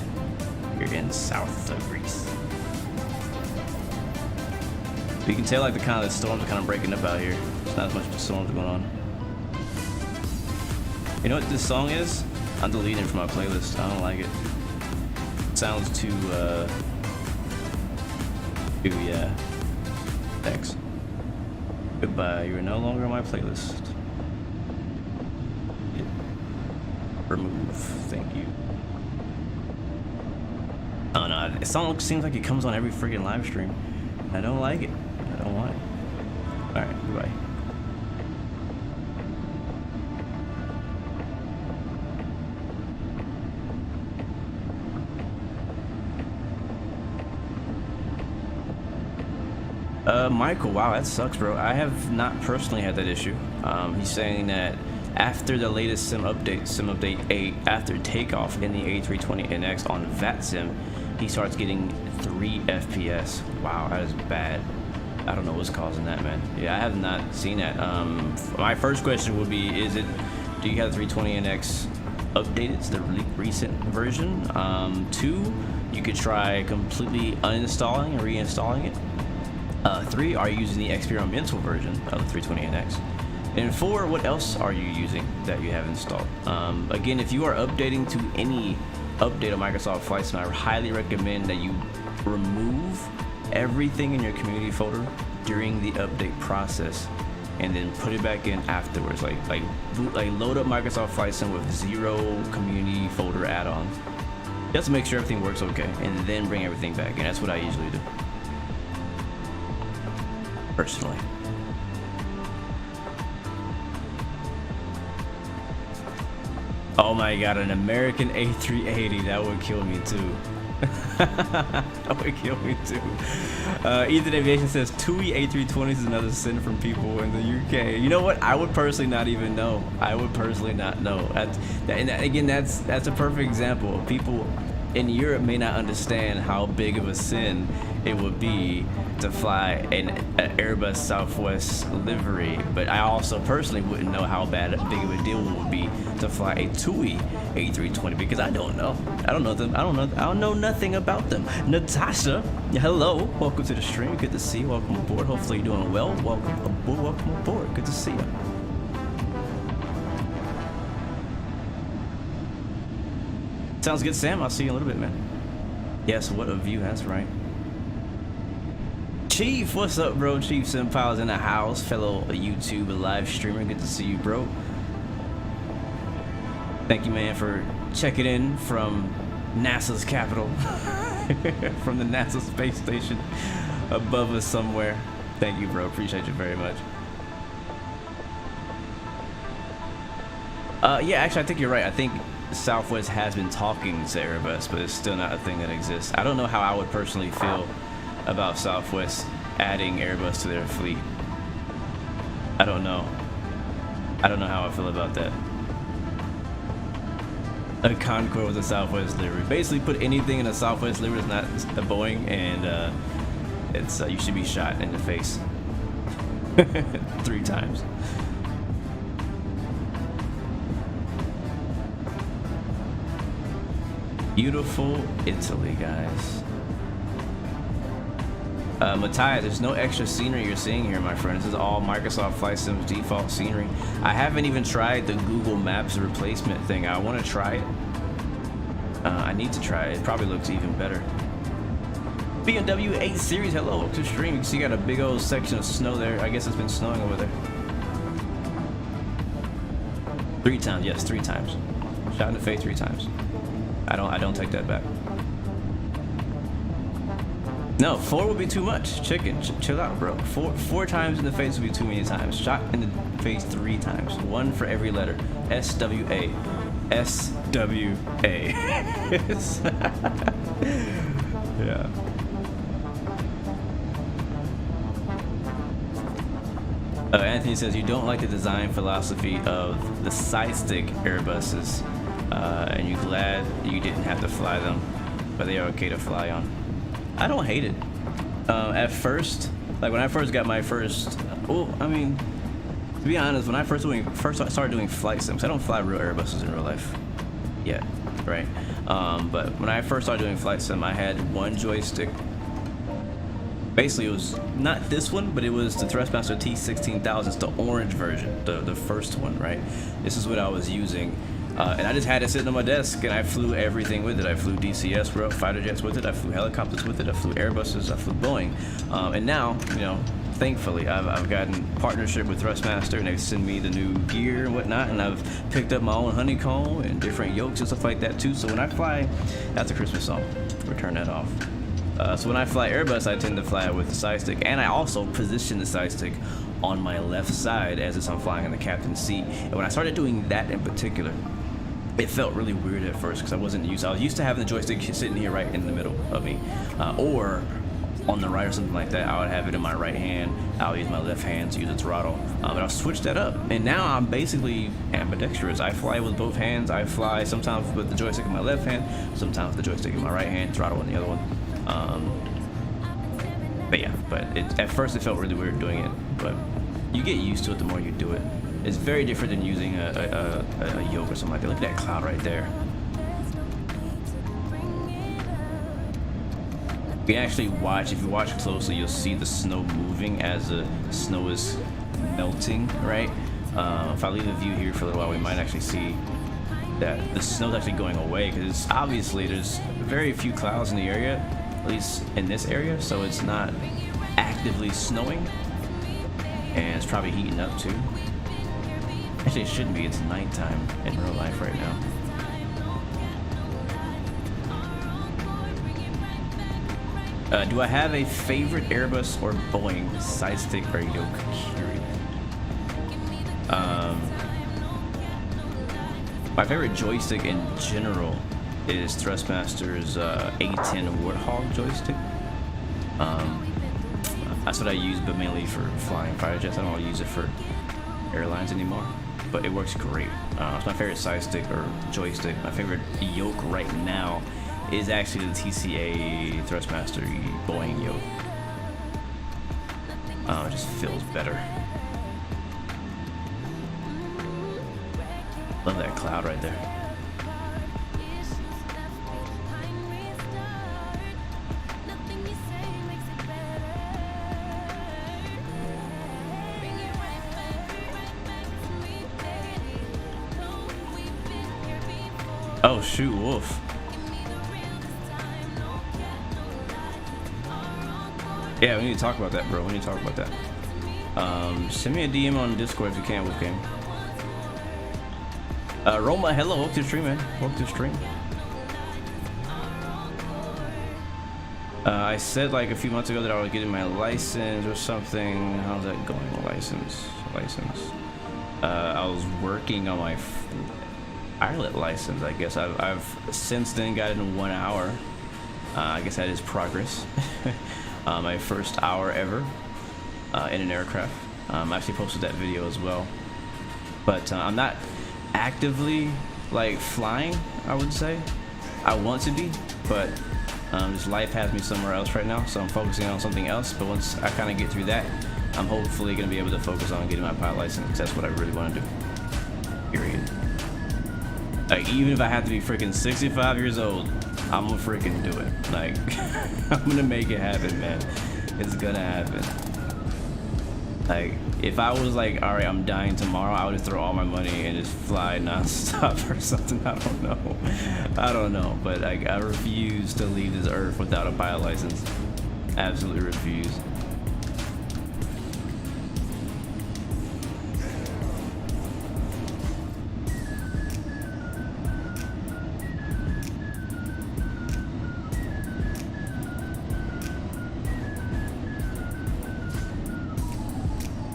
here in south of Greece. You can tell like the kind of the storms are kind of breaking up out here. There's not as much storms going on. You know what this song is? I'm deleting it from my playlist. I don't like it. It sounds too yeah. Thanks. Goodbye. You are no longer on my playlist. Remove. Thank you. Oh no, it seems like it comes on every freaking live stream. I don't like it. I don't want it. Alright, goodbye. Michael, wow, that sucks, bro. I have not personally had that issue. He's saying that after the latest sim update 8, after takeoff in the A32NX on VATSIM, he starts getting 3 FPS. Wow, that is bad. I don't know what's causing that, man. Yeah, I have not seen that. My first question would be, do you have the 320NX updated to the recent version? 2, you could try completely uninstalling and reinstalling it. 3, are you using the experimental version of the 320NX? And 4, what else are you using that you have installed? Again, if you are updating to any update on Microsoft Flight Sim, I highly recommend that you remove everything in your community folder during the update process and then put it back in afterwards. Like load up Microsoft Flight Sim with 0 community folder add-ons just to make sure everything works okay, and then bring everything back in. That's what I usually do personally. Oh my god, an American A380, that would kill me too. That would kill me too. Ethan Aviation says TUI A320s is another sin from people in the UK. You know what? I would personally not even know. I would personally not know. And again, that's a perfect example of people in Europe may not understand how big of a sin it would be to fly an Airbus Southwest livery, but I also personally wouldn't know how big of a deal it would be to fly a TUI A320 because I don't know them. I don't know nothing about them. Natasha, hello, welcome to the stream. Good to see you. Welcome aboard. Hopefully you're doing well. Welcome aboard. Welcome aboard. Good to see you. Sounds good, Sam. I'll see you in a little bit, man. Yes, what a view. That's right. Chief, what's up, bro? Chief Senpai's in the house, fellow YouTube live streamer. Good to see you, bro. Thank you, man, for checking in from NASA's capital, from the NASA space station above us somewhere. Thank you, bro. Appreciate you very much. Yeah, actually, I think you're right. I think Southwest has been talking to Airbus, but it's still not a thing that exists. I don't know how I would personally feel about Southwest adding Airbus to their fleet. I don't know how I feel about that. A Concorde with a Southwest livery. Basically put anything in a Southwest livery that's not a Boeing, and it's you should be shot in the face 3 times. Beautiful Italy, guys. Matthias, there's no extra scenery you're seeing here, my friend. This is all Microsoft Flight Sim's default scenery. I haven't even tried the Google Maps replacement thing. I want to try it. I need to try it. It probably looks even better. BMW 8 Series, hello, to stream. You can see you got a big old section of snow there. I guess it's been snowing over there. 3 times, yes, 3 times. Shot in the face 3 times. I don't take that back. No, 4 would be too much. Chicken, chill out, bro. 4 times in the face would be too many times. Shot in the face 3 times. 1 for every letter. S-W-A. S-W-A. Yeah. Anthony says you don't like the design philosophy of the side stick Airbuses, and you're glad you didn't have to fly them, but they are okay to fly on. I don't hate it. At first, like when I first got my first, well, I mean, to be honest, when I first started doing flight sims, I don't fly real Airbuses in real life yet, right? But when I first started doing flight sim, I had 1 joystick. Basically, it was not this one, but it was the Thrustmaster T16000. It's the orange version, the first one, right? This is what I was using. And I just had it sitting on my desk, and I flew everything with it. I flew DCS fighter jets with it. I flew helicopters with it. I flew Airbuses. I flew Boeing. And now, you know, thankfully, I've gotten partnership with Thrustmaster, and they send me the new gear and whatnot. And I've picked up my own honeycomb and different yokes and stuff like that too. So when I fly, that's a Christmas song. We'll turn that off. So when I fly Airbus, I tend to fly with the side stick, and I also position the side stick on my left side as if I'm flying in the captain's seat. And when I started doing that in particular, it felt really weird at first because I was used to having the joystick sitting here right in the middle of me, or on the right or something like that. I would have it in my right hand. I'll use my left hand to use the throttle, but I'll switch that up, and now I'm basically ambidextrous. I fly with both hands. I fly sometimes with the joystick in my left hand, sometimes with the joystick in my right hand, throttle in the other one. But yeah, at first it felt really weird doing it, but you get used to it the more you do it. It's very different than using a yoke or something like that. Look at that cloud right there. You can actually watch, if you watch closely, you'll see the snow moving as the snow is melting, right? If I leave the view here for a little while, we might actually see that the snow's actually going away, because obviously there's very few clouds in the area, at least in this area, so it's not actively snowing, and it's probably heating up too. Actually, it shouldn't be. It's nighttime in real life right now. Do I have a favorite Airbus or Boeing side stick or yoke? Curious. My favorite joystick in general is Thrustmaster's A10 Warthog joystick. That's what I use, but mainly for flying fighter jets. I don't use it for airlines anymore, but it works great. It's my favorite side stick or joystick. My favorite yoke right now is actually the TCA Thrustmaster Boeing yoke. It just feels better. Love that cloud right there. Oh shoot, wolf. Yeah, we need to talk about that, bro. We need to talk about that. Send me a DM on Discord if you can, Wolfgang. Roma, hello, welcome to the stream, man. Welcome to the stream. I said like a few months ago that I was getting my license or something. How's that going? License. I was working on my pilot license, I guess. I've since then got it in 1 hour. I guess that is progress. My first hour ever in an aircraft. I actually posted that video as well. But I'm not actively like flying, I would say. I want to be, but just life has me somewhere else right now, so I'm focusing on something else. But once I kind of get through that, I'm hopefully going to be able to focus on getting my pilot license, because that's what I really want to do. Period. Like, even if I have to be freaking 65 years old, I'm gonna freaking do it. Like, I'm gonna make it happen, man. It's gonna happen. Like, if I was like, all right, I'm dying tomorrow, I would just throw all my money and just fly non-stop or something. I don't know. But like, I refuse to leave this earth without a pilot license. Absolutely refuse.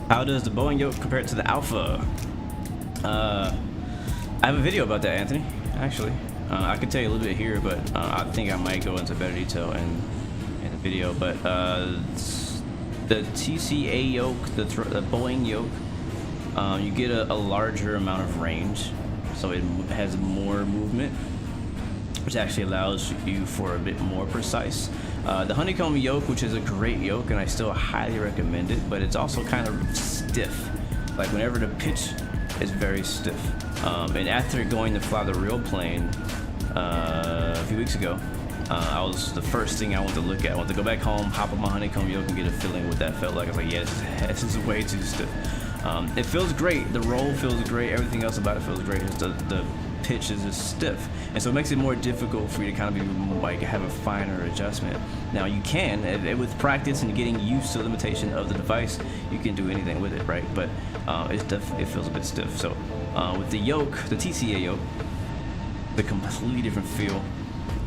How does the Boeing yoke compare to the Alpha? I have a video about that, Anthony, actually. I could tell you a little bit here, but I think I might go into better detail in the video. But the TCA yoke, the Boeing yoke, you get a larger amount of range, so it has more movement, which actually allows you for a bit more precise. The honeycomb yoke, which is a great yoke, and I still highly recommend it, but it's also kind of stiff. Like, whenever the pitch is very stiff. And after going to fly the real plane a few weeks ago, the first thing I wanted to look at. I wanted to go back home, hop on my honeycomb yoke, and get a feeling of what that felt like. I was like, yeah, this is way too stiff. It feels great. The roll feels great. Everything else about it feels great. Just the pitch is just stiff, and so it makes it more difficult for you to kind of be like have a finer adjustment. Now you can, with practice and getting used to the limitation of the device, you can do anything with it, right? But it feels a bit stiff. So with the yoke, the TCA yoke, the completely different feel,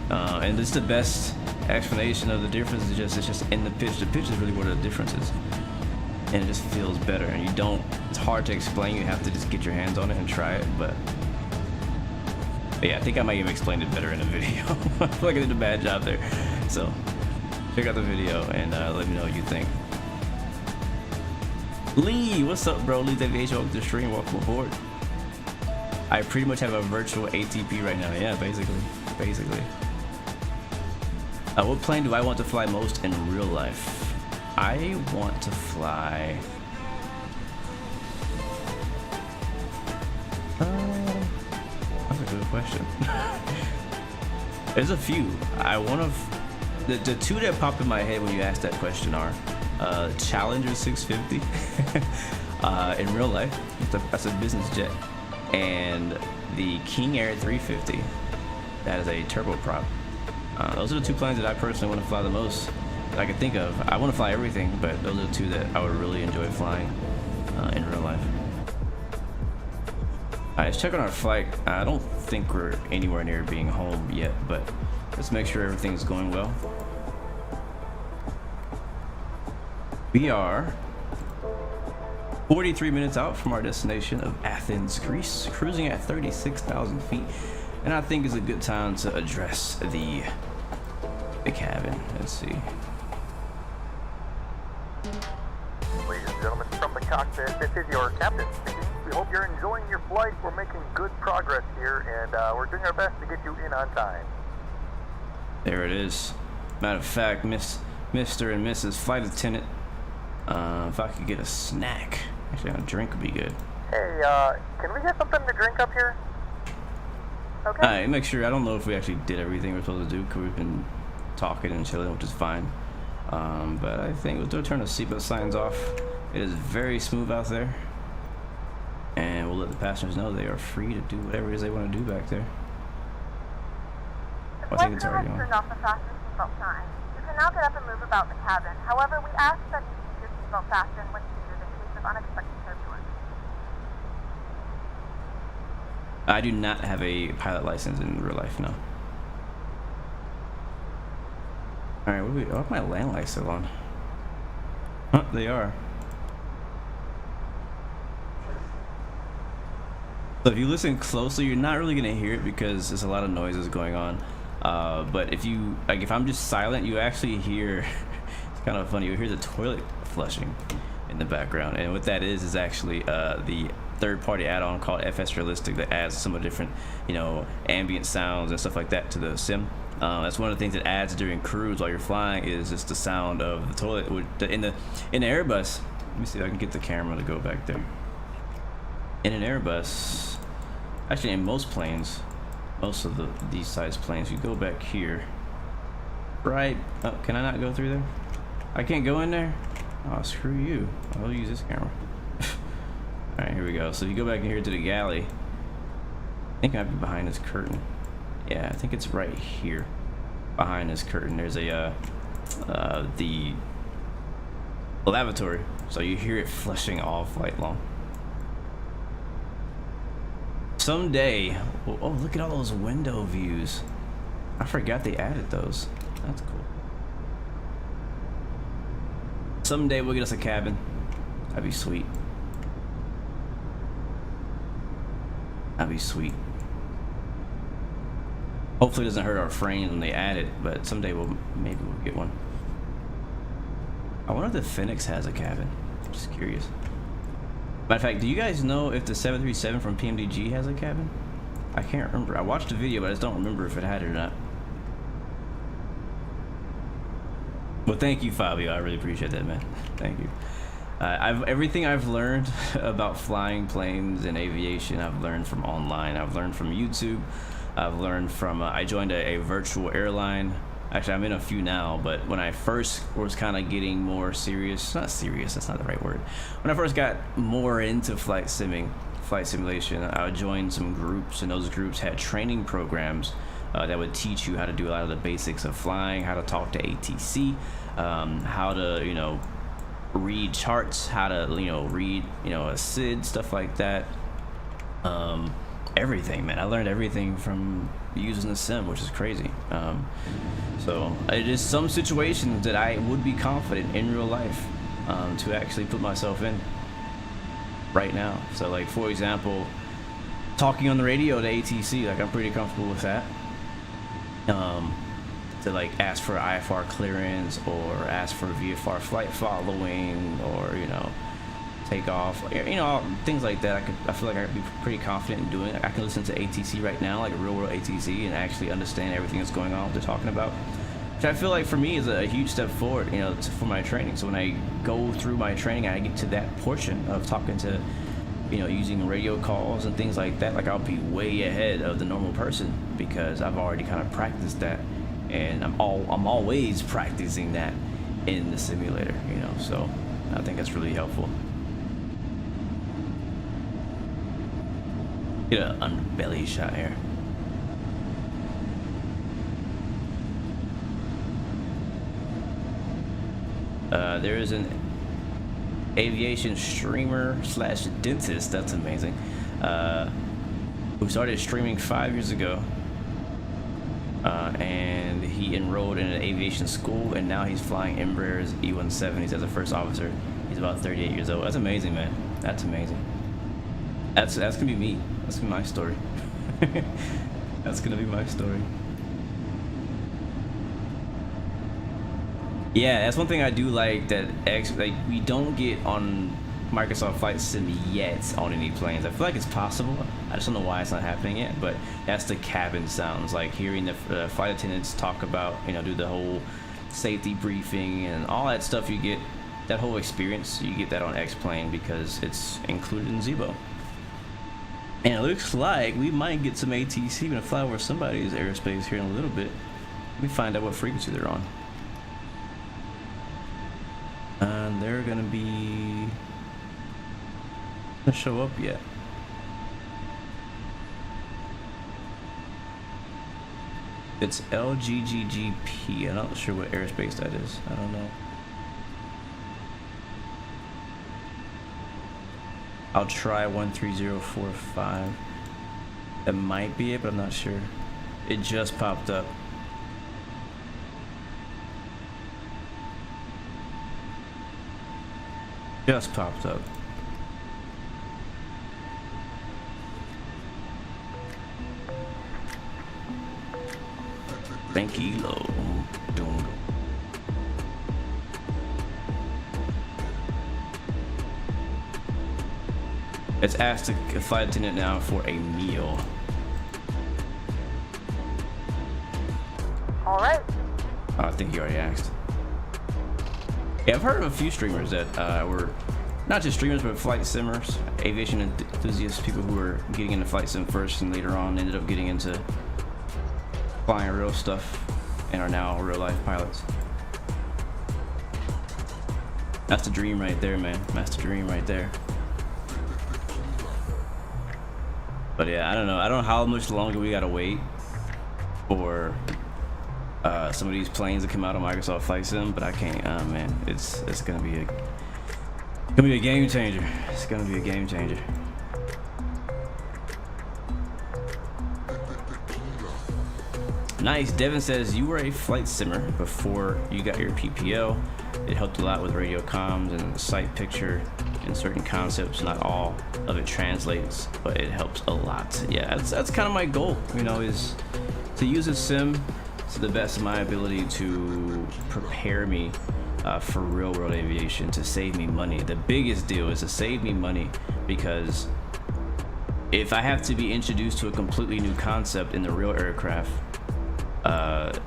and it's the best explanation of the difference. It's just in the pitch. The pitch is really where the difference is, and it just feels better. And you don't. It's hard to explain. You have to just get your hands on it and try it, but yeah, I think I might even explain it better in a video. I feel like I did a bad job there. So check out the video and let me know what you think. Lee, what's up, bro? Lee's Aviation, welcome to the stream. Welcome aboard. I pretty much have a virtual ATP right now. Yeah, basically. What plane do I want to fly most in real life? I want to fly. That's a good question. There's a few. The two that pop in my head when you ask that question are Challenger 650 in real life. That's a business jet, and the King Air 350. That is a turboprop. Those are the two planes that I personally want to fly the most that I can think of. I want to fly everything, but those are the two that I would really enjoy flying in real life. Alright, let's check on our flight. I don't think we're anywhere near being home yet, but let's make sure everything's going well. We are 43 minutes out from our destination of Athens, Greece, cruising at 36,000 feet, and I think it's a good time to address the cabin. Let's see. Ladies and gentlemen, from the cockpit, this is your captain speaking. We hope you're enjoying your flight. We're making good progress here, and we're doing our best to get you in on time. There it is. Matter of fact, Mr. and Mrs. Flight Attendant, if I could get a snack, actually a drink would be good. Hey, can we get something to drink up here? Okay. Alright, make sure, I don't know if we actually did everything we're supposed to do, because we've been talking and chilling, which is fine. But I think we'll turn the seatbelt signs off. It is very smooth out there. And we'll let the passengers know they are free to do whatever it is they want to do back there. The flight crew has turned off the fasten seatbelt sign. You can now get up and move about the cabin. However, we ask that you keep your seatbelt fastened when needed in case of unexpected turbulence. I do not have a pilot license in real life, no. Alright, what are my land lights still on? Huh, they are. So if you listen closely, you're not really gonna hear it because there's a lot of noises going on. But if you, like, if I'm just silent, you actually hear, it's kind of funny, you hear the toilet flushing in the background. And what that is actually the third-party add-on called FS Realistic that adds some of the different, you know, ambient sounds and stuff like that to the sim. That's one of the things that adds during cruise while you're flying is just the sound of the toilet. In the Airbus, let me see if I can get the camera to go back there. In an Airbus, actually in most planes, most of these size planes, you go back here. Right, oh, can I not go through there? I can't go in there? Oh, screw you. I'll use this camera. Alright, here we go. So if you go back in here to the galley, I think I'd be behind this curtain. Yeah, I think it's right here. Behind this curtain, there's a, the lavatory. So you hear it flushing all flight long. Someday, oh, look at all those window views. I forgot they added those. That's cool. Someday we'll get us a cabin. That'd be sweet. That'd be sweet. Hopefully it doesn't hurt our frames when they add it, but someday maybe we'll get one. I wonder if the Phoenix has a cabin. I'm just curious. Matter of fact, do you guys know if the 737 from PMDG has a cabin? I can't remember. I watched the video, but I just don't remember if it had it or not. Well, thank you, Fabio. I really appreciate that, man. Thank you. Everything I've learned about flying planes and aviation, I've learned from online. I've learned from YouTube. I've learned from, I joined a virtual airline. Actually, I'm in a few now, but when I first was kind of getting more serious, not serious, that's not the right word. When I first got more into flight simulation, I would join some groups, and those groups had training programs that would teach you how to do a lot of the basics of flying, how to talk to ATC, how to, you know, read charts, how to, you know, read, you know, a SID, stuff like that. Everything, man. I learned everything from using the sim, which is crazy. So it is some situations that I would be confident in real life to actually put myself in right now. So, like, for example, talking on the radio to ATC, like, I'm pretty comfortable with that. To, like, ask for IFR clearance or ask for VFR flight following, or, you know, take off, you know, things like that. I feel like I could be pretty confident in doing it. I can listen to ATC right now, like a real world ATC, and actually understand everything that's going on, what they're talking about, which I feel like for me is a huge step forward, you know, for my training. So when I go through my training, I get to that portion of talking to, you know, using radio calls and things like that, like I'll be way ahead of the normal person because I've already kind of practiced that, and I'm always practicing that in the simulator, you know. So I think that's really helpful. Get an underbelly shot here. There is an aviation streamer slash dentist, that's amazing, who started streaming 5 years ago, and he enrolled in an aviation school, and now he's flying Embraer's E-170s as a first officer. He's about 38 years old. That's amazing, man. That's amazing. That's gonna be me. That's gonna be my story. That's gonna be my story. Yeah, that's one thing I do like, that like we don't get on Microsoft Flight Sim yet on any planes. I feel like it's possible. I just don't know why it's not happening yet, but that's the cabin sounds, like hearing the flight attendants talk about, you know, do the whole safety briefing and all that stuff. You get that whole experience, you get that on X-Plane because it's included in Zebo. And it looks like we might get some ATC gonna fly over somebody's airspace here in a little bit. Let me find out what frequency they're on. And they're gonna be gonna show up yet. It's LGGGP. I'm not sure what airspace that is. I don't know. I'll try 13045. That might be it, but I'm not sure. It just popped up. Just popped up. Tranquilo. Let's ask the flight attendant now for a meal. All right. Oh, I think you already asked. Yeah, I've heard of a few streamers that were not just streamers, but flight simmers, aviation enthusiasts, people who were getting into flight sim first and later on ended up getting into flying real stuff and are now real life pilots. That's the dream right there, man. That's the dream right there. But yeah, I don't know how much longer we gotta wait for some of these planes to come out of Microsoft Flight Sim, but I can't. Man, it's gonna be a game changer. It's gonna be a game changer. Nice. Devin says you were a flight simmer before you got your PPL. It helped a lot with radio comms and sight picture and certain concepts. Not all of it translates, but it helps a lot. Yeah, that's kind of my goal, you know, is to use a sim to the best of my ability to prepare me for real world aviation, to save me money. The biggest deal is to save me money, because if I have to be introduced to a completely new concept in the real aircraft,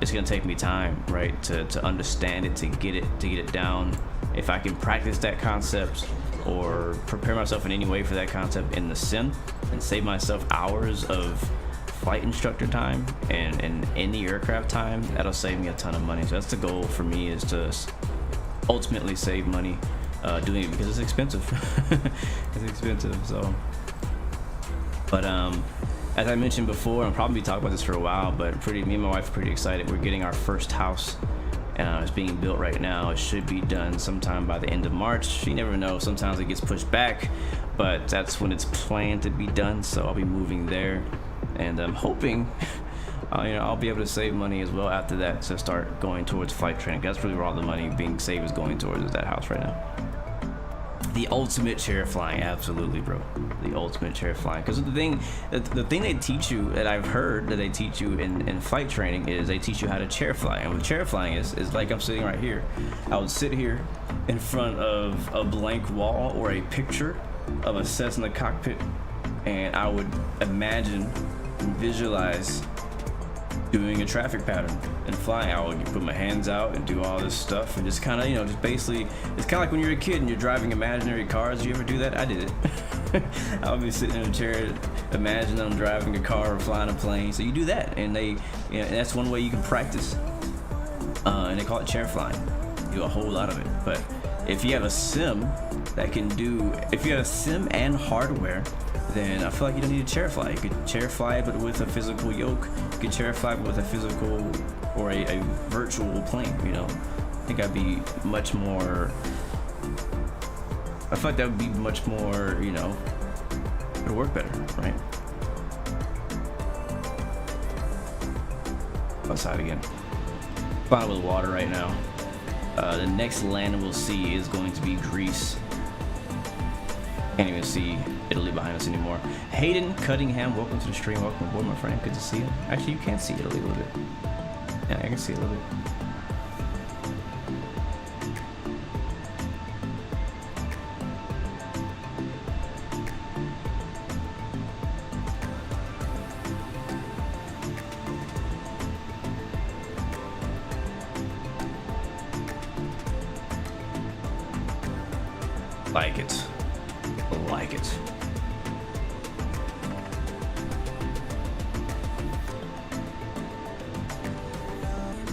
it's gonna take me time, right, to understand it, to get it down. If I can practice that concept or prepare myself in any way for that concept in the sim and save myself hours of flight instructor time and in the aircraft time, that'll save me a ton of money. So that's the goal for me, is to ultimately save money doing it, because it's expensive. It's expensive. So, but as I mentioned before, I'll probably be talking about this for a while, but me and my wife are pretty excited. We're getting our first house. It's being built right now. It should be done sometime by the end of March. You never know, sometimes it gets pushed back, but that's when it's planned to be done. So I'll be moving there, and I'm hoping I'll be able to save money as well after that to start going towards flight training. That's really where all the money being saved is going towards, is that house right now. The ultimate chair flying, absolutely, bro. The ultimate chair flying. Because the thing they teach you, that I've heard that they teach you in flight training, is they teach you how to chair fly. And what chair flying is like I'm sitting right here. I would sit here in front of a blank wall or a picture of a Cessna cockpit, and I would imagine and visualize doing a traffic pattern and flying. I would put my hands out and do all this stuff and just kind of, just basically, it's kind of like when you're a kid and you're driving imaginary cars. Do you ever do that? I did it. I would be sitting in a chair, imagine I'm driving a car or flying a plane. So you do that, and and that's one way you can practice. And they call it chair flying. You do a whole lot of it. But if you have a sim that can do, if you have a sim and hardware, then I feel like you don't need to chair fly. You could chair fly but with a physical yoke. You could chair fly but with a physical or a virtual plane, I think I'd be much more, I feel like that would be much more, it would work better, right? Outside again. Flying with water right now. The next land we'll see is going to be Greece. Can't even see Italy behind us anymore. Hayden Cunningham, welcome to the stream. Welcome aboard, my friend. Good to see you. Actually, you can see Italy a little bit. Yeah, I can see it a little bit. Like it. Like it.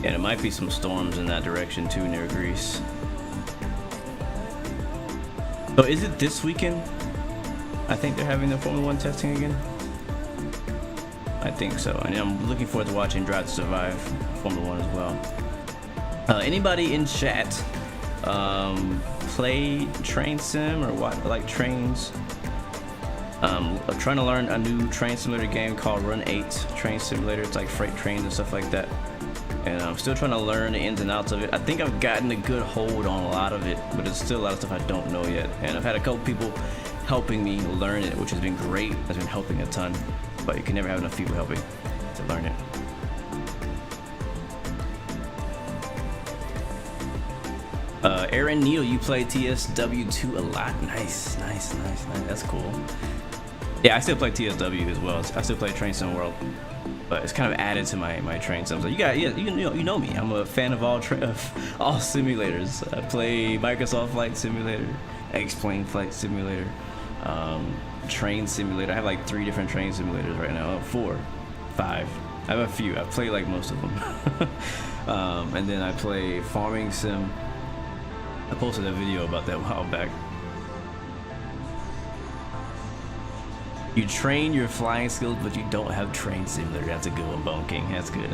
And it might be some storms in that direction too, near Greece. So is it this weekend? I think they're having the Formula 1 testing again. I think so. And I'm looking forward to watching Drive to Survive Formula 1 as well. Anybody in chat play train sim or what, like trains? I'm trying to learn a new train simulator game called Run 8 Train Simulator. It's like freight trains and stuff like that. And I'm still trying to learn the ins and outs of it. I think I've gotten a good hold on a lot of it, but there's still a lot of stuff I don't know yet. And I've had a couple people helping me learn it, which has been great. Has been helping a ton, but you can never have enough people helping to learn it. Aaron Neal, you play TSW2 a lot. Nice. That's cool. Yeah, I still play TSW as well. I still play Train Sim World, but it's kind of added to my train sims. So you know me. I'm a fan of all simulators. I play Microsoft Flight Simulator, X-Plane Flight Simulator, Train Simulator. I have like 3 different train simulators right now. 4, 5. I have a few. I play like most of them. And then I play Farming Sim. I posted a video about that a while back. You train your flying skills, but you don't have train simulator. That's a good one, Bone King. That's good.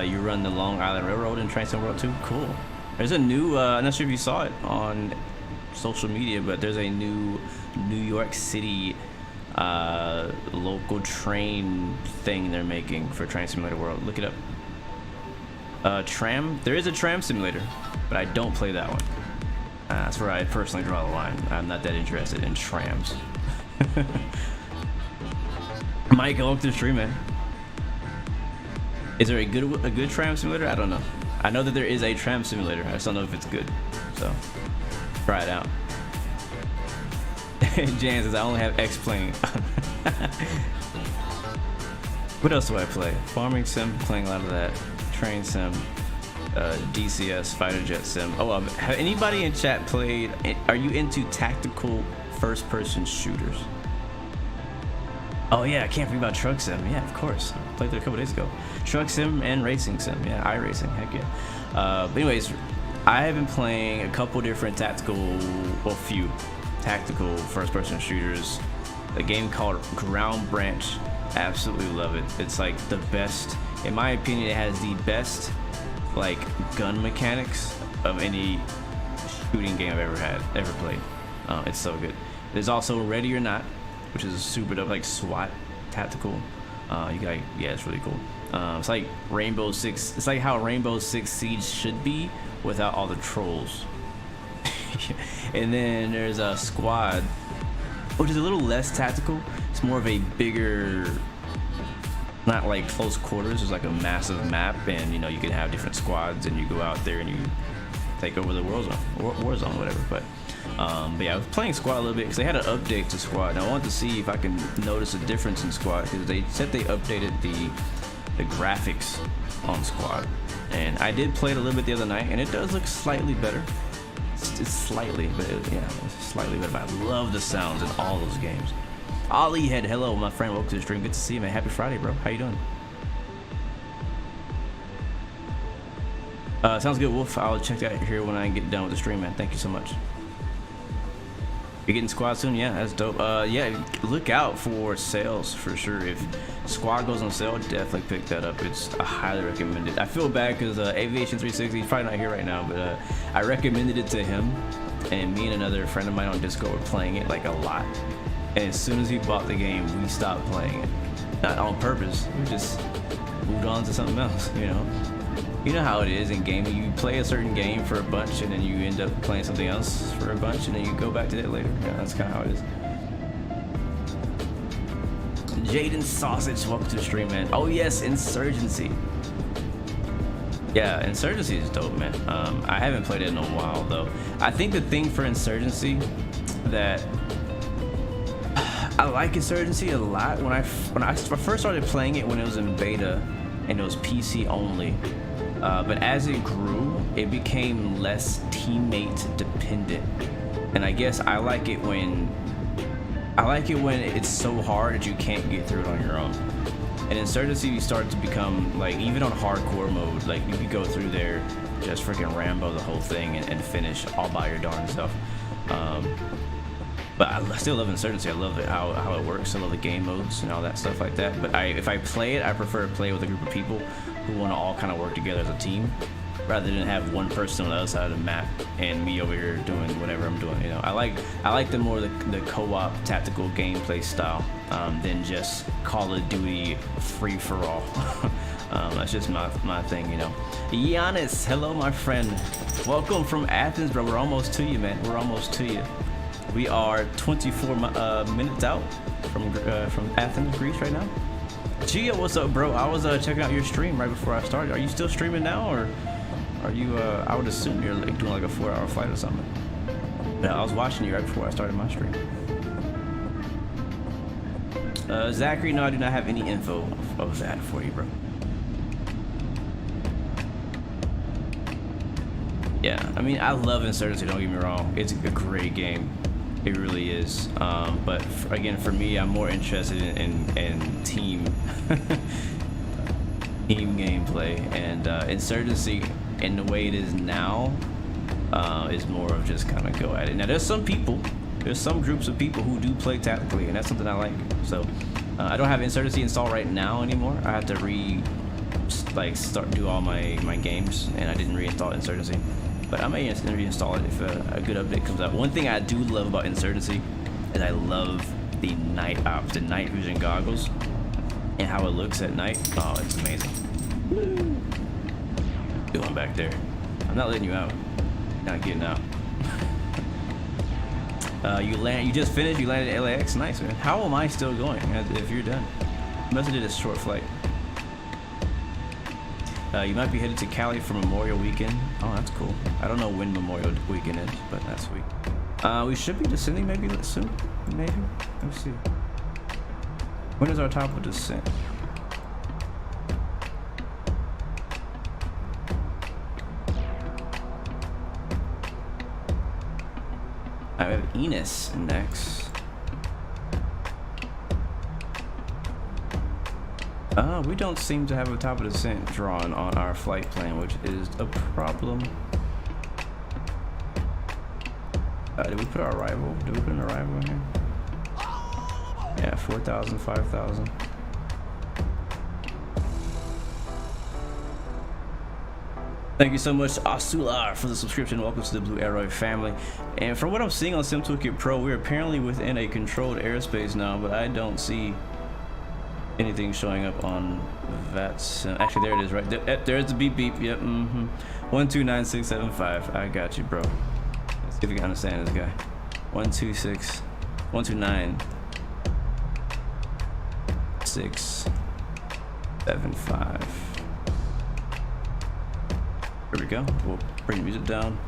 You run the Long Island Railroad in Train Sim World too? Cool. There's a new, I'm not sure if you saw it on social media, but there's a new New York City local train thing they're making for Train Simulator World. Look it up. Tram. There is a tram simulator, but I don't play that one. That's where I personally draw the line. I'm not that interested in trams. Mike, welcome to the stream, man. Is there a good tram simulator? I don't know. I know that there is a tram simulator. I just don't know if it's good. So try it out. Jan says I only have X-Plane. What else do I play? Farming sim, playing a lot of that. Train sim, DCS, fighter jet sim. Oh, have anybody in chat played? Are you into tactical first-person shooters? Oh yeah, I can't forget about truck sim. Yeah, of course. I played it a couple days ago. Truck sim and racing sim. Yeah, iRacing. Heck yeah. But anyways, I have been playing a couple different few tactical first-person shooters. A game called Ground Branch. Absolutely love it. It's like the best. In my opinion, it has the best like gun mechanics of any shooting game I've ever played. It's so good. There's also Ready or Not, which is super dope, like SWAT tactical. Yeah, it's really cool. It's like Rainbow Six. It's like how Rainbow Six Siege should be without all the trolls. And then there's a Squad, which is a little less tactical. It's more of a bigger, not like close quarters. It's like a massive map, and you know you can have different squads, and you go out there and you take over the war zone, whatever. But yeah, I was playing Squad a little bit because they had an update to Squad, and I wanted to see if I can notice a difference in Squad because they said they updated the graphics on Squad, and I did play it a little bit the other night, and it does look slightly better. It's slightly, but it's slightly better. But I love the sounds in all those games. Ali Head, hello, my friend. Welcome to the stream. Good to see you, man. Happy Friday, bro. How you doing? Sounds good, Wolf. I'll check that here when I get done with the stream, man. Thank you so much. You're getting Squad soon? Yeah, that's dope. Yeah, look out for sales for sure. If Squad goes on sale, definitely pick that up. I highly recommend it. I feel bad because Aviation 360, he's probably not here right now, but I recommended it to him, and me and another friend of mine on Discord were playing it like a lot. And as soon as he bought the game, we stopped playing it. Not on purpose. We just moved on to something else, you know? You know how it is in gaming. You play a certain game for a bunch, and then you end up playing something else for a bunch, and then you go back to that later. Yeah, that's kind of how it is. Jaden Sausage, welcome to the stream, man. Oh yes, Insurgency. Yeah, Insurgency is dope, man. I haven't played it in a while though. I think the thing for Insurgency that I like Insurgency a lot. When I first started playing it when it was in beta and it was PC only, but as it grew it became less teammate dependent. And I guess I like it when it's so hard that you can't get through it on your own. And Insurgency, you start to become, like, even on hardcore mode, like, you could go through there, just freaking Rambo the whole thing and finish all by your darn self. But I still love Insurgency. I love it, how it works. I love the game modes and all that stuff like that. But if I play it, I prefer to play with a group of people who want to all kind of work together as a team, rather than have one person on the other side of the map and me over here doing whatever I'm doing. You know, I like the more the co-op tactical gameplay style than just Call of Duty free for all. That's just my thing, you know. Giannis, hello my friend. Welcome from Athens, bro. We're almost to you, man. We're almost to you. We are 24 minutes out from Athens, Greece right now. Gia, what's up, bro? I was checking out your stream right before I started. Are you still streaming now, or are you? I would assume you're like doing like a 4-hour flight or something. But I was watching you right before I started my stream. Zachary, no, I do not have any info of that for you, bro. Yeah, I mean, I love Insurgency, don't get me wrong. It's a great game. It really is. But again, for me, I'm more interested in team gameplay, and Insurgency, in the way it is now, is more of just kind of go at it. Now, there's some groups of people who do play tactically, and that's something I like. So I don't have Insurgency installed right now anymore. I have to do all my games, and I didn't reinstall Insurgency. But I may reinstall it if a good update comes out. One thing I do love about Insurgency is I love the night vision goggles and how it looks at night. Oh, it's amazing. Doing back there. I'm not letting you out. You're not getting out. You just finished. You landed at LAX. Nice, man. How am I still going if you're done? You must have did a short flight. You might be headed to Cali for Memorial Weekend. Oh, that's cool. I don't know when Memorial Weekend is, but that's sweet. We should be descending maybe soon. Maybe. Let's see. When is our top of descent? I have Enos next. We don't seem to have a top of descent drawn on our flight plan, which is a problem. Did we put our arrival? Did we put an arrival in here? Yeah, 4,000, 5,000. Thank you so much, Asular, for the subscription. Welcome to the Blue Arrow family. And from what I'm seeing on SimToolkit Pro, we're apparently within a controlled airspace now, but I don't see anything showing up on VATSIM. Actually, there it is, right there. There's the beep beep. Yep. 129675. I got you, bro. Let's see if we can understand this guy. 129 675. Here we go. We'll bring the music down.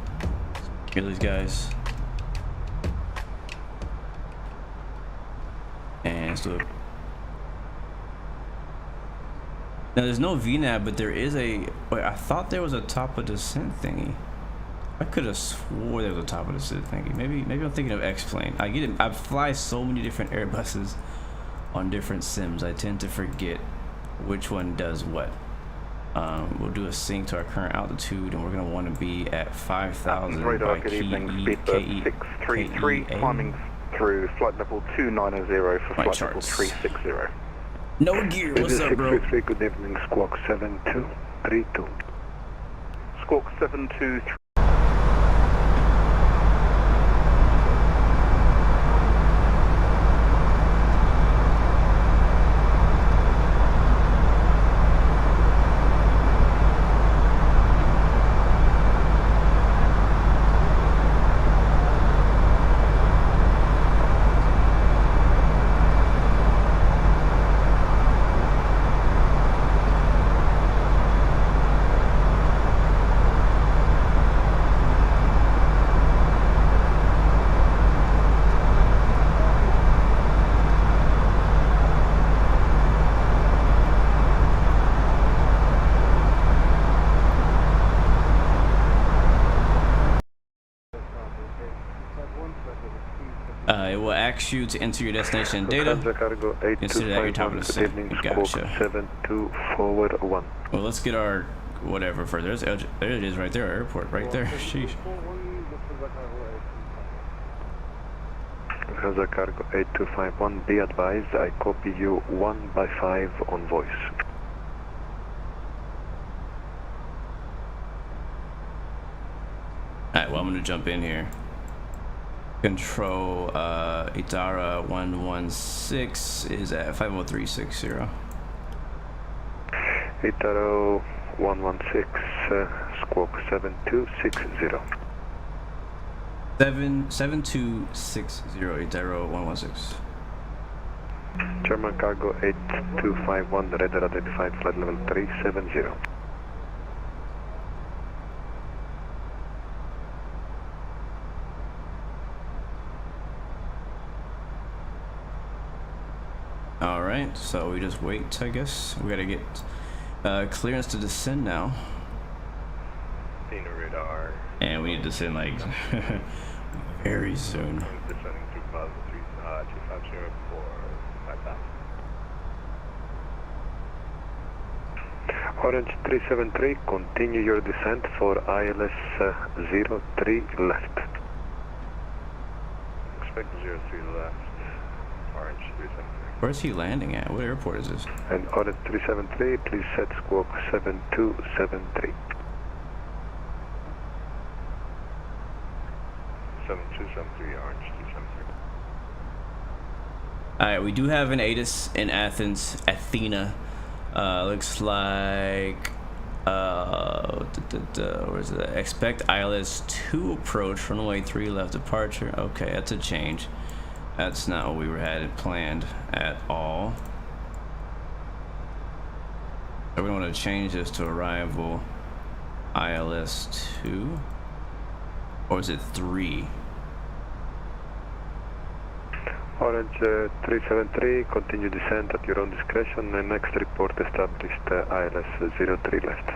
Hear these guys. And let's do it. Now there's no VNAV, but there is a. Wait, I thought there was a top of descent thingy. I could have swore there was a top of descent thingy. Maybe I'm thinking of X-Plane. I get it. I fly so many different Airbuses on different sims. I tend to forget which one does what. We'll do a sync to our current altitude, and we're gonna want to be at 5,000 radar, by good evening. Speedbird 633, climbing through flight level 290 for flight level 360. No gear, what's up, bro? Good evening, Squawk 7232. Squawk 723. It will ask you to enter your destination data. Cargo Consider that your top of the scene. Gotcha. 72 forward 1. Well, let's get our whatever for there it is right there, our airport right there. Sheesh. Gaza Cargo 8251, be advised, I copy you 1 by 5 on voice. Alright, well I'm gonna jump in here. Control ITA 116 is at 50360. ITA 116, squawk 7260. 7260 ITA 116. German Cargo 8251, radar identified, flight level 370. Alright, so we just wait, I guess. We gotta get clearance to descend now. Seen a radar. And we need to descend like very soon. Descending through Plaza 250 for 5000. Orange 373, continue your descent for ILS 03 left. Expect 03 left. Orange 373. Where's he landing at? What airport is this? And Orange 373, please set squawk 7273. 7273, Orange 373. Alright, we do have an ATIS in Athens, Athena. Looks like where's it? Expect ILS 2 approach, runway 3 left departure. Okay, that's a change. That's not what we had planned at all. So we want to change this to arrival ILS 2, or is it 3? Orange 373, continue descent at your own discretion, and next report established ILS 03 left.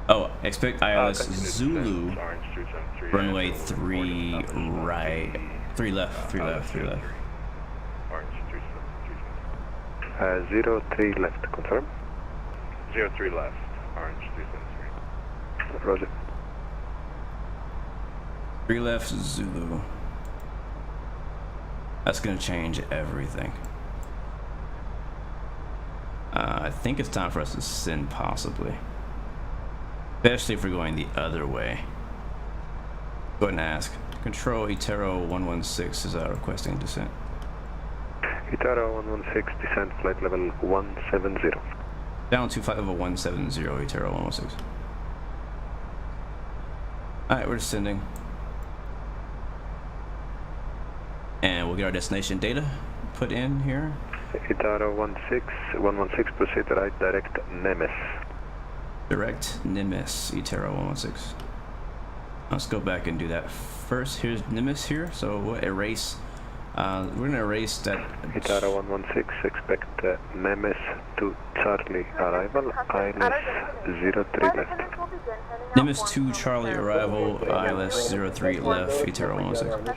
Oh, expect ILS Zulu, Orange 373. runway 3 right, 3 left, 3 left, 3 left. Orange 03 left, confirm. 03 left. Orange 373. Roger. 3 left, Zulu. That's gonna change everything. I think it's time for us to send, possibly. Especially if we're going the other way. Go ahead and ask. Control ITA 116 is requesting descent. ITA 116, descent flight level 170. Down to 50170, ITA 116. Alright, we're descending. And we'll get our destination data put in here. ITA 116, proceed right direct NEMES. Direct NEMES, ITA 116. Let's go back and do that first. Here's NEMES here, so we'll erase. We're gonna erase that. ITA 116, expect NEMES to Charlie arrival, ILS 03 left. NEMES 2 Charlie arrival, ILS 03 left, ITA 116.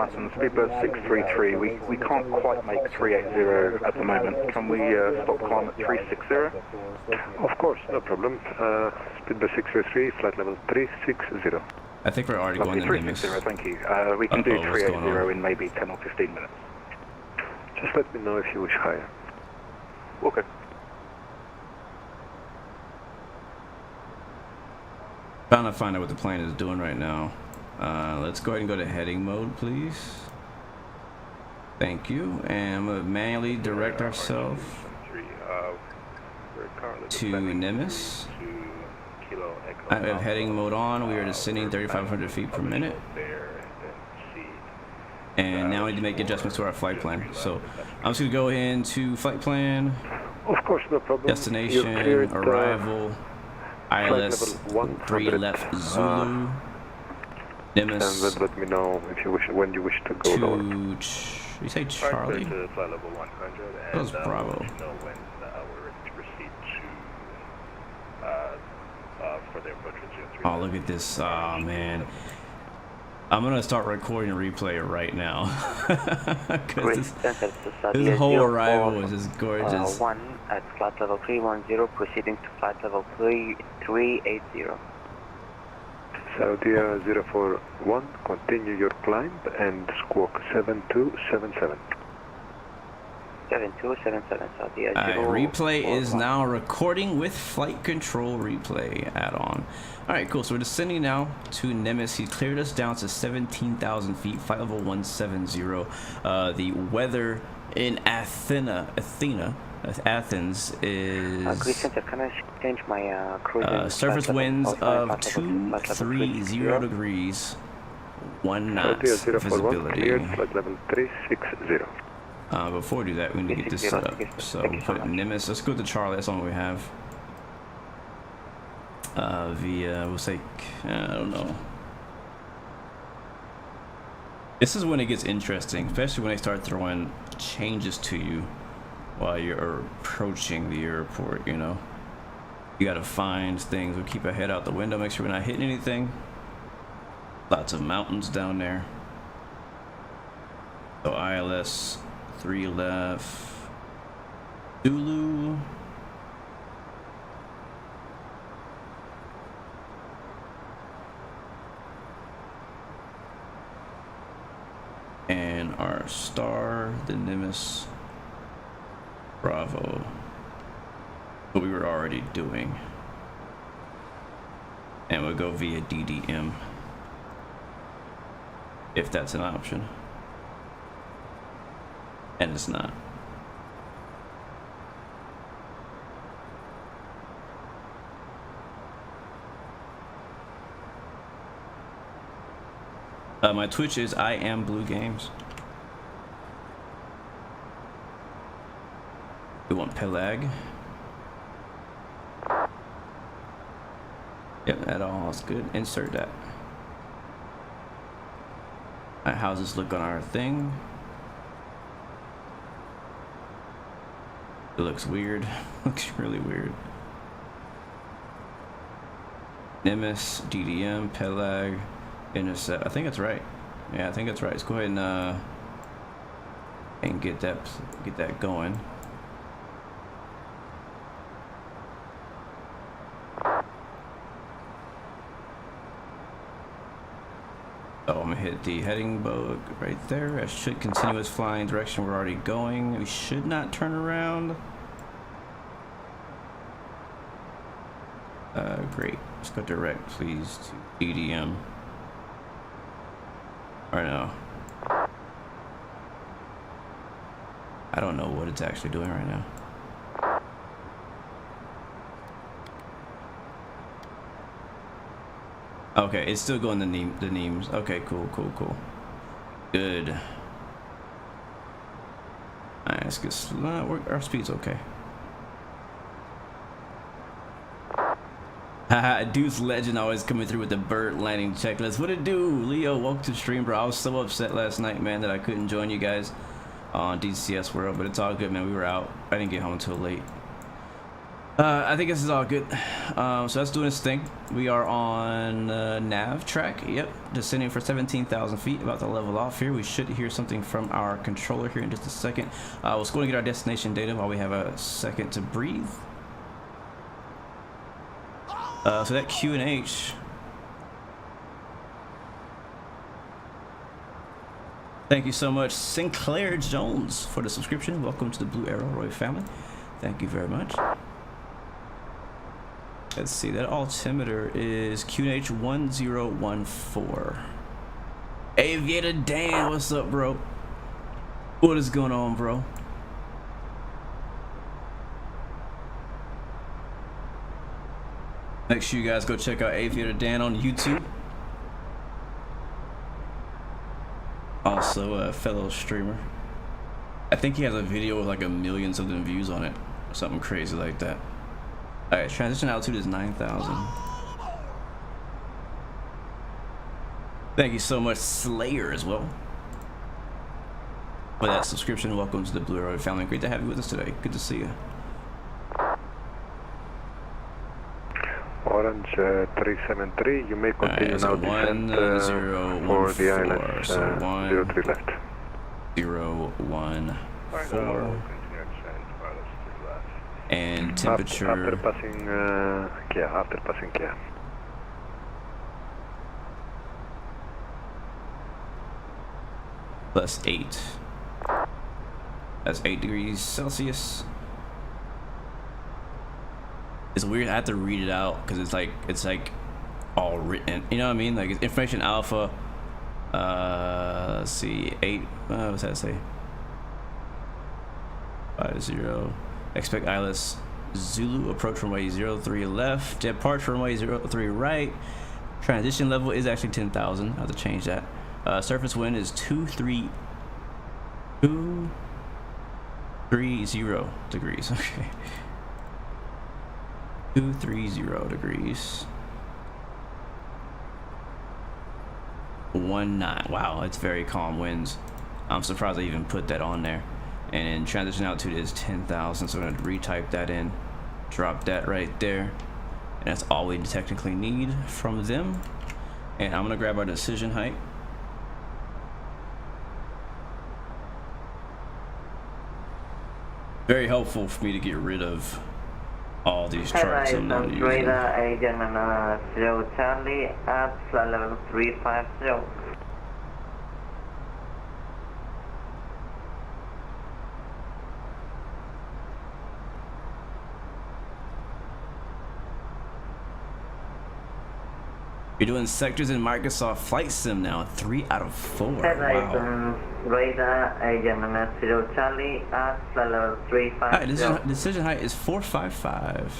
Athens, Speedbird 633, we can't quite make 380 at the moment. Can we stop climb at 360? Of course, no problem. Speedbird 633, flight level 360. I think we're already going to NEMES. 360, thank you. We can do 380 in maybe 10 or 15 minutes. Just let me know if you wish higher. Okay. Trying to find out what the plane is doing right now. Let's go ahead and go to heading mode, please. Thank you. And I'm gonna manually direct ourselves to NEMES. I have heading mode on. We are descending 3,500 feet per minute. And now we need to make adjustments to our flight plan. So I'm just gonna go into flight plan. Of course, no problem. Destination, arrival, ILS 3 left Zulu, NEMES. And then let me know if you wish, when you wish to go lower. You say Charlie? To flight level 100. That was Bravo. Know when we're ready to proceed to Oh, look at this. Oh, man. I'm going to start recording a replay right now. Because this whole arrival was just gorgeous. 1 at flight level 310, proceeding to flight level 380. Saudi 041, continue your climb and squawk 7277. 7277, Saudi replay is now recording with flight control replay add-on. Alright, cool. So we're descending now to NEMES. He cleared us down to 17,000 feet, flight level 170. The weather in Athens is can I change my cruising surface winds of 230 degrees, 1 knot visibility. Flight level 360. Before we do that, we need to get this set up. So we put NEMES. Let's go to Charlie. That's the one we have. We'll say, I don't know. This is when it gets interesting, especially when they start throwing changes to you while you're approaching the airport, you know. You gotta find things. We'll keep our head out the window, make sure we're not hitting anything. Lots of mountains down there. So ILS 3 left. Zulu. And our star, the NEMES Bravo, what we were already doing, and we'll go via DDM if that's an option, and it's not. My Twitch is I Am Blue Games. We want Pelag. Yep, that all is good. Insert that. Alright, how's this look on our thing? It looks weird. Looks really weird. NEMES, DDM, Pelag. Intercept. I think that's right. Yeah, I think that's right. Let's go ahead and get that going. So I'm gonna hit the heading bug right there. I should continue its flying direction we're already going. We should not turn around. Great. Let's go direct, please, to DDM. Right now. I don't know what it's actually doing right now. Okay, it's still going the NEMES. Okay, cool. Good. Alright, let's get slow. Our speed's okay. Haha, Deuce Legend always coming through with the bird landing checklist. What it do? Leo, welcome to the stream, bro. I was so upset last night, man, that I couldn't join you guys on DCS World, but it's all good, man. We were out. I didn't get home until late. I think this is all good. So that's doing its thing. We are on nav track. Yep, descending for 17,000 feet. About to level off here. We should hear something from our controller here in just a second. Let's go and get our destination data while we have a second to breathe. So that QNH. Thank you so much, Sinclair Jones, for the subscription. Welcome to the Blue Arrow Roy family. Thank you very much. Let's see, that altimeter is QNH 1014. Aviator Dan, what's up, bro? What is going on, bro? Make sure you guys go check out Aviator Dan on YouTube. Also a fellow streamer. I think he has a video with like 1 million something views on it. Something crazy like that. Alright, transition altitude is 9,000. Thank you so much, Slayer, as well, for that subscription. Welcome to the Blue Arrow family. Great to have you with us today. Good to see you. Orange 373, you may continue so now descent for the island, so 03 left. 014. And temperature. After passing Kia, after passing Kia. +8. That's 8 degrees Celsius. It's weird. I have to read it out because it's like all written. You know what I mean? Like it's information alpha. Let's see, 8. What's that say? 50. Expect ILS Zulu approach runway 03 left. Depart runway 03 right. Transition level is actually 10,000. I have to change that. Surface wind is 230 degrees. Okay. 230 degrees. 19. Wow, it's very calm winds. I'm surprised I even put that on there. And then transition altitude is 10,000, so I'm going to retype that in, drop that right there, and that's all we technically need from them. And I'm going to grab our decision height. Very helpful for me to get rid of all these charts I'm not using. Radar agent 0 Charlie at flight level 350. You're doing sectors in Microsoft Flight Sim now, 3 out of 4. Wow. Radar agent 0 Charlie at flight level 350. Alright, decision height is 455.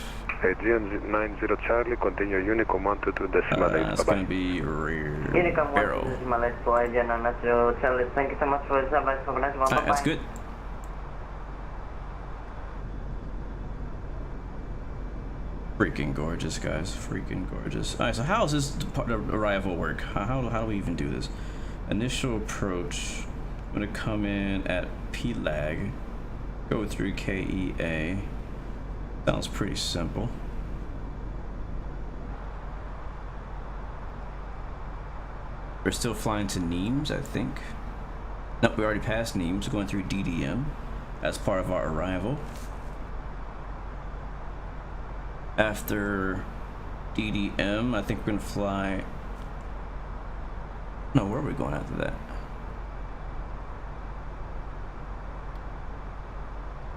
AGN 90 Charlie, continue Unicom 122.8. That's going to be rear Unicom arrow. 122.8 for agent 0 Charlie. Thank you so much for your service. Have a nice one. Alright, that's good. Freaking gorgeous, guys. Freaking gorgeous. Alright, so how does this part of arrival work? How do we even do this? Initial approach. I'm going to come in at PLAG. Go through KEA. Sounds pretty simple. We're still flying to NEMES, I think. Nope, we already passed NEMES. Going through DDM. That's part of our arrival. After DDM, I think we're gonna fly. No, where are we going after that?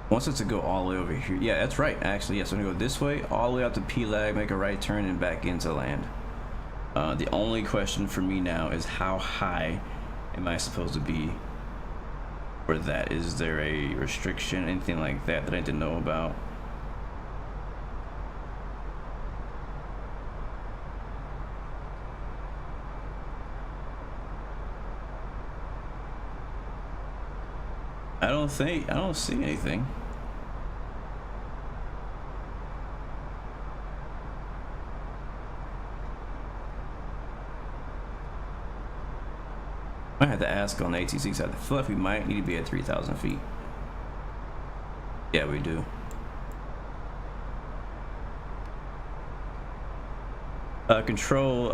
Wants us to go all the way over here. Yeah, that's right. Actually, yes, I'm gonna go this way, all the way out to PLAG, make a right turn, and back into land. The only question for me now is how high am I supposed to be for that? Is there a restriction, anything like that I didn't know about? I don't see anything. I had to ask on the ATC side. I feel like we might need to be at 3,000 feet. Yeah, we do. Control,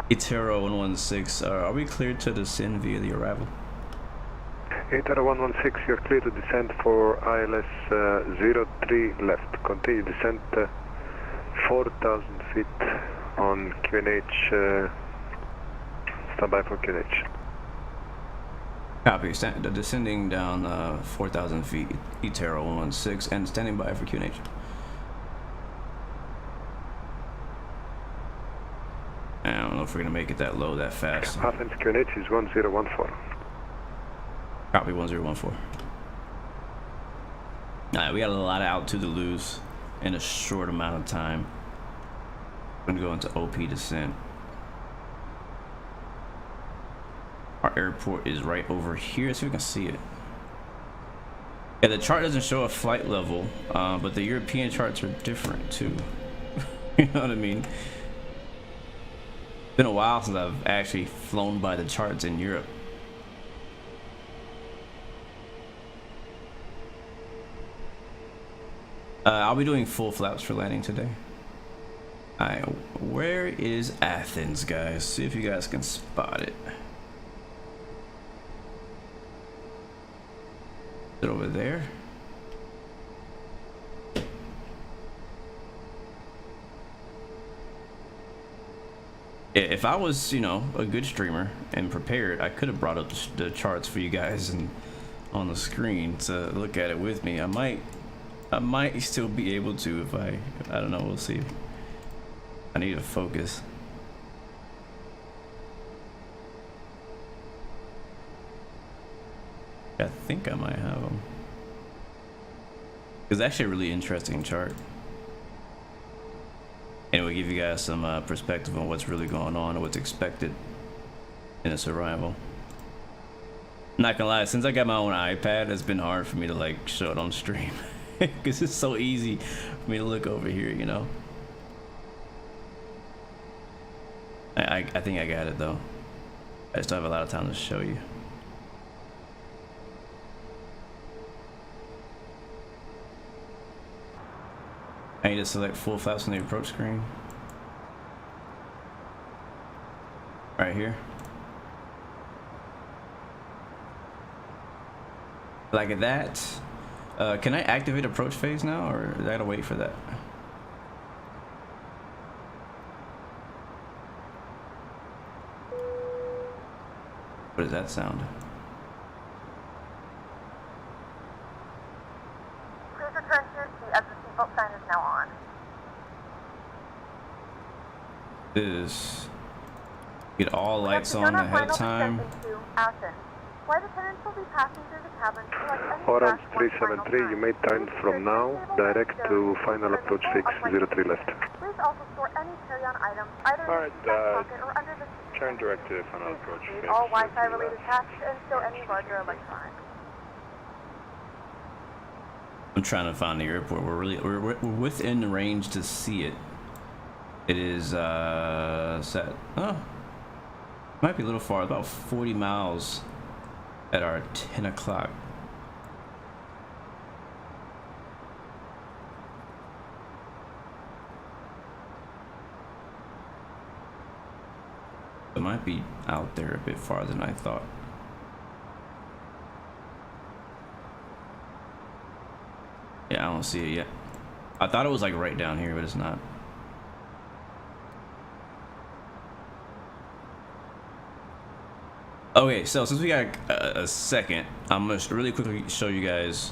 ITA 116. Are we cleared to descend via the arrival? ITA 116, you're clear to descend for ILS 03 left. Continue descent 4,000 feet on QNH. Stand by for QNH. Copy. Descending down 4,000 feet, ITA 116, and standing by for QNH. I don't know if we're gonna make it that low that fast. Athens QNH is 1014. Copy 1014. Alright, we got a lot of altitude to lose in a short amount of time. I'm gonna go into OP descent. Our airport is right over here, so we can see it. Yeah, the chart doesn't show a flight level, but the European charts are different too. You know what I mean? It's been a while since I've actually flown by the charts in Europe. I'll be doing full flaps for landing today. Alright, where is Athens, guys? See if you guys can spot it. Is it over there? If I was, you know, a good streamer and prepared, I could have brought up the charts for you guys and on the screen to look at it with me. I might still be able to if I don't know, we'll see. I need to focus. I think I might have them. It's actually a really interesting chart. And it will give you guys some perspective on what's really going on or what's expected in its arrival. Not gonna lie, since I got my own iPad, it's been hard for me to like show it on stream. Because it's so easy for me to look over here, you know. I think I got it though. I just don't have a lot of time to show you. I need to select full flaps on the approach screen. Right here. Like that. Can I activate approach phase now, or I gotta wait for that? What does that sound? Please return to your seat as the seatbelt sign is now on. Is get all lights on ahead of time. Athens. Flight attendants will be passing through the cabin to collect any Orange crash one 373, you may turn from now direct to final approach fix 03 left. Please also store any carry-on items either in Alright, the back pocket or under the seat. Turn direct to final approach Please fix. all Wi-Fi related tasks and stow any larger electronics. I'm trying to find the airport. We're within the range to see it. It is set. Oh, might be a little far. About 40 miles at our 10 o'clock. It might be out there a bit farther than I thought. Yeah, I don't see it yet. I thought it was like right down here, but it's not. Okay, so since we got a second, I'm gonna really quickly show you guys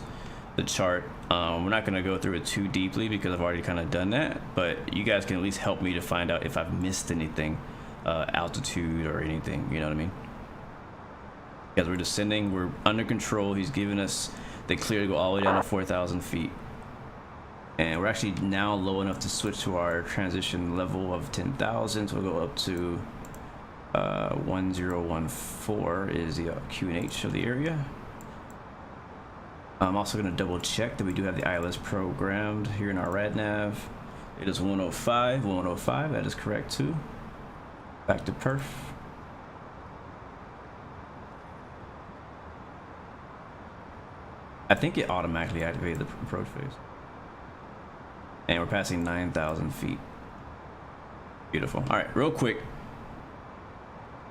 the chart. We're not gonna go through it too deeply because I've already kind of done that, but you guys can at least help me to find out if I've missed anything, altitude or anything, you know what I mean? Because we're descending, we're under control. He's giving us the clear to go all the way down to 4,000 feet. And we're actually now low enough to switch to our transition level of 10,000, so we'll go up to 1014 is the QNH of the area. I'm also going to double check that we do have the ILS programmed here in our RadNav. It is 105, 105, that is correct too. Back to perf. I think it automatically activated the approach phase. And we're passing 9,000 feet. Beautiful. All right, real quick.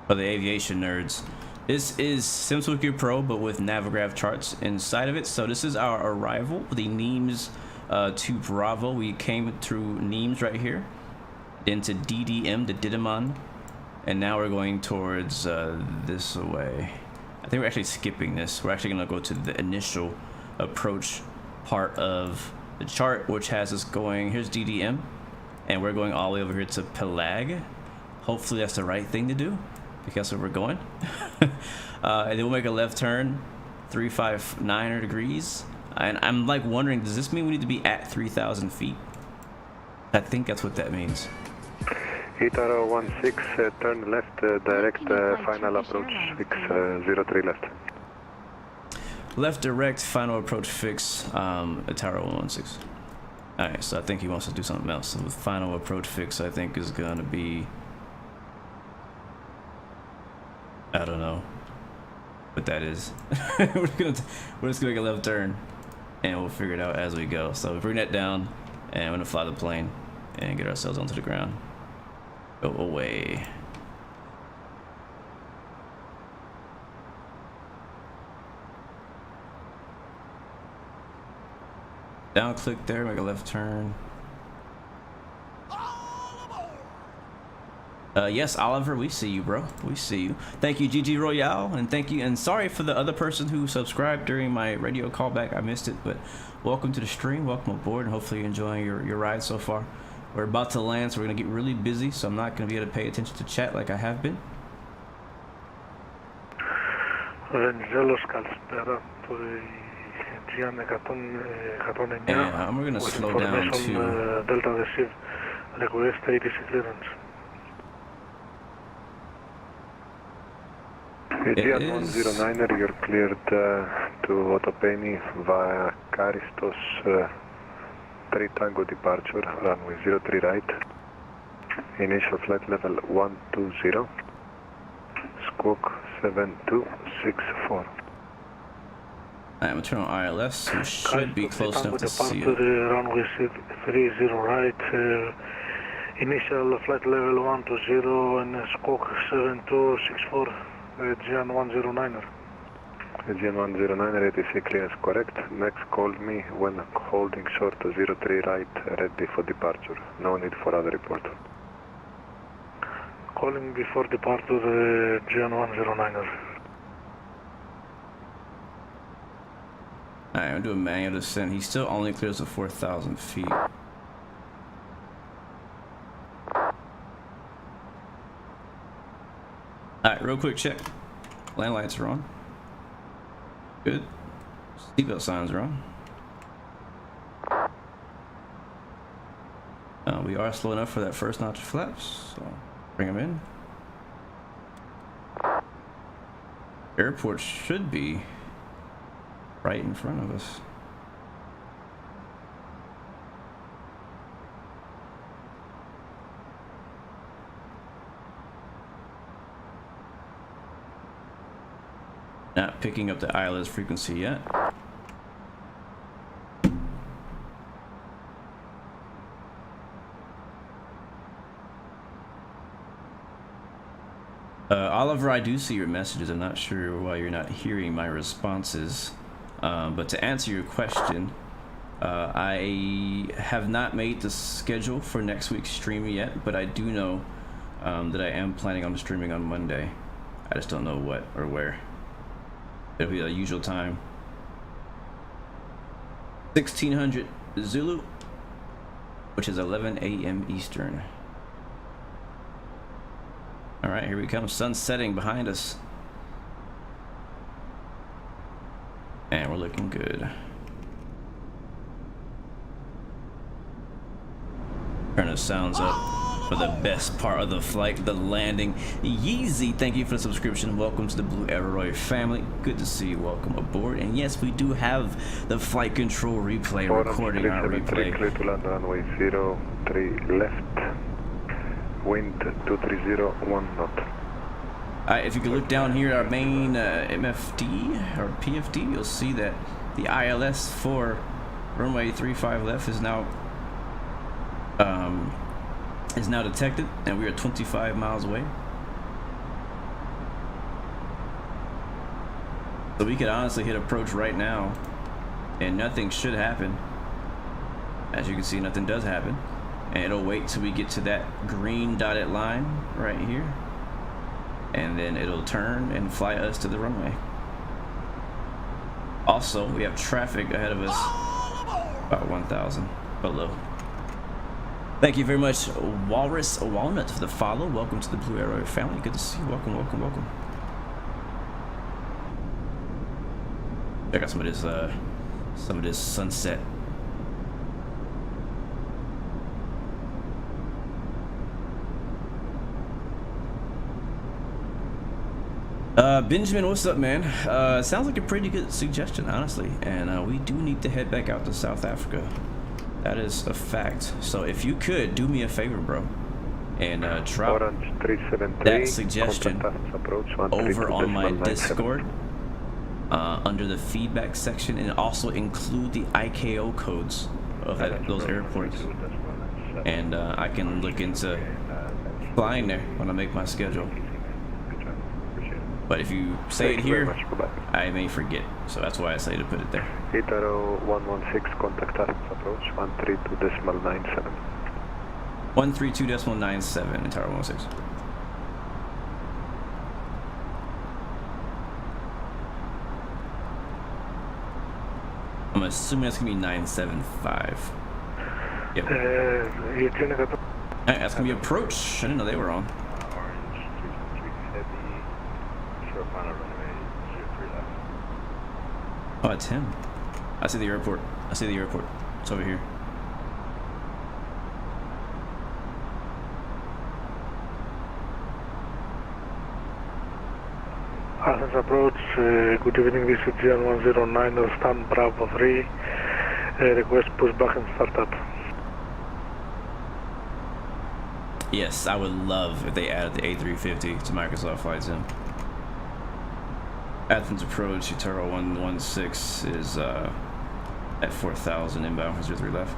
For the aviation nerds, this is SimSwitcher Pro, but with Navigraph charts inside of it. So this is our arrival, the NEMES to Bravo. We came through NEMES right here, into DDM, the Didymon, and now we're going towards this way. I think we're actually skipping this. We're actually gonna go to the initial approach part of the chart, which has us going, here's DDM, and we're going all the way over here to Pelag. Hopefully that's the right thing to do, because that's where we're going. And then we'll make a left turn 359 degrees, and I'm like wondering, does this mean we need to be at 3,000 feet? I think that's what that means. ITA 16, turn left direct final approach fix 03 left. Left direct final approach fix Atara 116. Alright, so I think he wants to do something else. So with final approach fix, I think is gonna be, I don't know what that is. we're just gonna make a left turn and we'll figure it out as we go. So we bring that down and I'm gonna fly the plane and get ourselves onto the ground. Go away. Down click there, make a left turn. Yes, Oliver, we see you, bro. We see you. Thank you, GG Royale, and thank you. And sorry for the other person who subscribed during my radio callback. I missed it, but welcome to the stream. Welcome aboard, and hopefully you're enjoying your ride so far. We're about to land, so we're gonna get really busy. So I'm not gonna be able to pay attention to chat like I have been. And we're gonna slow down to Delta receive request ATC clearance. Aegean 109er, you're cleared to Otopeni via Karistos 3 Tango departure, runway 03 right. Initial flight level 120, squawk 7264. I'm gonna turn on ILS, we should be close enough to see you. Runway 30 right, initial flight level 120 and squawk 7264. Aegean 109er. Aegean 109er, ATC clearance correct. Next, call me when holding short 03 right, ready for departure. No need for other report. Calling before departure, Aegean 109er. Alright, I'm gonna do a manual descent. He still only clears to 4,000 feet. Alright, real quick check. Land lights are on. Good. Seatbelt signs are on. We are slow enough for that first notch of flaps, so bring them in. Airport should be right in front of us. Not picking up the ILS frequency yet. Oliver, I do see your messages. I'm not sure why you're not hearing my responses. But to answer your question, I have not made the schedule for next week's stream yet, but I do know that I am planning on streaming on Monday. I just don't know what or where. It'll be the usual time. 1600 Zulu, which is 11 a.m. Eastern. All right, here we come. Sun setting behind us. And we're looking good. Turn the sounds up for the best part of the flight, the landing. Yeezy, thank you for the subscription. Welcome to the Blue Arrow family. Good to see you. Welcome aboard. And yes, we do have the flight control replay recording our replay. Clear to land runway 03 left. Wind 230, 1 knot. If you can look down here at our main MFD or PFD, you'll see that the ILS for runway 35 left is now detected, and we are 25 miles away. So we could honestly hit approach right now, and nothing should happen. As you can see, nothing does happen, and it'll wait till we get to that green dotted line right here, and then it'll turn and fly us to the runway. Also, we have traffic ahead of us about 1,000 below. Thank you very much, Walrus Walnut, for the follow. Welcome to the Blue Arrow family. Good to see you. Welcome, welcome, welcome. Check out some of this sunset. Benjamin, what's up, man? Sounds like a pretty good suggestion, honestly. And we do need to head back out to South Africa. That is a fact. So if you could do me a favor, bro, and drop that suggestion over on my Discord under the feedback section, and also include the ICAO codes of those airports. and I can look into flying there when I make my schedule. But if you say it here, I may forget, so that's why I say to put it there. ITA 116, contact Athens approach 132.97. 132.97, ITA 116. I'm assuming that's gonna be 975. Yep. Alright, that's gonna be approach. I didn't know they were on. Orange 373 heavy, short final runway 03 left. Oh, it's him. I see the airport. I see the airport. It's over here. Athens approach, good evening, this is GN109, stand Bravo 3, request pushback and startup. Yes, I would love if they added the A350 to Microsoft Flight Sim. Athens approach, Utero 116 is at 4,000 inbound for 03 left.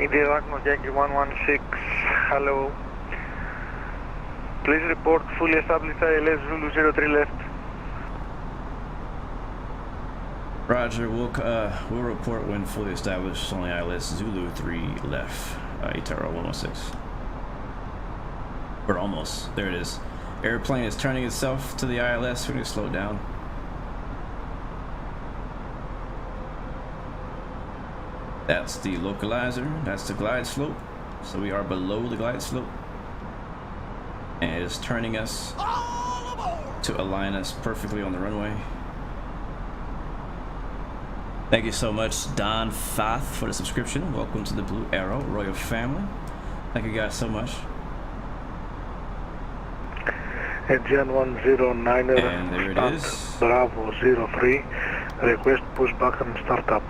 India Yankee 116, hello. Please report fully established ILS Zulu 03 left. Roger, we'll report when fully established on the ILS Zulu 3 left, Itaro 116. We're almost, there it is. Airplane is turning itself to the ILS, we're gonna slow it down. That's the localizer, that's the glide slope. So we are below the glide slope. And it is turning us to align us perfectly on the runway. Thank you so much, Don Fath, for the subscription. Welcome to the Blue Arrow Royal family. Thank you guys so much. Gen 109, and there it is. Bravo 03, request pushback and startup.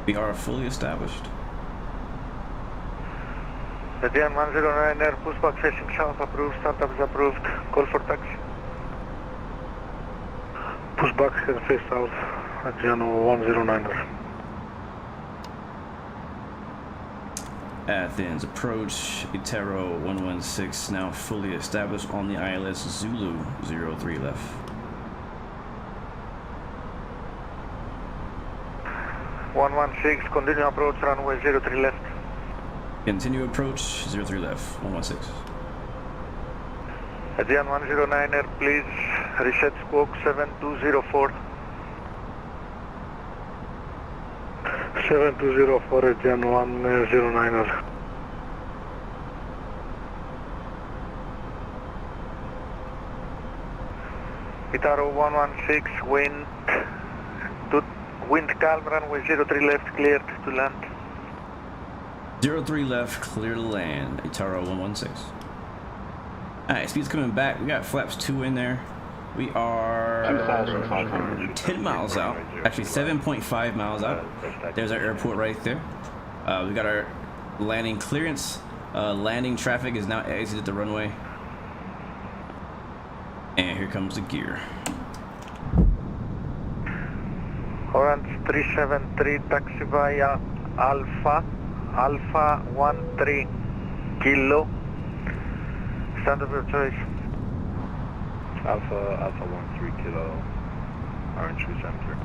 We are fully established. The Gen 109 air pushback facing south approved, startup is approved, call for taxi. Pushback has face south at Gen 109. Athens approach, Itero 116 now fully established on the ILS Zulu 03 left. 116, continue approach runway 03 left. Continue approach 03 left, 116. Aegean 109er, please reset squawk 7204. 7204 Aegean 109er. Itaro 116, wind calm, runway 03 left, cleared to land. 03 left, clear to land, Itaro 116. Alright, speed's coming back. We got flaps 2 in there. We are 10 miles out, actually 7.5 miles out. There's our airport right there. We got our landing clearance. Landing traffic is now exited the runway. And here comes the gear. Orange 373, taxi via Alpha 13 Kilo. Stand of your choice. Alpha 13 Kilo, Orange 373.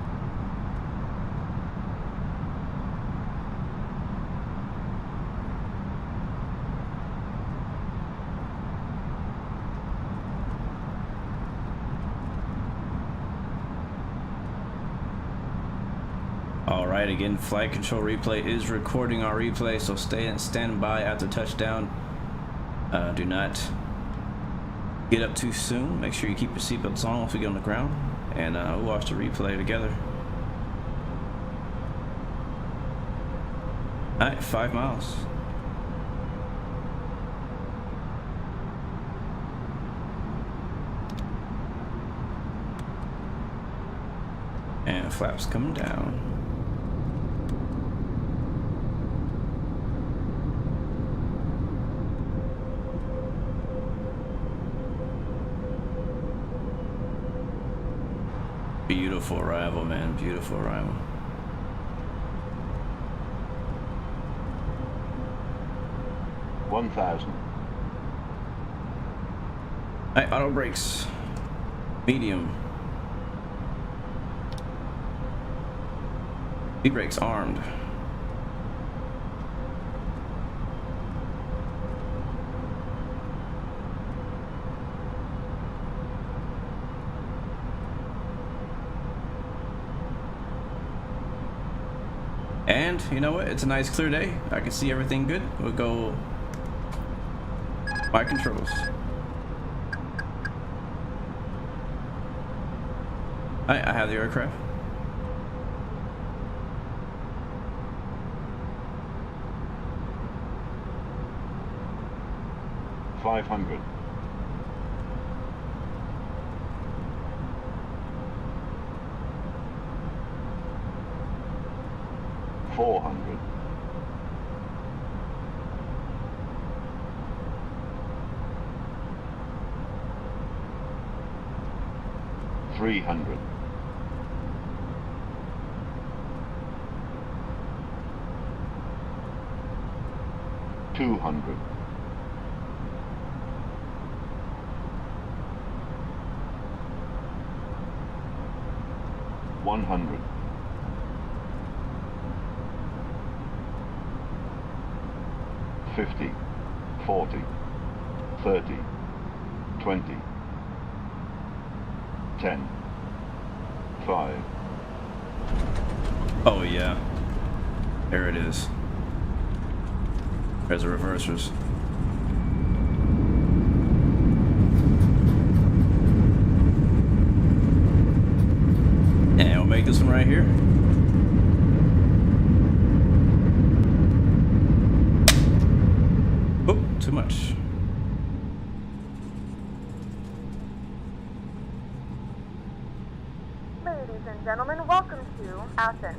Alright, again, flight control replay is recording our replay, so stand by after touchdown. Do not get up too soon. Make sure you keep your seatbelts on once we get on the ground, and we'll watch the replay together. Alright, 5 miles. And flaps coming down. Beautiful arrival, man. Beautiful arrival. Alright, auto brakes. Medium. V-brakes armed. And you know what? It's a nice clear day. I can see everything good. We'll go by controls. Alright, I have the aircraft. $500. $400. $300. $200. $100. $50, $40, $30, $20, $10, $5. Oh yeah, there it is. There's the reversers. And we'll make this one right here. Oh, too much. Ladies and gentlemen, welcome to Athens.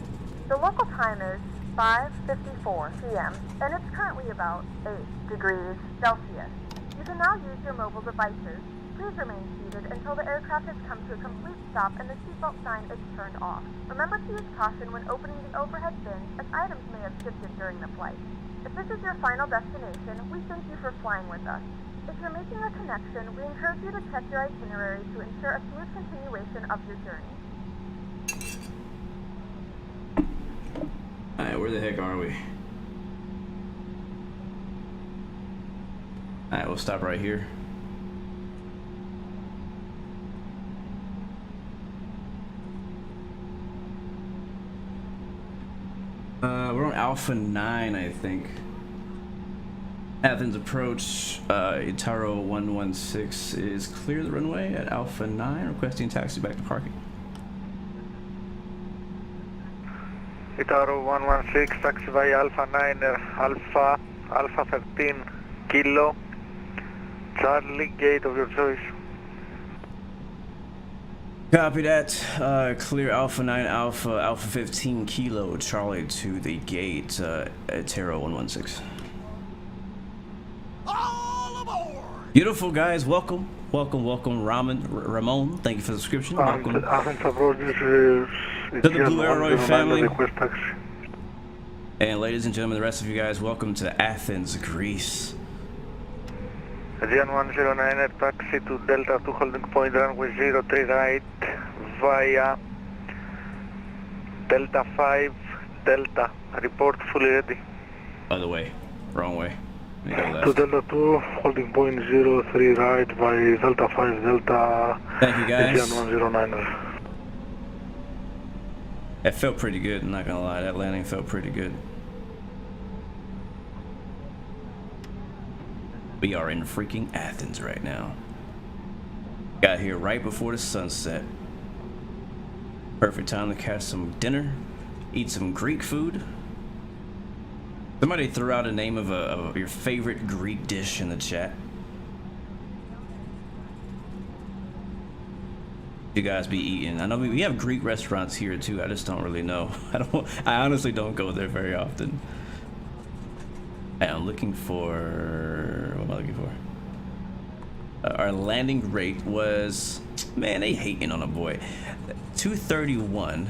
The local time is 5:54 p.m. and it's currently about 8 degrees Celsius. You can now use your mobile devices. Please remain seated until the aircraft has come to a complete stop and the seatbelt sign is turned off. Remember to use caution when opening the overhead bins, as items may have shifted during the flight. If this is your final destination, we thank you for flying with us. If you're making a connection, we encourage you to check your itinerary to ensure a smooth continuation of your journey. Alright, where the heck are we? Alright, we'll stop right here. We're on Alpha 9, I think. Athens approach, ITA 116 is clear the runway at Alpha 9, requesting taxi back to parking. ITA 116, taxi by Alpha 9, Alpha 13, Kilo, Charlie, gate of your choice. Copy that. Clear Alpha 9, Alpha 15, Kilo, Charlie to the gate at Terra 116. All aboard! Beautiful guys, welcome. Ramon, thank you for the subscription. Welcome Athens approach to the Blue Arrow family. And ladies and gentlemen, the rest of you guys, welcome to Athens, Greece. Aegean 109 at taxi to Delta 2 holding point runway 03 right via Delta 5 Delta. Report fully ready. Other way, wrong way. Go left. To Delta 2 holding point 03 right by Delta 5 Delta. Thank you guys. Aegean 109. It felt pretty good, I'm not gonna lie, that landing felt pretty good. We are in freaking Athens right now. Got here right before the sunset. Perfect time to catch some dinner, eat some Greek food. Somebody threw out a name of your favorite Greek dish in the chat. You guys be eating. I know we have Greek restaurants here too. I just don't really know. I honestly don't go there very often. I'm looking for, what am I looking for? Our landing rate was Man, they hating on a boy. 231.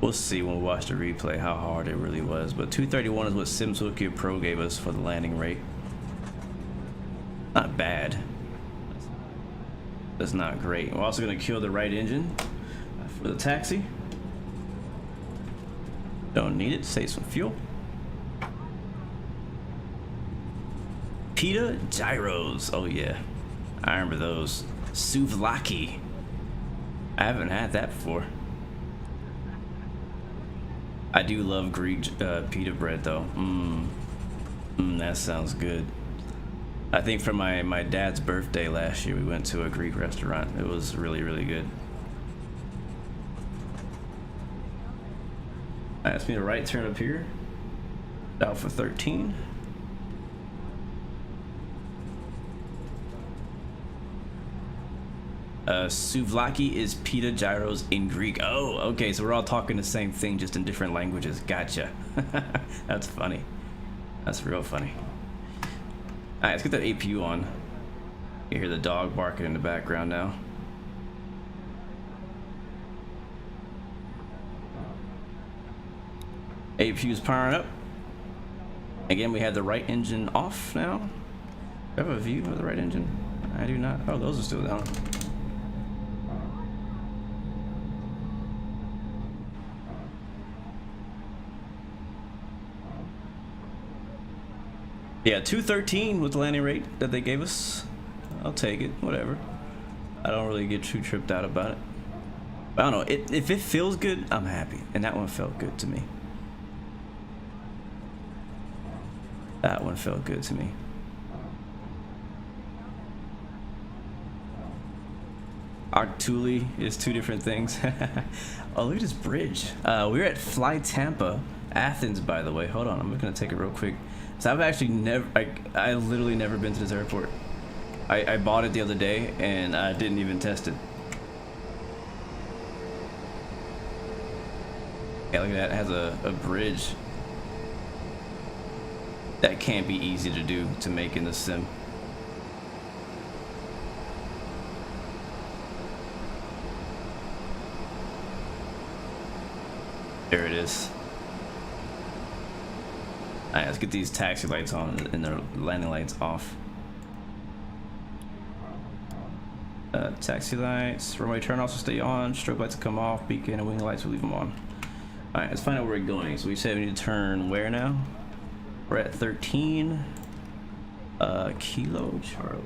We'll see when we watch the replay how hard it really was. But 231 is what SimToolkit Pro gave us for the landing rate. Not bad. That's not great. We're also going to kill the right engine for the taxi. Don't need it. Save some fuel. Pita gyros. Oh yeah, I remember those. Souvlaki. I haven't had that before. I do love Greek pita bread though. That sounds good. I think for my dad's birthday last year, we went to a Greek restaurant. It was really, really good. Asked me to right turn up here. Alpha 13. Souvlaki is pita gyros in Greek. Oh, okay, so we're all talking the same thing, just in different languages. Gotcha. That's funny. That's real funny. Alright, let's get that APU on. You hear the dog barking in the background now. APU's powering up. Again, we have the right engine off now. Do I have a view of the right engine? I do not. Oh, those are still down. Yeah, 213 with the landing rate that they gave us. I'll take it, whatever. I don't really get too tripped out about it. But I don't know, if it feels good, I'm happy. And that one felt good to me. That one felt good to me. Arctuli is two different things. Oh, look at this bridge. We're at Fly Tampa, Athens, by the way. Hold on, I'm gonna take it real quick. So I've actually never, I literally never been to this airport. I bought it the other day and I didn't even test it. Yeah, look at that, it has a bridge. That can't be easy to do, to make in the sim. There it is. Alright, let's get these taxi lights on and the landing lights off. Taxi lights, runway turn-offs will stay on, strobe lights will come off, beacon and wing lights will leave them on. Alright, let's find out where we're going. So we said we need to turn where now? We're at 13. Kilo Charlie.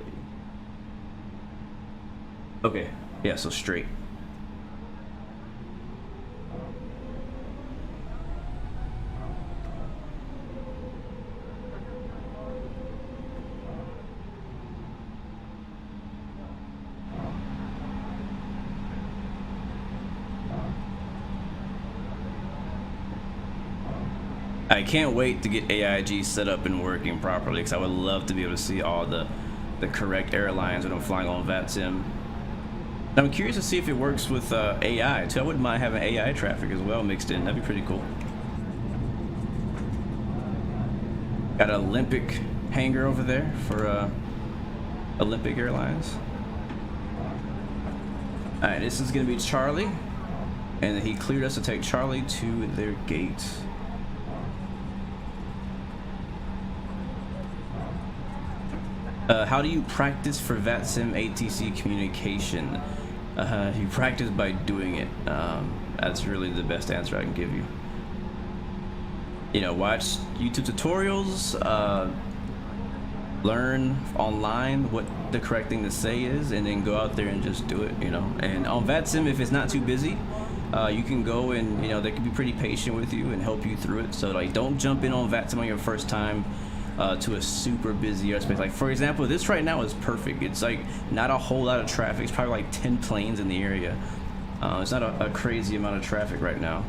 Okay, yeah, so straight. I can't wait to get AIG set up and working properly, because I would love to be able to see all the correct airlines when I'm flying on VATSIM. I'm curious to see if it works with AI too. I wouldn't mind having AI traffic as well mixed in. That'd be pretty cool. Got an Olympic hangar over there for Olympic Airlines. Alright, this is gonna be Charlie, and he cleared us to take Charlie to their gate. How do you practice for VATSIM ATC communication? You practice by doing it. That's really the best answer I can give you. You know, watch YouTube tutorials, learn online what the correct thing to say is, and then go out there and just do it, you know. And on VATSIM, if it's not too busy, you can go and, you know, they can be pretty patient with you and help you through it. So, like, don't jump in on VATSIM on your first time to a super busy airspace. Like, for example, this right now is perfect. It's like not a whole lot of traffic. It's probably like 10 planes in the area. It's not a crazy amount of traffic right now,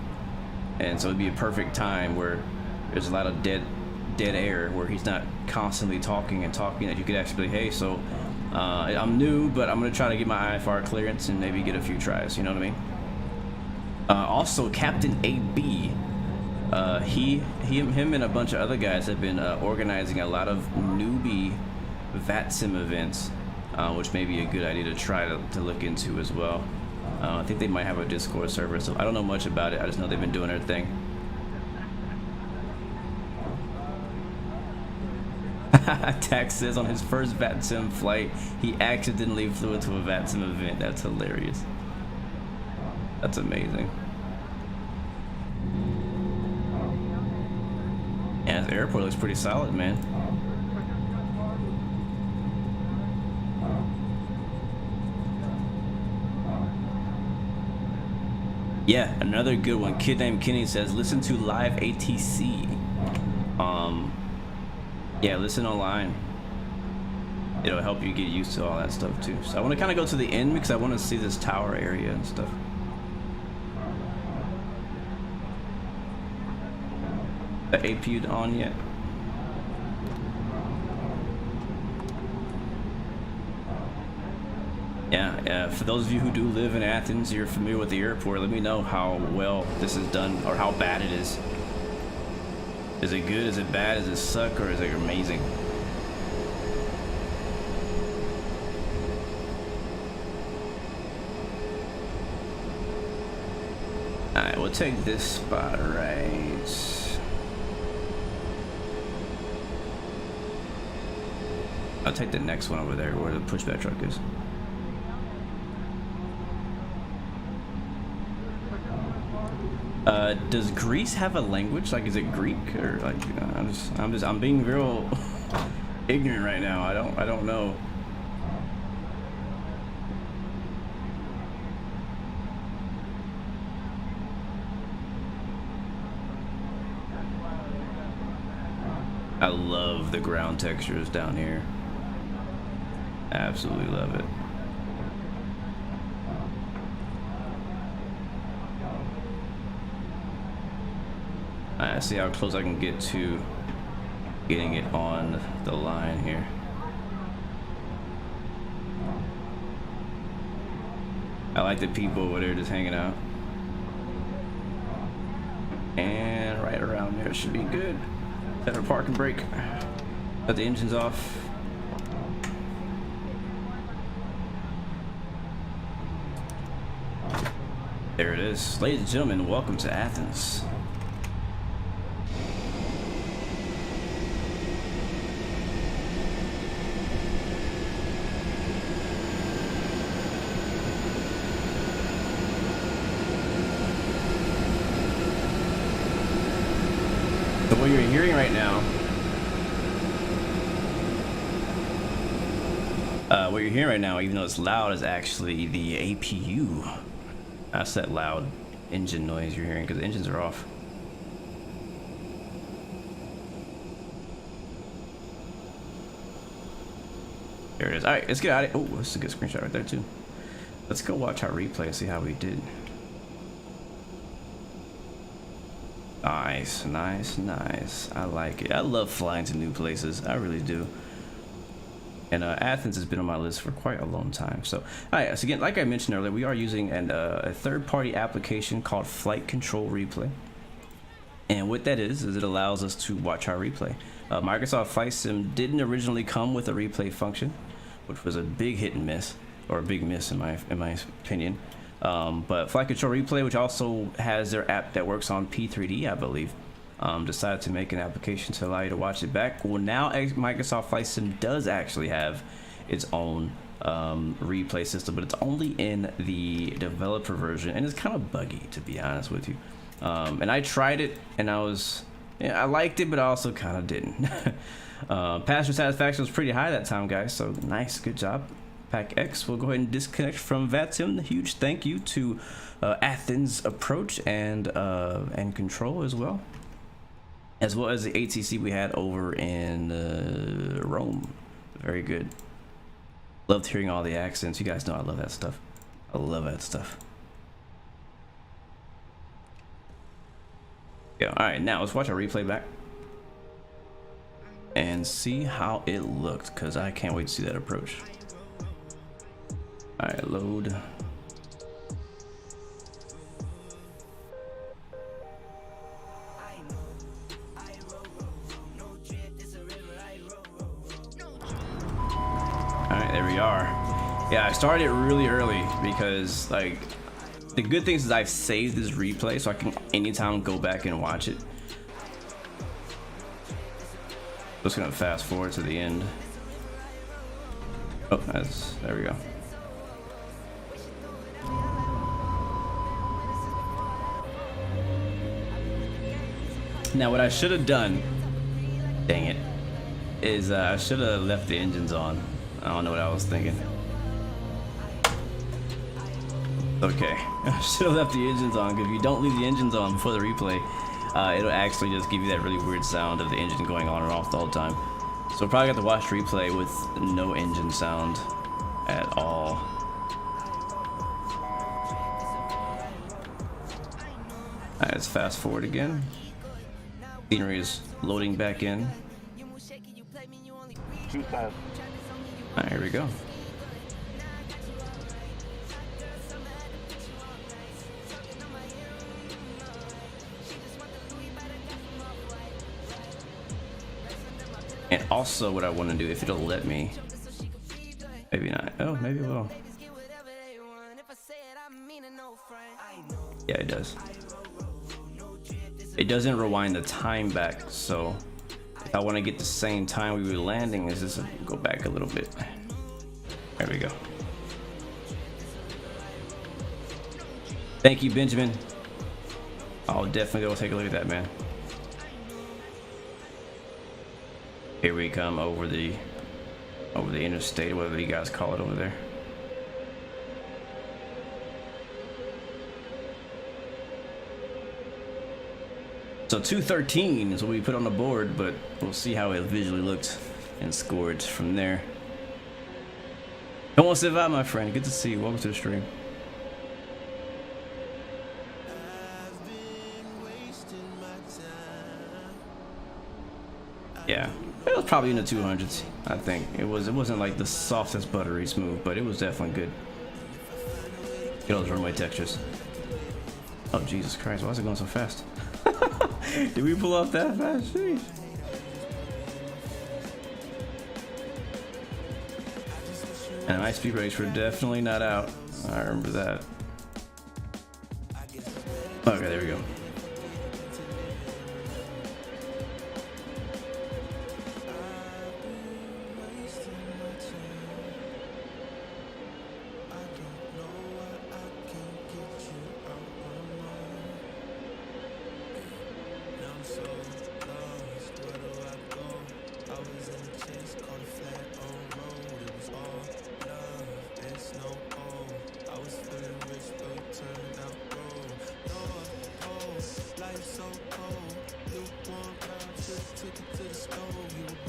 and so it'd be a perfect time where there's a lot of dead air, where he's not constantly talking that you could actually be, hey, so I'm new, but I'm gonna try to get my IFR clearance and maybe get a few tries, you know what I mean? Also, Captain AB, him and a bunch of other guys have been organizing a lot of newbie VATSIM events. which may be a good idea to try to look into as well. I think they might have a Discord server, so I don't know much about it. I just know they've been doing their thing. Tax says on his first VATSIM flight, he accidentally flew into a VATSIM event. That's hilarious. That's amazing. Yeah, the airport looks pretty solid, man. Yeah, another good one. Kid named Kenny says, listen to live ATC. Yeah, listen online. It'll help you get used to all that stuff too. So I want to kind of go to the end because I want to see this tower area and stuff. The APU on yet? Yeah, for those of you who do live in Athens, you're familiar with the airport, let me know how well this is done or how bad it is. Is it good? Is it bad? Is it suck? Or is it amazing? Alright, we'll take this spot right. I'll take the next one over there where the pushback truck is. Does Greece have a language? Like, is it Greek or like? I'm being real ignorant right now. I don't know. I love the ground textures down here. Absolutely love it. Alright, see how close I can get to getting it on the line here. I like the people over there just hanging out. And right around there should be good. Set our park and brake. Got the engines off. There it is. Ladies and gentlemen, welcome to Athens. So what you're hearing right now, even though it's loud, is actually the APU. That's that loud engine noise you're hearing because the engines are off. There it is. All right, let's get out of it. Oh, that's a good screenshot right there too. Let's go watch our replay and see how we did. Nice, nice, nice. I like it. I love flying to new places. I really do. And Athens has been on my list for quite a long time. So, all right. So again, like I mentioned earlier, we are using a third-party application called Flight Control Replay. And what that is it allows us to watch our replay. Microsoft Flight Sim didn't originally come with a replay function, which was a big hit and miss, or a big miss in my opinion. But Flight Control Replay, which also has their app that works on P3D, I believe, decided to make an application to allow you to watch it back. Well, now Microsoft Flight Sim does actually have its own replay system, but it's only in the developer version, and it's kind of buggy, to be honest with you. And I tried it, and I liked it, but I also kind of didn't. Passenger satisfaction was pretty high that time, guys, so nice, good job. Pack X will go ahead and disconnect from VATSIM. A huge thank you to Athens Approach and Control as well as the ATC we had over in Rome. Very good. Loved hearing all the accents. You guys know I love that stuff. I love that stuff. Yeah. All right, now let's watch our replay back and see how it looked, because I can't wait to see that approach. All right, load. All right, there we we are. Yeah, I started really early because, like, the good thing is I've saved this replay so I can anytime go back and watch it. Just gonna fast forward to the end. Oh, there we go. Now what I should have done, dang it, is I should have left the engines on. I don't know what I was thinking. Okay, I should have left the engines on, because if you don't leave the engines on before the replay, it'll actually just give you that really weird sound of the engine going on and off the whole time. So we'll probably have to watch the replay with no engine sound at all. Alright, let's fast forward again. Scenery is loading back in. 2000. Alright, here we go. And also what I want to do, if it'll let me, maybe not, oh, maybe it will. Yeah, it does. It doesn't rewind the time back, so if I want to get the same time we were landing, is just go back a little bit. There we go. Thank you, Benjamin. I'll definitely go take a look at that, man. Here we come over the interstate, whatever you guys call it over there. So 213 is what we put on the board, but we'll see how it visually looked and scored from there. Come on, sit out, my friend. Good to see you. Welcome to the stream. Yeah, it was probably in the 200s. I think it wasn't like the softest buttery smooth, but it was definitely good. Get all those runway textures. Oh Jesus Christ! Why is it going so fast? Did we pull off that fast? Jeez. And my speed brakes were definitely not out. I remember that. Okay, there we go.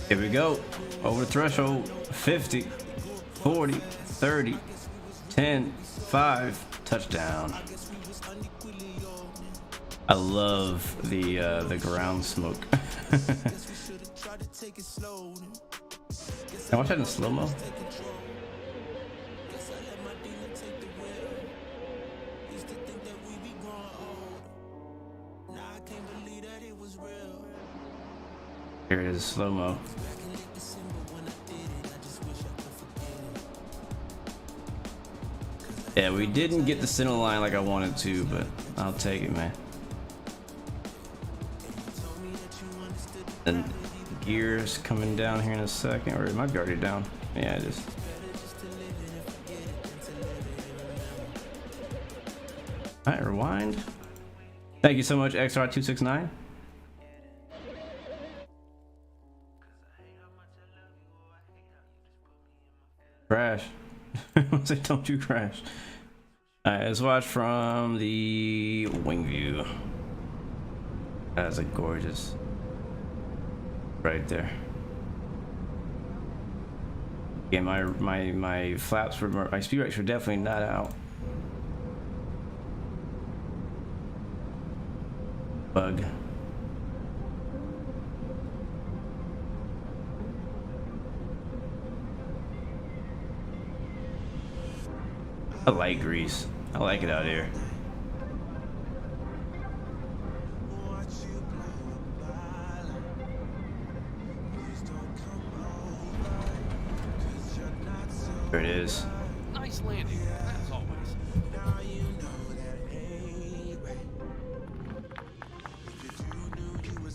Here we go, over the threshold. 50, 40, 30, 10, 5, touchdown. I love the ground smoke. Can I watch that in slow-mo? Here it is, slow-mo. Yeah, we didn't get the center line like I wanted to, but I'll take it, man. And gears coming down here in a second, or it might be already down. Yeah, it is. All right, rewind. Thank you so much, XR269. Crash. Say, don't you crash. Alright, let's watch from the wing view. That's a gorgeous. Right there. Yeah, my flaps were, my speed brakes were definitely not out. Bug. I like Greece. I like it out here. There it is. Nice landing, as always.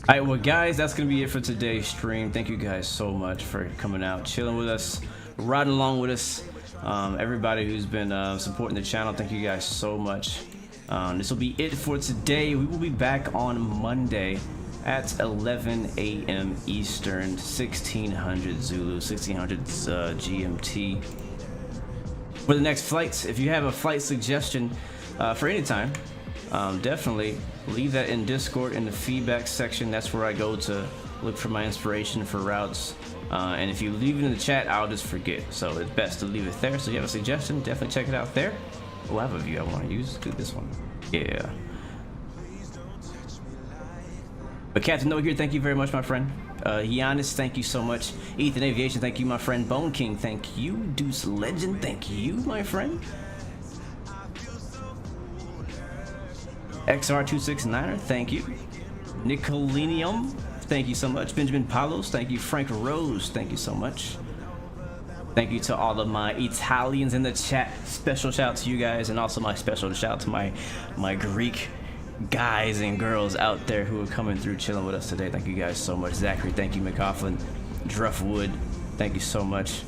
Alright, well guys, that's gonna be it for today's stream. Thank you guys so much for coming out, chilling with us, riding along with us. Everybody who's been supporting the channel, thank you guys so much. This will be it for today. We will be back on Monday at 11 a.m. Eastern, 1600 Zulu, 1600 GMT. For the next flights, if you have a flight suggestion for any time, definitely leave that in Discord in the feedback section. That's where I go to look for my inspiration for routes. And if you leave it in the chat, I'll just forget. So it's best to leave it there. So if you have a suggestion, definitely check it out there. Oh, I have a view I want to use. Do this one. Yeah. But Captain Noah here, thank you very much, my friend. Giannis, thank you so much. Ethan Aviation, thank you, my friend. Bone King, thank you. Deuce Legend, thank you, my friend. XR269er, thank you. Nicolinium, thank you so much. Benjamin Palos, thank you. Frank Rose, thank you so much. Thank you to all of my Italians in the chat. Special shout out to you guys, and also my special shout out to my Greek guys and girls out there who are coming through chilling with us today. Thank you guys so much. Zachary, thank you. McCaughlin, Druffwood, thank you so much.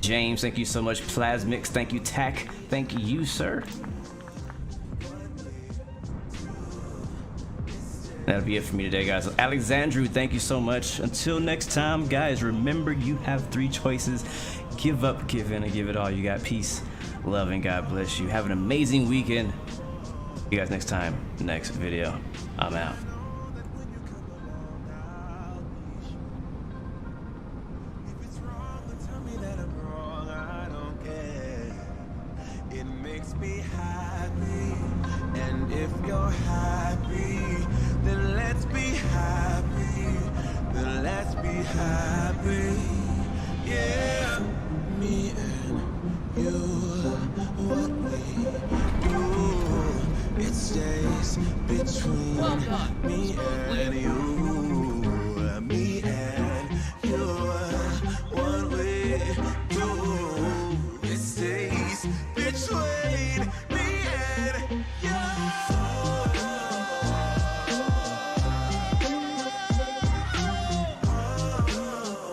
James, thank you so much. Plasmix, thank you. Tack, thank you, sir. That'll be it for me today, guys. Alexandru, thank you so much. Until next time, guys, remember you have 3 choices. Give up, give in, and give it all you got. Peace, love, and God bless you. Have an amazing weekend. See you guys next time, next video. I'm out.